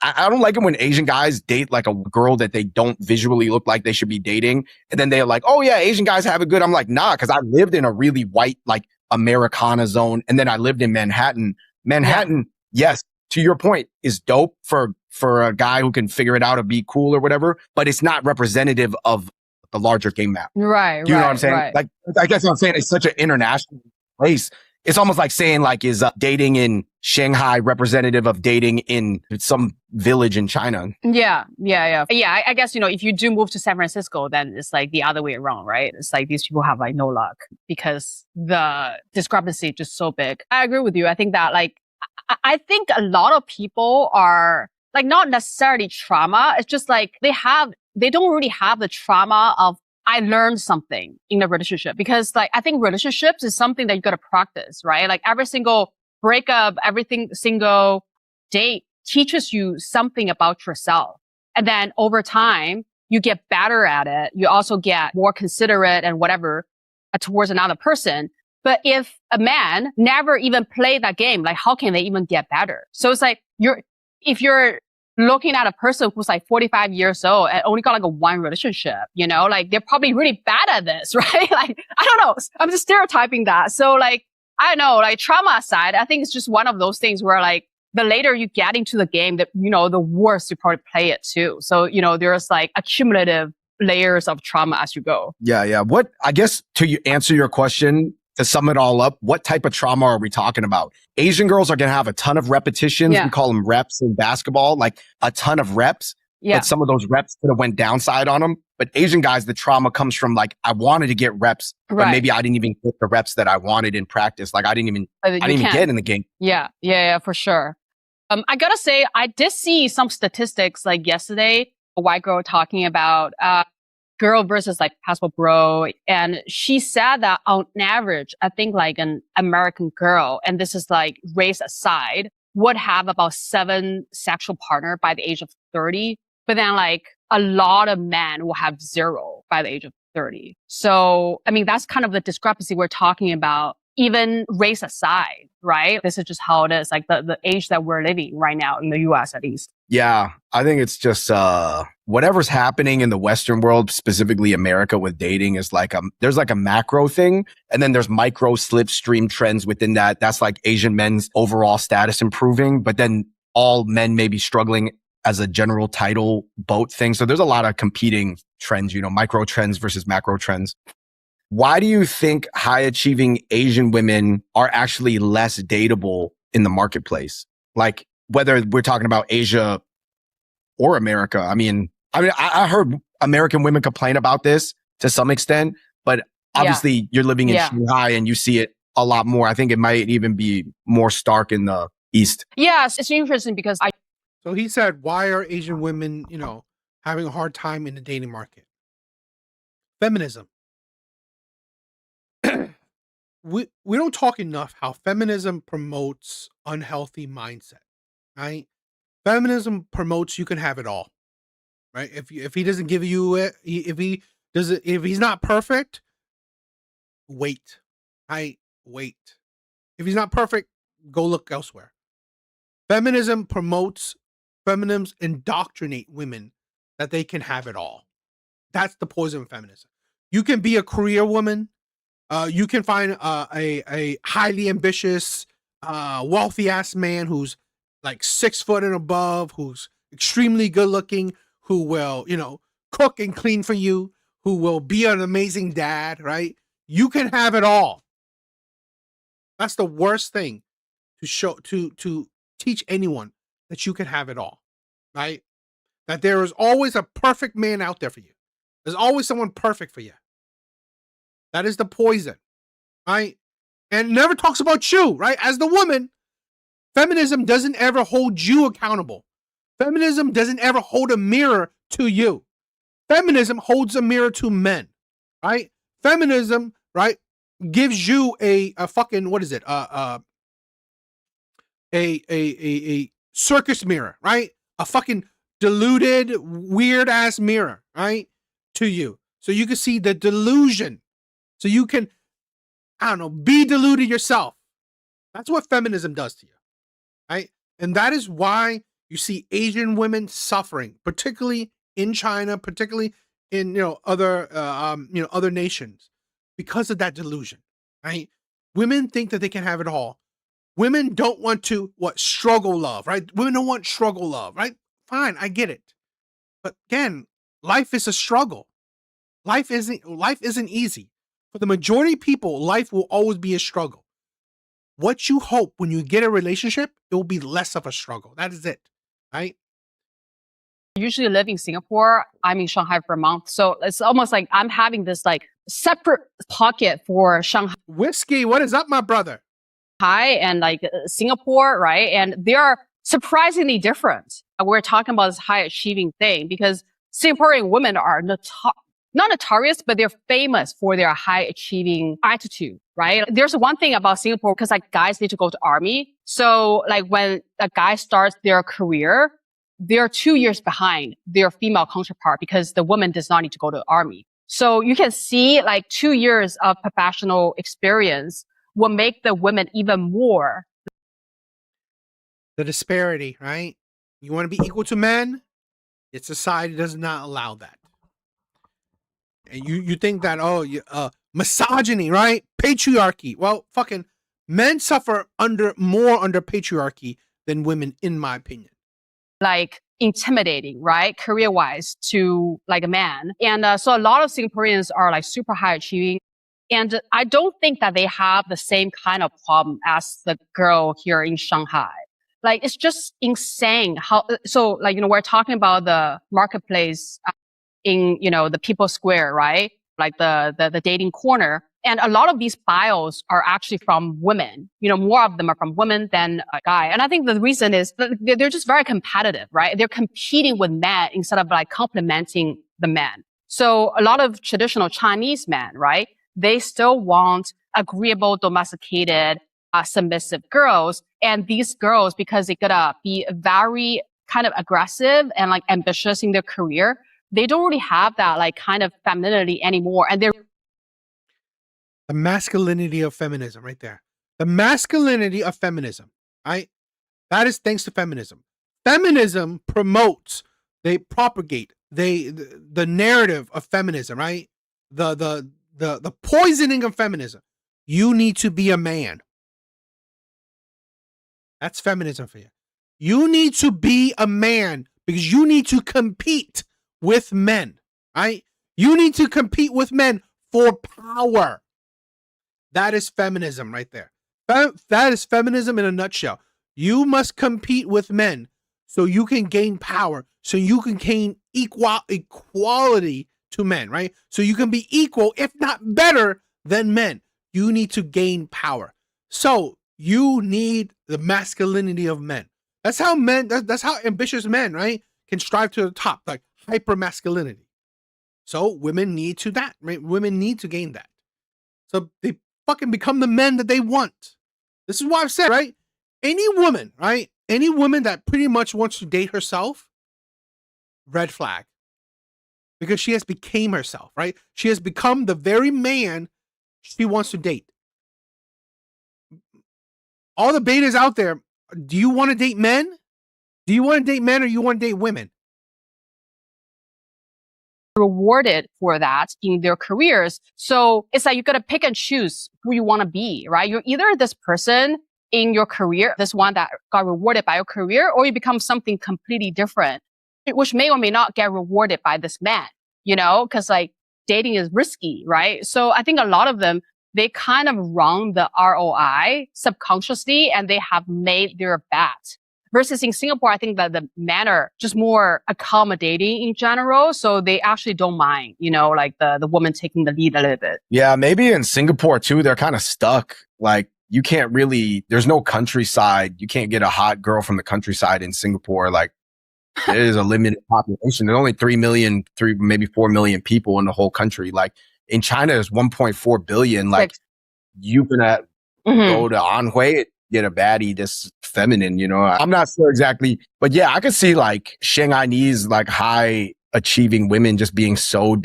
Speaker 8: I don't like it when Asian guys date like a girl that they don't visually look like they should be dating. And then they're like, oh yeah, Asian guys have it good. I'm like, nah, because I lived in a really white, like, Americana zone. And then I lived in Manhattan. Yes, to your point, is dope for a guy who can figure it out or be cool or whatever, but it's not representative of the the larger game map.
Speaker 7: Right,
Speaker 8: Do you know what I'm
Speaker 7: right,
Speaker 8: saying?
Speaker 7: right.
Speaker 8: Like, I guess what I'm saying, it's such an international place. It's almost like saying, like, is dating in Shanghai representative of dating in some village in China?
Speaker 7: Yeah. I guess, if you do move to San Francisco, then it's like the other way around, right? It's like these people have like no luck because the discrepancy is just so big. I agree with you. I think that I think a lot of people are like not necessarily trauma. It's just like they don't really have the trauma of I learned something in a relationship because like I think relationships is something that you got to practice, right? Like every single breakup, single date teaches you something about yourself. And then over time, you get better at it. You also get more considerate and whatever towards another person. But if a man never even played that game, like how can they even get better? So it's like if you're looking at a person who's like 45 years old and only got like a one relationship, like they're probably really bad at this, right? Like, I don't know. I'm just stereotyping that. So like, I don't know, like trauma aside, I think it's just one of those things where like the later you get into the game, that, the worse you probably play it too. So, there's like accumulative layers of trauma as you go.
Speaker 8: Yeah. What, I guess answer your question, to sum it all up, what type of trauma are we talking about? Asian girls are going to have a ton of repetitions.
Speaker 7: Yeah.
Speaker 8: We call them reps in basketball, like a ton of reps.
Speaker 7: Yeah.
Speaker 8: But some of those reps could have went downside on them. But Asian guys, the trauma comes from like, I wanted to get reps, but maybe I didn't even get the reps that I wanted in practice. Like I didn't even get in the game.
Speaker 7: Yeah, for sure. I gotta say, I did see some statistics like yesterday, a white girl talking about, girl versus like possible bro. And she said that on average, I think like an American girl, and this is like race aside, would have about 7 sexual partner by the age of 30. But then like a lot of men will have 0 by the age of 30. So, I mean, that's kind of the discrepancy we're talking about, even race aside, right? This is just how it is, like the age that we're living right now in the US at least.
Speaker 8: Yeah, I think it's just whatever's happening in the Western world, specifically America with dating is like there's like a macro thing, and then there's micro slipstream trends within that. That's like Asian men's overall status improving, but then all men may be struggling as a general title boat thing. So there's a lot of competing trends, micro trends versus macro trends. Why do you think high achieving Asian women are actually less dateable in the marketplace? Like whether we're talking about Asia or America. I mean, I heard American women complain about this to some extent, but obviously you're living in Shanghai and you see it a lot more. I think it might even be more stark in the East.
Speaker 7: Yes, it's interesting because
Speaker 2: So he said, why are Asian women, having a hard time in the dating market? Feminism. We don't talk enough how feminism promotes unhealthy mindset, right? Feminism promotes you can have it all, right? If he doesn't give you it, if he's not perfect, wait, right? Wait. If he's not perfect, go look elsewhere. Feminism indoctrinate women that they can have it all. That's the poison of feminism. You can be a career woman. You can find a highly ambitious, wealthy ass man who's like 6 foot and above, who's extremely good looking, who will, cook and clean for you, who will be an amazing dad, right? You can have it all. That's the worst thing to teach anyone, that you can have it all, right? That there is always a perfect man out there for you. There's always someone perfect for you. That is the poison, right? And never talks about you, right? As the woman, feminism doesn't ever hold you accountable. Feminism doesn't ever hold a mirror to you. Feminism holds a mirror to men, right? Feminism, right, gives you a fucking, what is it? A circus mirror, right? A fucking deluded, weird ass mirror, right? To you. So you can see the delusion. So you can, be deluded yourself. That's what feminism does to you, right? And that is why you see Asian women suffering, particularly in China, particularly in, other nations, because of that delusion, right? Women think that they can have it all. Women don't want to, struggle love, right? Women don't want struggle love, right? Fine, I get it. But again, life is a struggle. Life isn't easy. For the majority of people, life will always be a struggle. What you hope when you get a relationship, it will be less of a struggle. That is it, right?
Speaker 7: Usually live in Singapore. I'm in Shanghai for a month. So it's almost like I'm having this like separate pocket for Shanghai
Speaker 2: Whiskey, what is up, my brother?
Speaker 7: and like Singapore, right? And they are surprisingly different. We're talking about this high achieving thing because Singaporean women are not notorious, but they're famous for their high achieving attitude, right? There's one thing about Singapore because like guys need to go to army. So like when a guy starts their career, they're 2 years behind their female counterpart because the woman does not need to go to the army. So you can see like 2 years of professional experience will make the women even more.
Speaker 2: The disparity, right? You want to be equal to men? Its society does not allow that. And you think that, misogyny, right? Patriarchy. Well, fucking men suffer more under patriarchy than women, in my opinion.
Speaker 7: Like intimidating, right? Career-wise to like a man. And so a lot of Singaporeans are like super high achieving. And I don't think that they have the same kind of problem as the girl here in Shanghai. Like, it's just insane so like, we're talking about the marketplace in, the People Square, right? Like the dating corner. And a lot of these bios are actually from women. More of them are from women than a guy. And I think the reason is that they're just very competitive, right? They're competing with men instead of like complimenting the men. So a lot of traditional Chinese men, right? They still want agreeable, domesticated, submissive girls. And these girls, because they're gonna be very kind of aggressive and like ambitious in their career, they don't really have that like kind of femininity anymore. And they're
Speaker 2: the masculinity of feminism right there. The masculinity of feminism, right? That is thanks to feminism. Feminism promotes, they propagate, the narrative of feminism, right? The poisoning of feminism. You need to be a man. That's feminism for you. You need to be a man because you need to compete with men, right? You need to compete with men for power. That is feminism right there. That is feminism in a nutshell. You must compete with men so you can gain power, so you can gain equality to men, right? So you can be equal, if not better than men. You need to gain power. So you need the masculinity of men. That's how ambitious men, right, can strive to the top, like hyper masculinity. So women need to that, right? Women need to gain that. So they fucking become the men that they want. This is why I've said, right? Any woman, right? Any woman that pretty much wants to date herself, red flag. Because she has became herself, right? She has become the very man she wants to date. All the betas out there, do you want to date men? Do you want to date men or you want to date women?
Speaker 7: rewarded for that in their careers. So it's like you gotta pick and choose who you want to be, right? You're either this person in your career, this one that got rewarded by your career, or you become something completely different, which may or may not get rewarded by this man, because like dating is risky, right? So I think a lot of them, they kind of run the ROI subconsciously and they have made their bet. Versus in Singapore, I think that the men are just more accommodating in general. So they actually don't mind, like the woman taking the lead a little bit.
Speaker 8: Yeah, maybe in Singapore too, they're kind of stuck. Like you can't really, there's no countryside. You can't get a hot girl from the countryside in Singapore. Like there is a limited population. There's only 3 million, maybe 4 million people in the whole country. Like in China, there's 1.4 billion. Like you can go to Anhui, get a baddie that's feminine, I'm not sure exactly, but yeah, I could see like Shanghainese, like high achieving women just being so.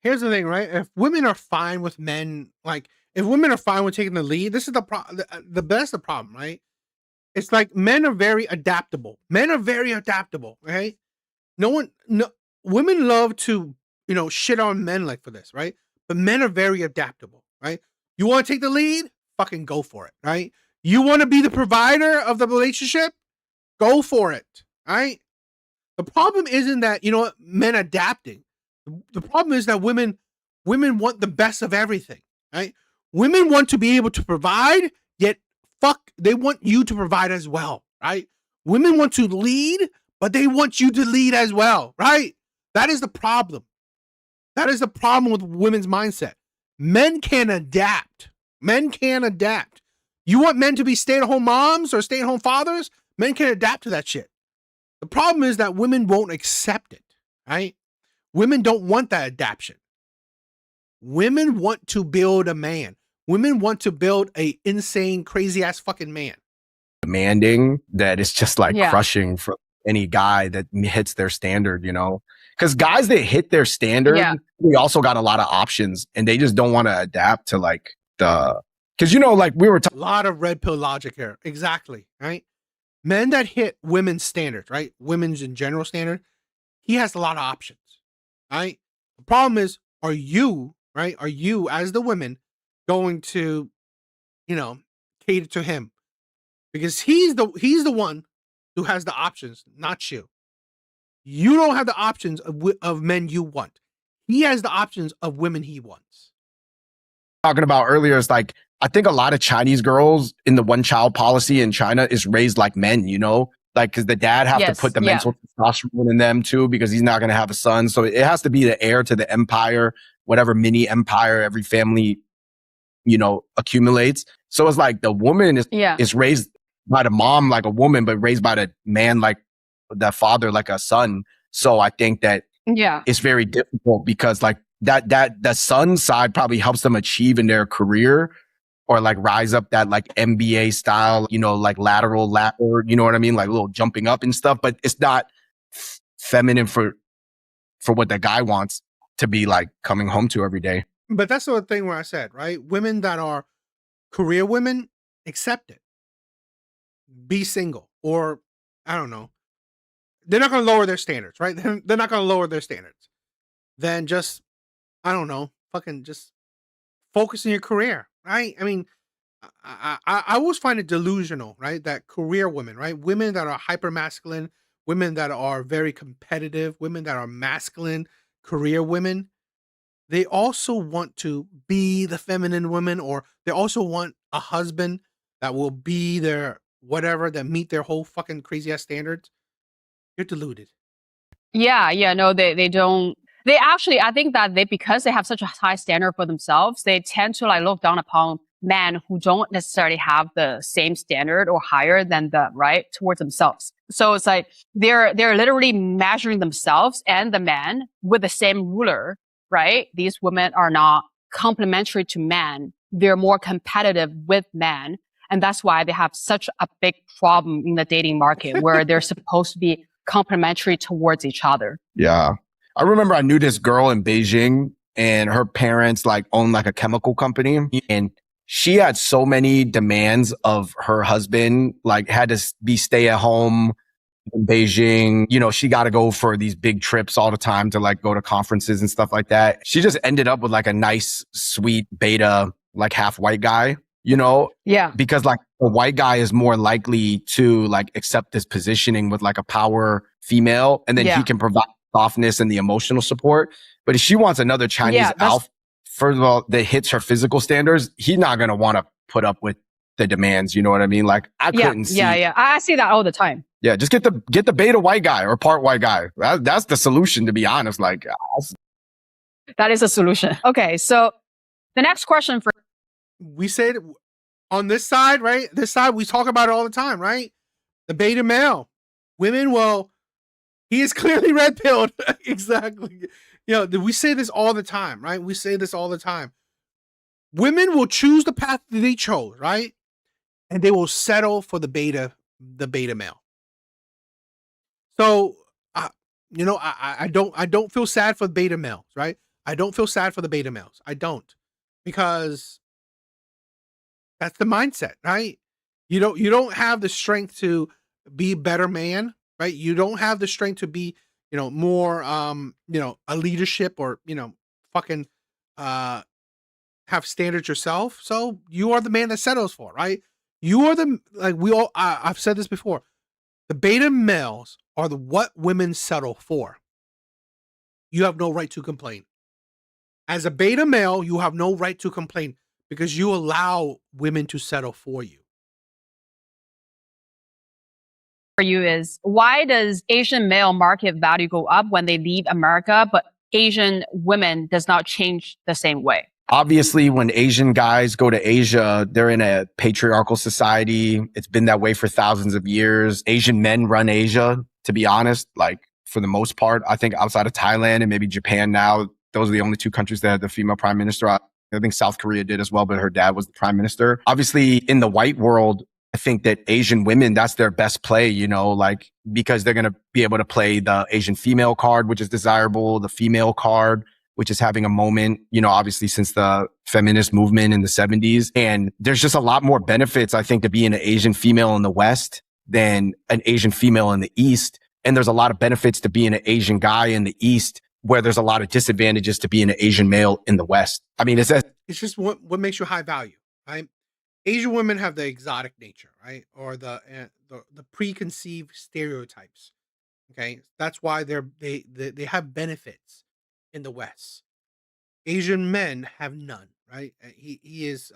Speaker 2: Here's the thing, right? If women are fine with men, like if women are fine with taking the lead, this is the problem. That's the problem, right? It's like men are very adaptable. Men are very adaptable, right? Women love to, shit on men like for this, right? But men are very adaptable, right? You want to take the lead? Fucking go for it, right? You want to be the provider of the relationship? Go for it, right? The problem isn't that, men adapting. The problem is that women women want the best of everything, right? Women want to be able to provide, yet they want you to provide as well, right? Women want to lead, but they want you to lead as well, right? That is the problem. That is the problem with women's mindset. Men can adapt. Men can adapt. You want men to be stay-at-home moms or stay-at-home fathers? Men can adapt to that shit. The problem is that women won't accept it, right? Women don't want that adaptation. Women want to build a man. Women want to build a insane, crazy-ass fucking man.
Speaker 8: Demanding that it's just like crushing for any guy that hits their standard, you know? Because guys that hit their standard, we also got a lot of options and they just don't want to adapt to like because, you know, like we were talking.
Speaker 2: A lot of red pill logic here. Exactly, right? Men that hit women's standards, right? Women's in general standard, he has a lot of options, right? The problem is, are you, right? Are you, as the women, going to, you know, cater to him? Because he's the one who has the options, not you. You don't have the options of men you want. He has the options of women he wants.
Speaker 8: Talking about earlier, it's like, I think a lot of Chinese girls in the one child policy in China is raised like men, you know, like because the dad have to put the mental testosterone in them too, because he's not going to have a son. So it has to be the heir to the empire, whatever mini empire every family, you know, accumulates. So it's like the woman is raised by the mom like a woman, but raised by the man like the father like a son. So I think that it's very difficult because like that the son side probably helps them achieve in their career or like rise up that like MBA style, you know, like lateral, you know what I mean? Like a little jumping up and stuff, but it's not feminine for what that guy wants to be like coming home to every day.
Speaker 2: But that's the thing where I said, right? Women that are career women, accept it. Be single, or I don't know. They're not going to lower their standards, right? They're not going to lower their standards. Then just, I don't know, fucking just focus on your career, right? I mean, I always find it delusional, right? That career women, right? Women that are hyper masculine, women that are very competitive, women that are masculine, career women, they also want to be the feminine woman, or they also want a husband that will be their whatever, that meet their whole fucking crazy ass standards. You're deluded.
Speaker 7: No, they don't. They actually, I think that because they have such a high standard for themselves, they tend to like look down upon men who don't necessarily have the same standard or higher than them, right, towards themselves. So it's like they're literally measuring themselves and the man with the same ruler, right? These women are not complementary to men. They're more competitive with men. And that's why they have such a big problem in the dating market where they're supposed to be complementary towards each other.
Speaker 8: Yeah. I remember I knew this girl in Beijing and her parents like owned like a chemical company, and she had so many demands of her husband, like had to be stay at home in Beijing. You know, she got to go for these big trips all the time to like go to conferences and stuff like that. She just ended up with like a nice, sweet beta, like half white guy, you know?
Speaker 7: Yeah.
Speaker 8: Because like a white guy is more likely to like accept this positioning with like a power female, and then he can provide softness and the emotional support. But if she wants another Chinese alpha, first of all, that hits her physical standards, he's not going to want to put up with the demands. You know what I mean? Like I couldn't see.
Speaker 7: Yeah. I see that all the time.
Speaker 8: Yeah. Just get the beta white guy or part white guy. That's the solution, to be honest. Like
Speaker 7: that is a solution. Okay. So the next question
Speaker 2: we said on this side, right? This side, we talk about it all the time, right? The beta male. Women will, he is clearly red pilled. Exactly. You know, we say this all the time, right? We say this all the time. Women will choose the path that they chose, right? And they will settle for the beta male. So, you know, I don't feel sad for the beta males, right? I don't feel sad for the beta males. I don't, because that's the mindset, right? You don't have the strength to be a better man, right? You don't have the strength to be, you know, more, you know, a leadership, or, you know, fucking, have standards yourself. So you are the man that settles for, right? You are the, like I've said this before. The beta males are what women settle for. You have no right to complain As a beta male, you have no right to complain because you allow women to settle for you.
Speaker 7: For you is, why does Asian male market value go up when they leave America, but Asian women does not change the same way?
Speaker 8: Obviously, when Asian guys go to Asia, they're in a patriarchal society. It's been that way for thousands of years. Asian men run Asia, to be honest, like for the most part. I think outside of Thailand and maybe Japan now, those are the only two countries that have the female prime minister. I think South Korea did as well, but her dad was the prime minister. Obviously, in the white world, I think that Asian women, that's their best play, you know, like because they're going to be able to play the Asian female card, which is desirable, the female card, which is having a moment, you know, obviously since the feminist movement in the 70s. And there's just a lot more benefits, I think, to being an Asian female in the West than an Asian female in the East. And there's a lot of benefits to being an Asian guy in the East, where there's a lot of disadvantages to being an Asian male in the West. I mean, it's
Speaker 2: just what makes you high value, right? Asian women have the exotic nature, right? Or the preconceived stereotypes. Okay, that's why they have benefits in the West. Asian men have none, right? He is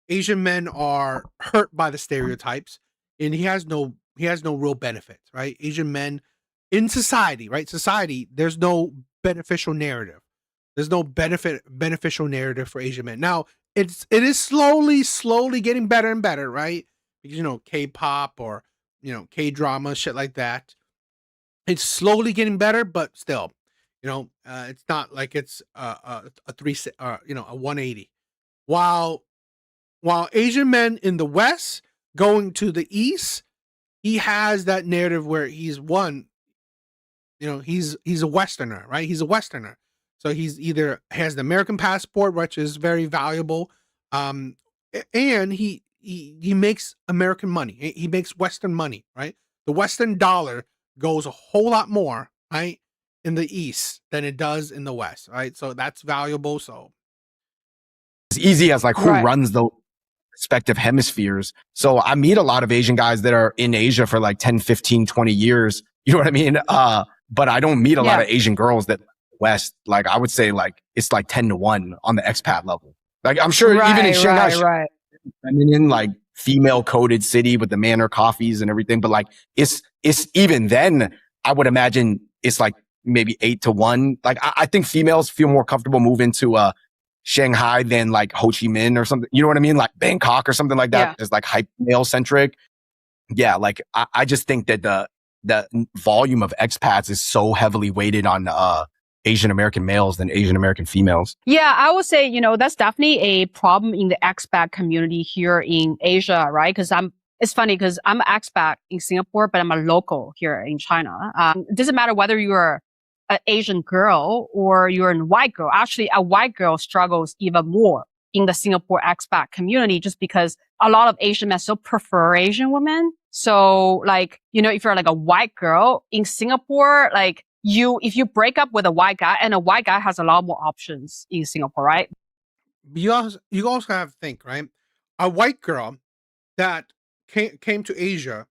Speaker 2: Asian men are hurt by the stereotypes, and he has no real benefits, right? Asian men in society, right? Society, there's no beneficial narrative. There's no beneficial narrative for Asian men. Now, it is slowly getting better and better, right? Because, you know, K-pop or, you know, K-drama, shit like that. It's slowly getting better, but still, you know, it's not like it's a 180. While Asian men in the West going to the East, he has that narrative where he's one, you know, he's a Westerner, right? He's a Westerner. So he's either has the American passport, which is very valuable, and he makes American money. He makes Western money, right? The Western dollar goes a whole lot more, right, in the East than it does in the West, right? So that's valuable. So
Speaker 8: as easy as like who runs the respective hemispheres. So I meet a lot of Asian guys that are in Asia for like 10, 15, 20 years. You know what I mean? But I don't meet a lot of Asian girls that West. Like I would say like it's like 10-1 on the expat level. Like I'm sure even in Shanghai, feminine, like female coded city with the manor coffees and everything. But like it's even then I would imagine it's like maybe 8-1. Like I think females feel more comfortable moving to Shanghai than like Ho Chi Minh or something. You know what I mean? Like Bangkok or something like that. Just like hype male centric. Yeah. Like I just think that the volume of expats is so heavily weighted on Asian American males than Asian American females.
Speaker 7: Yeah, I would say, you know, that's definitely a problem in the expat community here in Asia, right? Because it's funny because I'm an expat in Singapore, but I'm a local here in China. It doesn't matter whether you're an Asian girl or you're a white girl. Actually, a white girl struggles even more in the Singapore expat community just because a lot of Asian men still prefer Asian women. So like, you know, if you're like a white girl in Singapore, like if you break up with a white guy, and a white guy has a lot more options in Singapore, right?
Speaker 2: You also have to think, right? A white girl that came to Asia,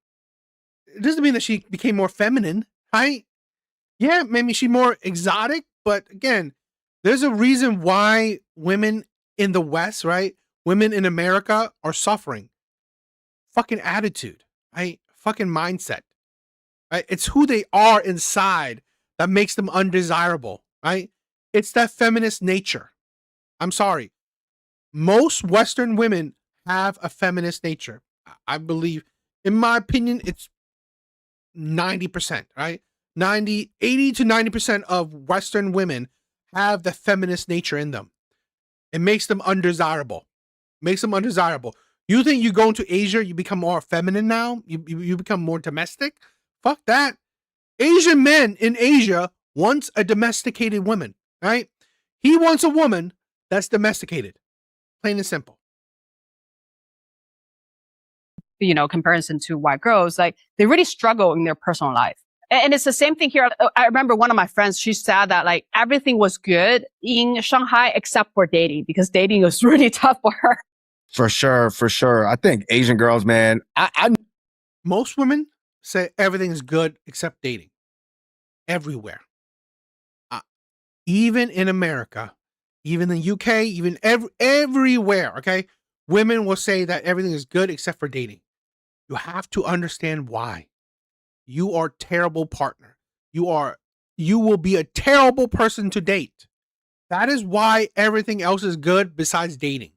Speaker 2: it doesn't mean that she became more feminine, right? Yeah, maybe she's more exotic, but again, there's a reason why women in the West, right? Women in America are suffering. Fucking attitude, right? Fucking mindset, right? It's who they are inside that makes them undesirable, right? It's that feminist nature. I'm sorry. Most Western women have a feminist nature. I believe, in my opinion, it's 90%, right? 80 to 90% of Western women have the feminist nature in them. It makes them undesirable. You think you go into Asia, you become more feminine now? You become more domestic? Fuck that. Asian men in Asia wants a domesticated woman, right? He wants a woman that's domesticated. Plain and simple.
Speaker 7: You know, comparison to white girls, like they really struggle in their personal life. And it's the same thing here. I remember one of my friends, she said that like everything was good in Shanghai except for dating, because dating was really tough for her.
Speaker 8: For sure. I think Asian girls, man,
Speaker 2: most women say everything is good except dating. Everywhere. Even in America, even in the UK, even everywhere, okay? Women will say that everything is good except for dating. You have to understand why. You are a terrible partner. You will be a terrible person to date. That is why everything else is good besides dating.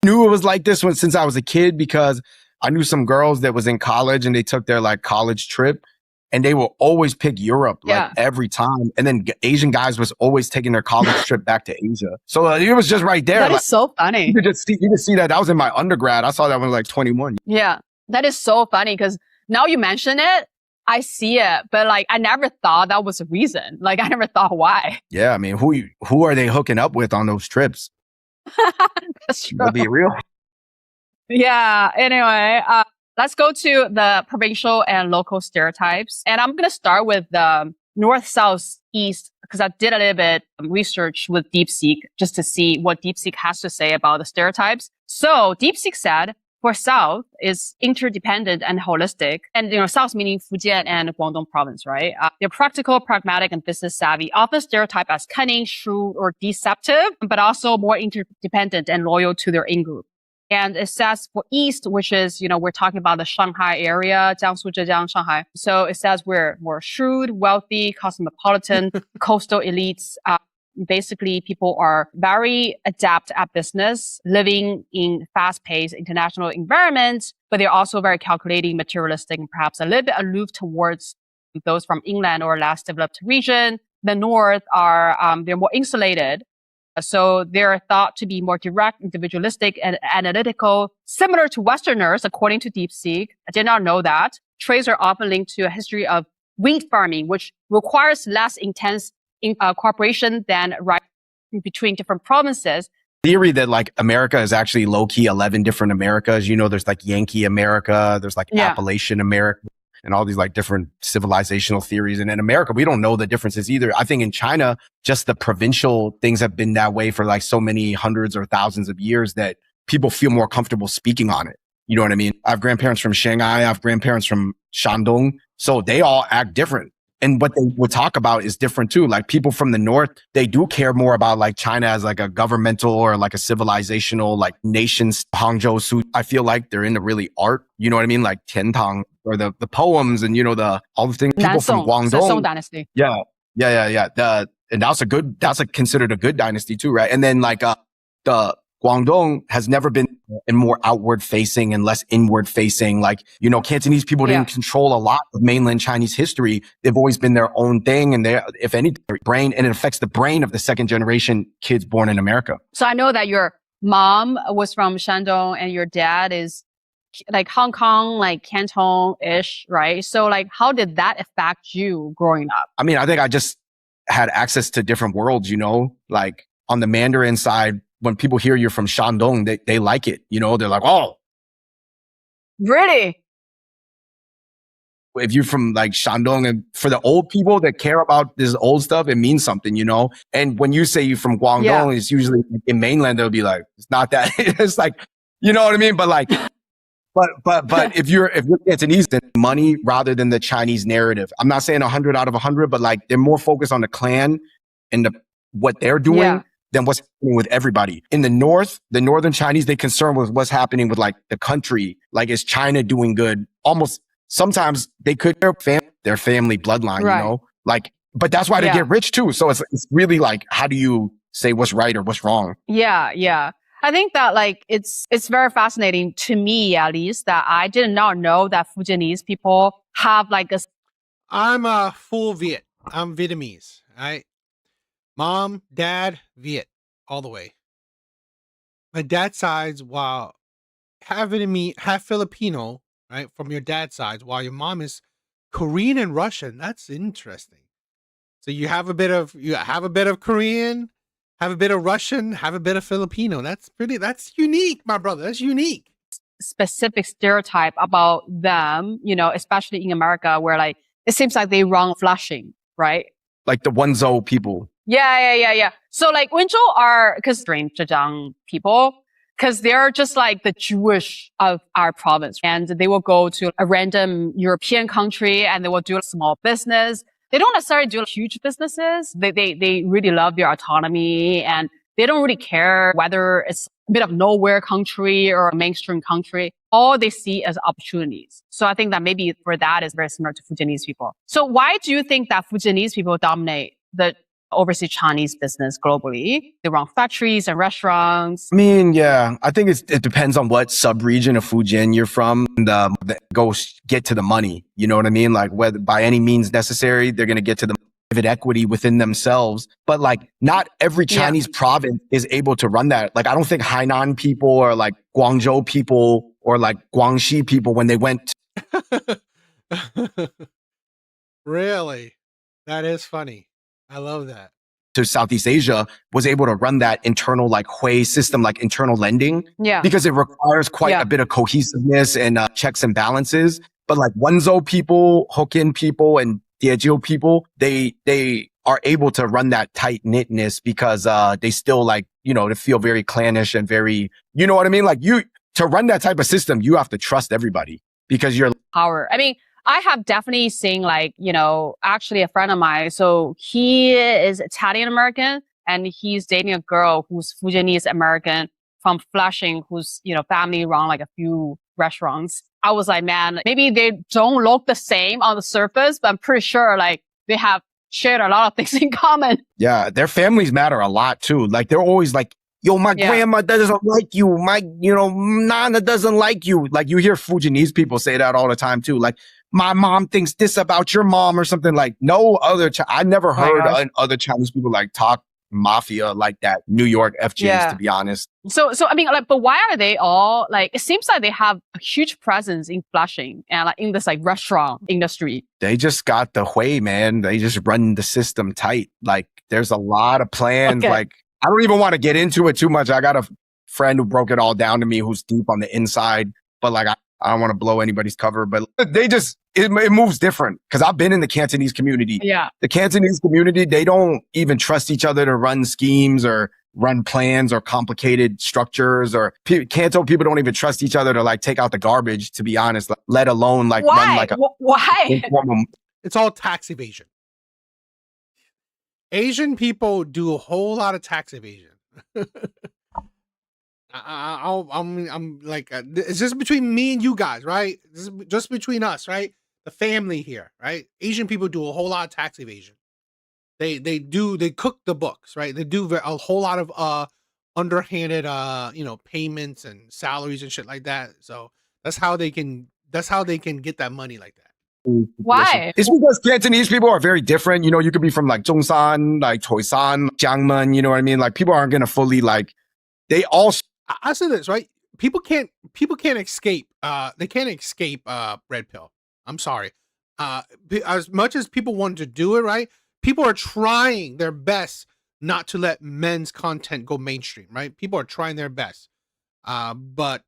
Speaker 8: Knew it was like this one since I was a kid because I knew some girls that was in college and they took their like college trip and they will always pick Europe like every time. And then Asian guys was always taking their college trip back to Asia. So it was just right there.
Speaker 7: That
Speaker 8: like,
Speaker 7: is so funny.
Speaker 8: You could see that. That was in my undergrad. I saw that when I was like 21.
Speaker 7: Yeah, that is so funny because now you mention it, I see it, but like I never thought that was a reason. Like I never thought why.
Speaker 8: Yeah, I mean, who are they hooking up with on those trips?
Speaker 7: That's true.
Speaker 8: To be real.
Speaker 7: Yeah. Anyway, let's go to the provincial and local stereotypes. And I'm going to start with the north, south, east, because I did a little bit of research with DeepSeek just to see what DeepSeek has to say about the stereotypes. So DeepSeek said for south is interdependent and holistic. And, south meaning Fujian and Guangdong province, right? They're practical, pragmatic, and business savvy, often stereotyped as cunning, shrewd, or deceptive, but also more interdependent and loyal to their in-group. And it says for East, which is, we're talking about the Shanghai area, Jiangsu, Zhejiang, Shanghai. So it says we're more shrewd, wealthy, cosmopolitan, coastal elites. Basically, people are very adept at business, living in fast-paced international environments, but they're also very calculating, materialistic, and perhaps a little bit aloof towards those from inland or less developed region. The North are, they're more insulated. So they're thought to be more direct, individualistic, and analytical, similar to Westerners, according to DeepSeek. I did not know that. Traits are often linked to a history of wheat farming, which requires less intense cooperation than right between different provinces.
Speaker 8: Theory that like America is actually low-key 11 different Americas. There's like Yankee America, there's like Appalachian America, and all these like different civilizational theories. And in America, we don't know the differences either. I think in China, just the provincial things have been that way for like so many hundreds or thousands of years that people feel more comfortable speaking on it. You know what I mean? I have grandparents from Shanghai. I have grandparents from Shandong. So they all act different. And what they would talk about is different too. Like people from the North, they do care more about like China as like a governmental or like a civilizational like nations. Hangzhou, Su, I feel like they're into really art. You know what I mean? Like Tiantang or the poems and all the things. People from Guangdong.
Speaker 7: Song dynasty.
Speaker 8: Yeah. And that's considered a good dynasty too, right? And then like the Guangdong has never been more outward facing and less inward facing. Like, Cantonese people didn't control a lot of mainland Chinese history. They've always been their own thing. And they're, if any, brain, and it affects the brain of the second generation kids born in America.
Speaker 7: So I know that your mom was from Shandong and your dad is like Hong Kong, like Canton-ish, right? So like, how did that affect you growing up?
Speaker 8: I mean, I think I just had access to different worlds, like on the Mandarin side, when people hear you're from Shandong, they like it. They're like, oh.
Speaker 7: Really?
Speaker 8: If you're from like Shandong, and for the old people that care about this old stuff, it means something, And when you say you're from Guangdong, it's usually in mainland, they'll be like, it's not that. It's like, you know what I mean? But like, but if you're Cantonese, then money rather than the Chinese narrative. I'm not saying 100 out of 100, but like they're more focused on the clan and what they're doing than what's happening with everybody. In the North, the Northern Chinese, they concerned with what's happening with like the country. Like, is China doing good? Almost sometimes they could their family bloodline, like, but that's why they get rich too. So it's really like, how do you say what's right or what's wrong?
Speaker 7: Yeah. I think that like, it's very fascinating to me, at least, that I did not know that Fujianese people have like a...
Speaker 2: I'm a full Viet. I'm Vietnamese. Mom, dad, Viet, all the way. My dad's side's, while half Vietnamese, half Filipino, right, from your dad's side, while your mom is Korean and Russian. That's interesting. So you have a bit of Korean, have a bit of Russian, have a bit of Filipino. That's unique, my brother. That's unique.
Speaker 7: Specific stereotype about them, especially in America, where like, it seems like they wrong flushing, right?
Speaker 8: Like the Wenzhou people.
Speaker 7: Yeah. So like Wenzhou are, because Zhejiang people, because they're just like the Jewish of our province. And they will go to a random European country and they will do a small business. they don't necessarily do huge businesses. They really love their autonomy, and they don't really care whether it's a bit of nowhere country or a mainstream country. All they see as opportunities. So I think that maybe for that is very similar to Fujianese people. So why do you think that Fujianese people dominate the overseas Chinese business globally? They run factories and restaurants.
Speaker 8: I mean, yeah, I think it depends on what sub-region of Fujian you're from. Go get to the money. You know what I mean? Like whether by any means necessary, they're going to get to the private equity within themselves. But like not every Chinese province is able to run that. Like I don't think Hainan people or like Guangzhou people or like Guangxi people when they went.
Speaker 2: Really? That is funny. I love that.
Speaker 8: To Southeast Asia was able to run that internal like Hui system, like internal lending.
Speaker 7: Yeah.
Speaker 8: Because it requires quite a bit of cohesiveness and checks and balances. But like Wenzhou people, Hokkien people, and Diezhou people, they are able to run that tight knitness because they still like, you know, to feel very clannish and very, you know what I mean? Like to run that type of system, you have to trust everybody because you're
Speaker 7: power. I mean, I have definitely seen like, you know, actually a friend of mine. So he is Italian American and he's dating a girl who's Fujianese American from Flushing, whose, you know, family run like a few restaurants. I was like, man, maybe they don't look the same on the surface, but I'm pretty sure like they have shared a lot of things in common.
Speaker 8: Yeah, their families matter a lot too. Like they're always like, yo, my grandma doesn't like you. My, you know, Nana doesn't like you. Like you hear Fujianese people say that all the time too. Like my mom thinks this about your mom or something. Like no other, I never heard other Chinese people like talk mafia like that. New York FJs, to be honest.
Speaker 7: So I mean, like, but why are they all like? It seems like they have a huge presence in Flushing and like in this like restaurant industry.
Speaker 8: They just got the Hui, man. They just run the system tight. Like there's a lot of plans. Like I don't even want to get into it too much. I got a friend who broke it all down to me, who's deep on the inside. But like I don't want to blow anybody's cover. But they just it moves different because I've been in the Cantonese community.
Speaker 7: Yeah,
Speaker 8: the Cantonese community, they don't even trust each other to run schemes or run plans or complicated structures, or Canto people don't even trust each other to like take out the garbage, to be honest, let alone like run like a
Speaker 7: why?
Speaker 2: It's all tax evasion. Asian people do a whole lot of tax evasion. I'm like, it's just between me and you guys, right? This is just between us, right? The family here, right? Asian people do a whole lot of tax evasion. They cook the books, right? They do a whole lot of underhanded you know, payments and salaries and shit like that. So that's how they can get that money like that.
Speaker 7: Why?
Speaker 8: It's because Cantonese people are very different. You know, you could be from like Zhongshan, like Toisan, Jiangmen, you know what I mean? Like people aren't going to fully like, they all.
Speaker 2: I say this, right? People can't escape. They can't escape red pill. I'm sorry. As much as people want to do it, right? People are trying their best not to let men's content go mainstream, right? People are trying their best. But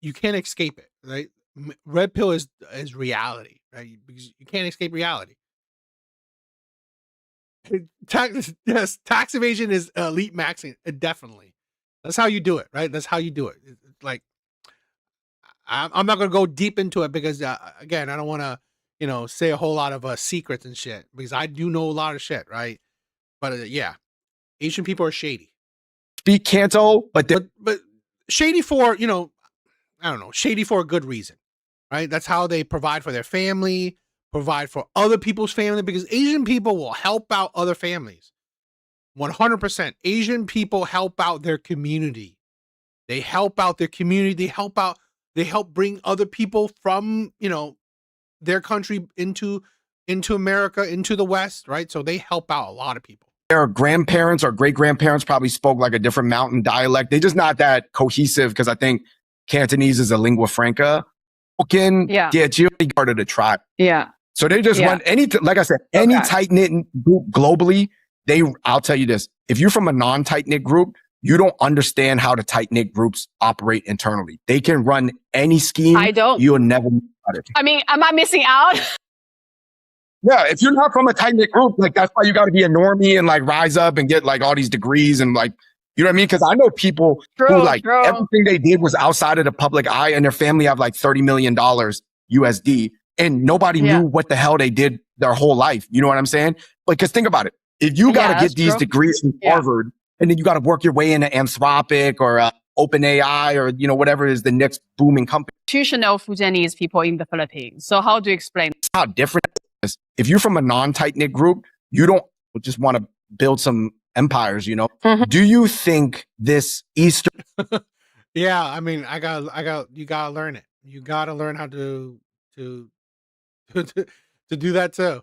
Speaker 2: you can't escape it, right? Red pill is reality, right? Because you can't escape reality. Tax evasion is elite maxing, definitely. That's how you do it, right? That's how you do it. Like, I'm not gonna go deep into it because again, I don't want to, you know, say a whole lot of secrets and shit because I do know a lot of shit, right? But yeah, Asian people are shady.
Speaker 8: Speak Canto, but
Speaker 2: shady for, you know, I don't know, shady for a good reason, right? That's how they provide for their family, provide for other people's family, because Asian people will help out other families. 100%. Asian people help out their community. They help out their community. They help bring other people from, you know, their country into America, into the West, right? So they help out a lot of people.
Speaker 8: Their grandparents or great-grandparents probably spoke like a different mountain dialect. They're just not that cohesive because I think Cantonese is a lingua franca. Hokkien, Diezhou, part of the tribe.
Speaker 7: Yeah.
Speaker 8: So they just run like I said, any tight-knit group globally, I'll tell you this, if you're from a non-tight-knit group, you don't understand how the tight-knit groups operate internally. They can run any scheme.
Speaker 7: I don't.
Speaker 8: You'll never know about it.
Speaker 7: I mean, am I missing out?
Speaker 8: Yeah, if you're not from a tight-knit group, like that's why you got to be a normie and like rise up and get like all these degrees and like, you know what I mean? Because I know people who like everything they did was outside of the public eye and their family have like $30 million USD and nobody knew what the hell they did their whole life. You know what I'm saying? Because think about it. If you got to get these degrees from Harvard and then you got to work your way into Anthropic or OpenAI or, you know, whatever is the next booming company.
Speaker 7: Institutional Fujianese people in the Philippines. So how do you explain?
Speaker 8: How different it is. If you're from a non-tight-knit group, you don't just want to build some empires, you know? Do you think this Eastern...
Speaker 2: Yeah, I mean, you gotta learn it. You gotta learn how to do that too.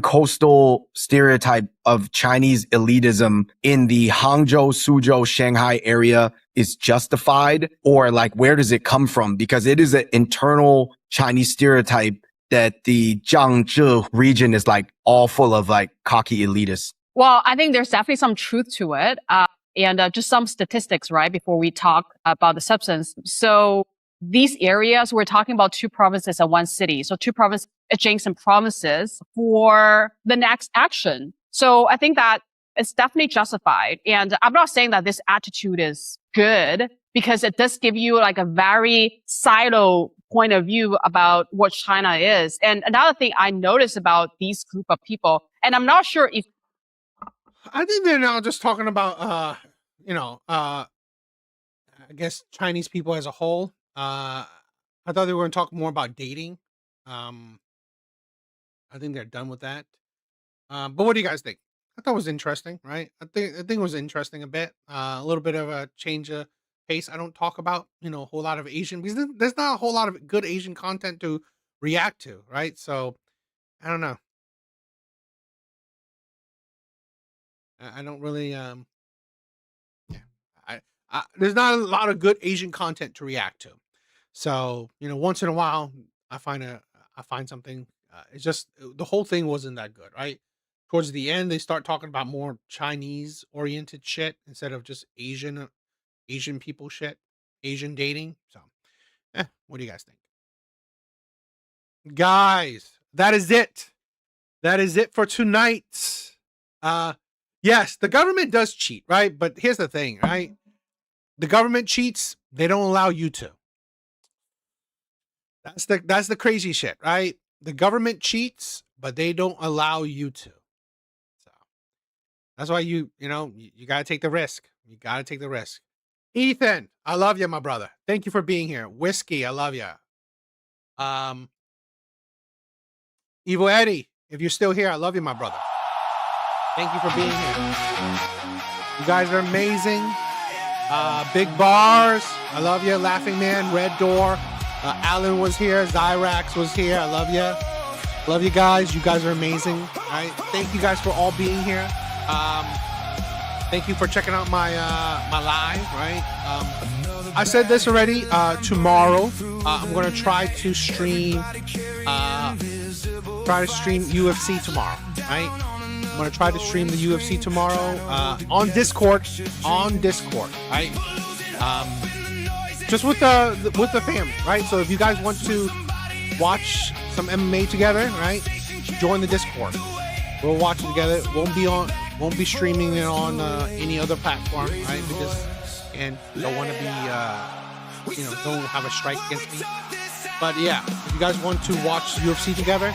Speaker 8: Coastal stereotype of Chinese elitism in the Hangzhou, Suzhou, Shanghai area is justified, or like where does it come from? Because it is an internal Chinese stereotype that the Jiangzhou region is like all full of like cocky elitists.
Speaker 7: Well, I think there's definitely some truth to it. And just some statistics, right, before we talk about the substance. So these areas, we're talking about 2 provinces and 1 city. So 2 adjacent provinces for the next action. So I think that it's definitely justified. And I'm not saying that this attitude is good, because it does give you like a very silo point of view about what China is. And another thing I noticed about these group of people, and I'm not sure if...
Speaker 2: I think they're now just talking about, I guess Chinese people as a whole. I thought they were going to talk more about dating. I think they're done with that. But what do you guys think? I thought it was interesting, right? I think it was interesting a bit. A little bit of a change of pace. I don't talk about, a whole lot of Asian, because there's not a whole lot of good Asian content to react to, right? So I don't know. I don't really, there's not a lot of good Asian content to react to. So, once in a while I find something, it's just, the whole thing wasn't that good, right? Towards the end, they start talking about more Chinese oriented shit instead of just Asian people shit, Asian dating. So, what do you guys think? Guys, that is it. That is it for tonight. Yes, the government does cheat, right? But here's the thing, right? The government cheats, they don't allow you to. That's the crazy shit, right? The government cheats, but they don't allow you to. So that's why you gotta take the risk. You gotta take the risk. Ethan, I love you, my brother. Thank you for being here. Whiskey, I love you. Evil Eddie, if you're still here, I love you, my brother. Thank you for being here. You guys are amazing. Big Bars, I love you. Laughing Man, Red Door, Alan was here. Zyrax was here. I love you. Love you guys. You guys are amazing. All right. Thank you guys for all being here. Thank you for checking out my my live. Right. I said this already. Tomorrow, I'm gonna try to stream UFC tomorrow. Right. I'm gonna try to stream the UFC tomorrow on Discord. Right? Just with the family, right? So if you guys want to watch some MMA together, right? Join the Discord. We'll watch it together. Won't be streaming it on any other platform, right? Because don't want to be don't have a strike against me. But yeah, if you guys want to watch UFC together,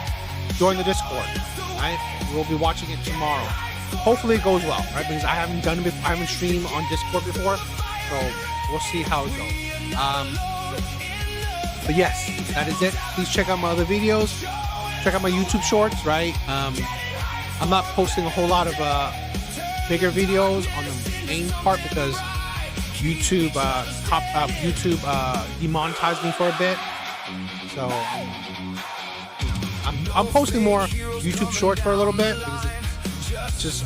Speaker 2: join the Discord, right? We'll be watching it tomorrow. Hopefully it goes well, right? Because I haven't done it before. I haven't streamed on Discord before, so we'll see how it goes. But yes, that is it. Please check out my other videos. Check out my YouTube shorts, right? I'm not posting a whole lot of bigger videos on the main part because YouTube demonetized me for a bit. So I'm posting more YouTube shorts for a little bit because it's just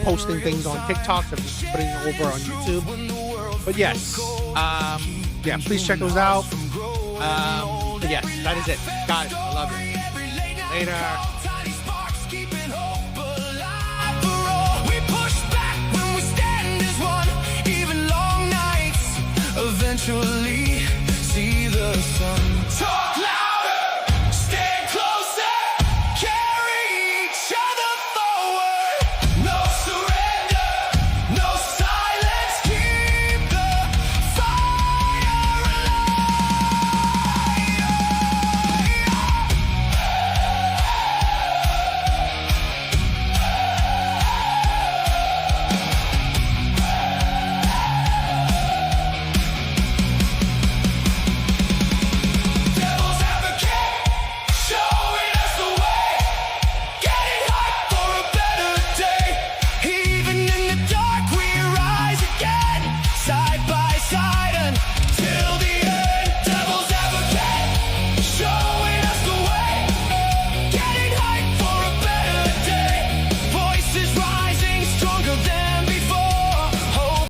Speaker 2: posting things on TikTok and just putting it over on YouTube. But yes, please check those out. But yes, that is it, guys. I love you. Later.
Speaker 1: Eventually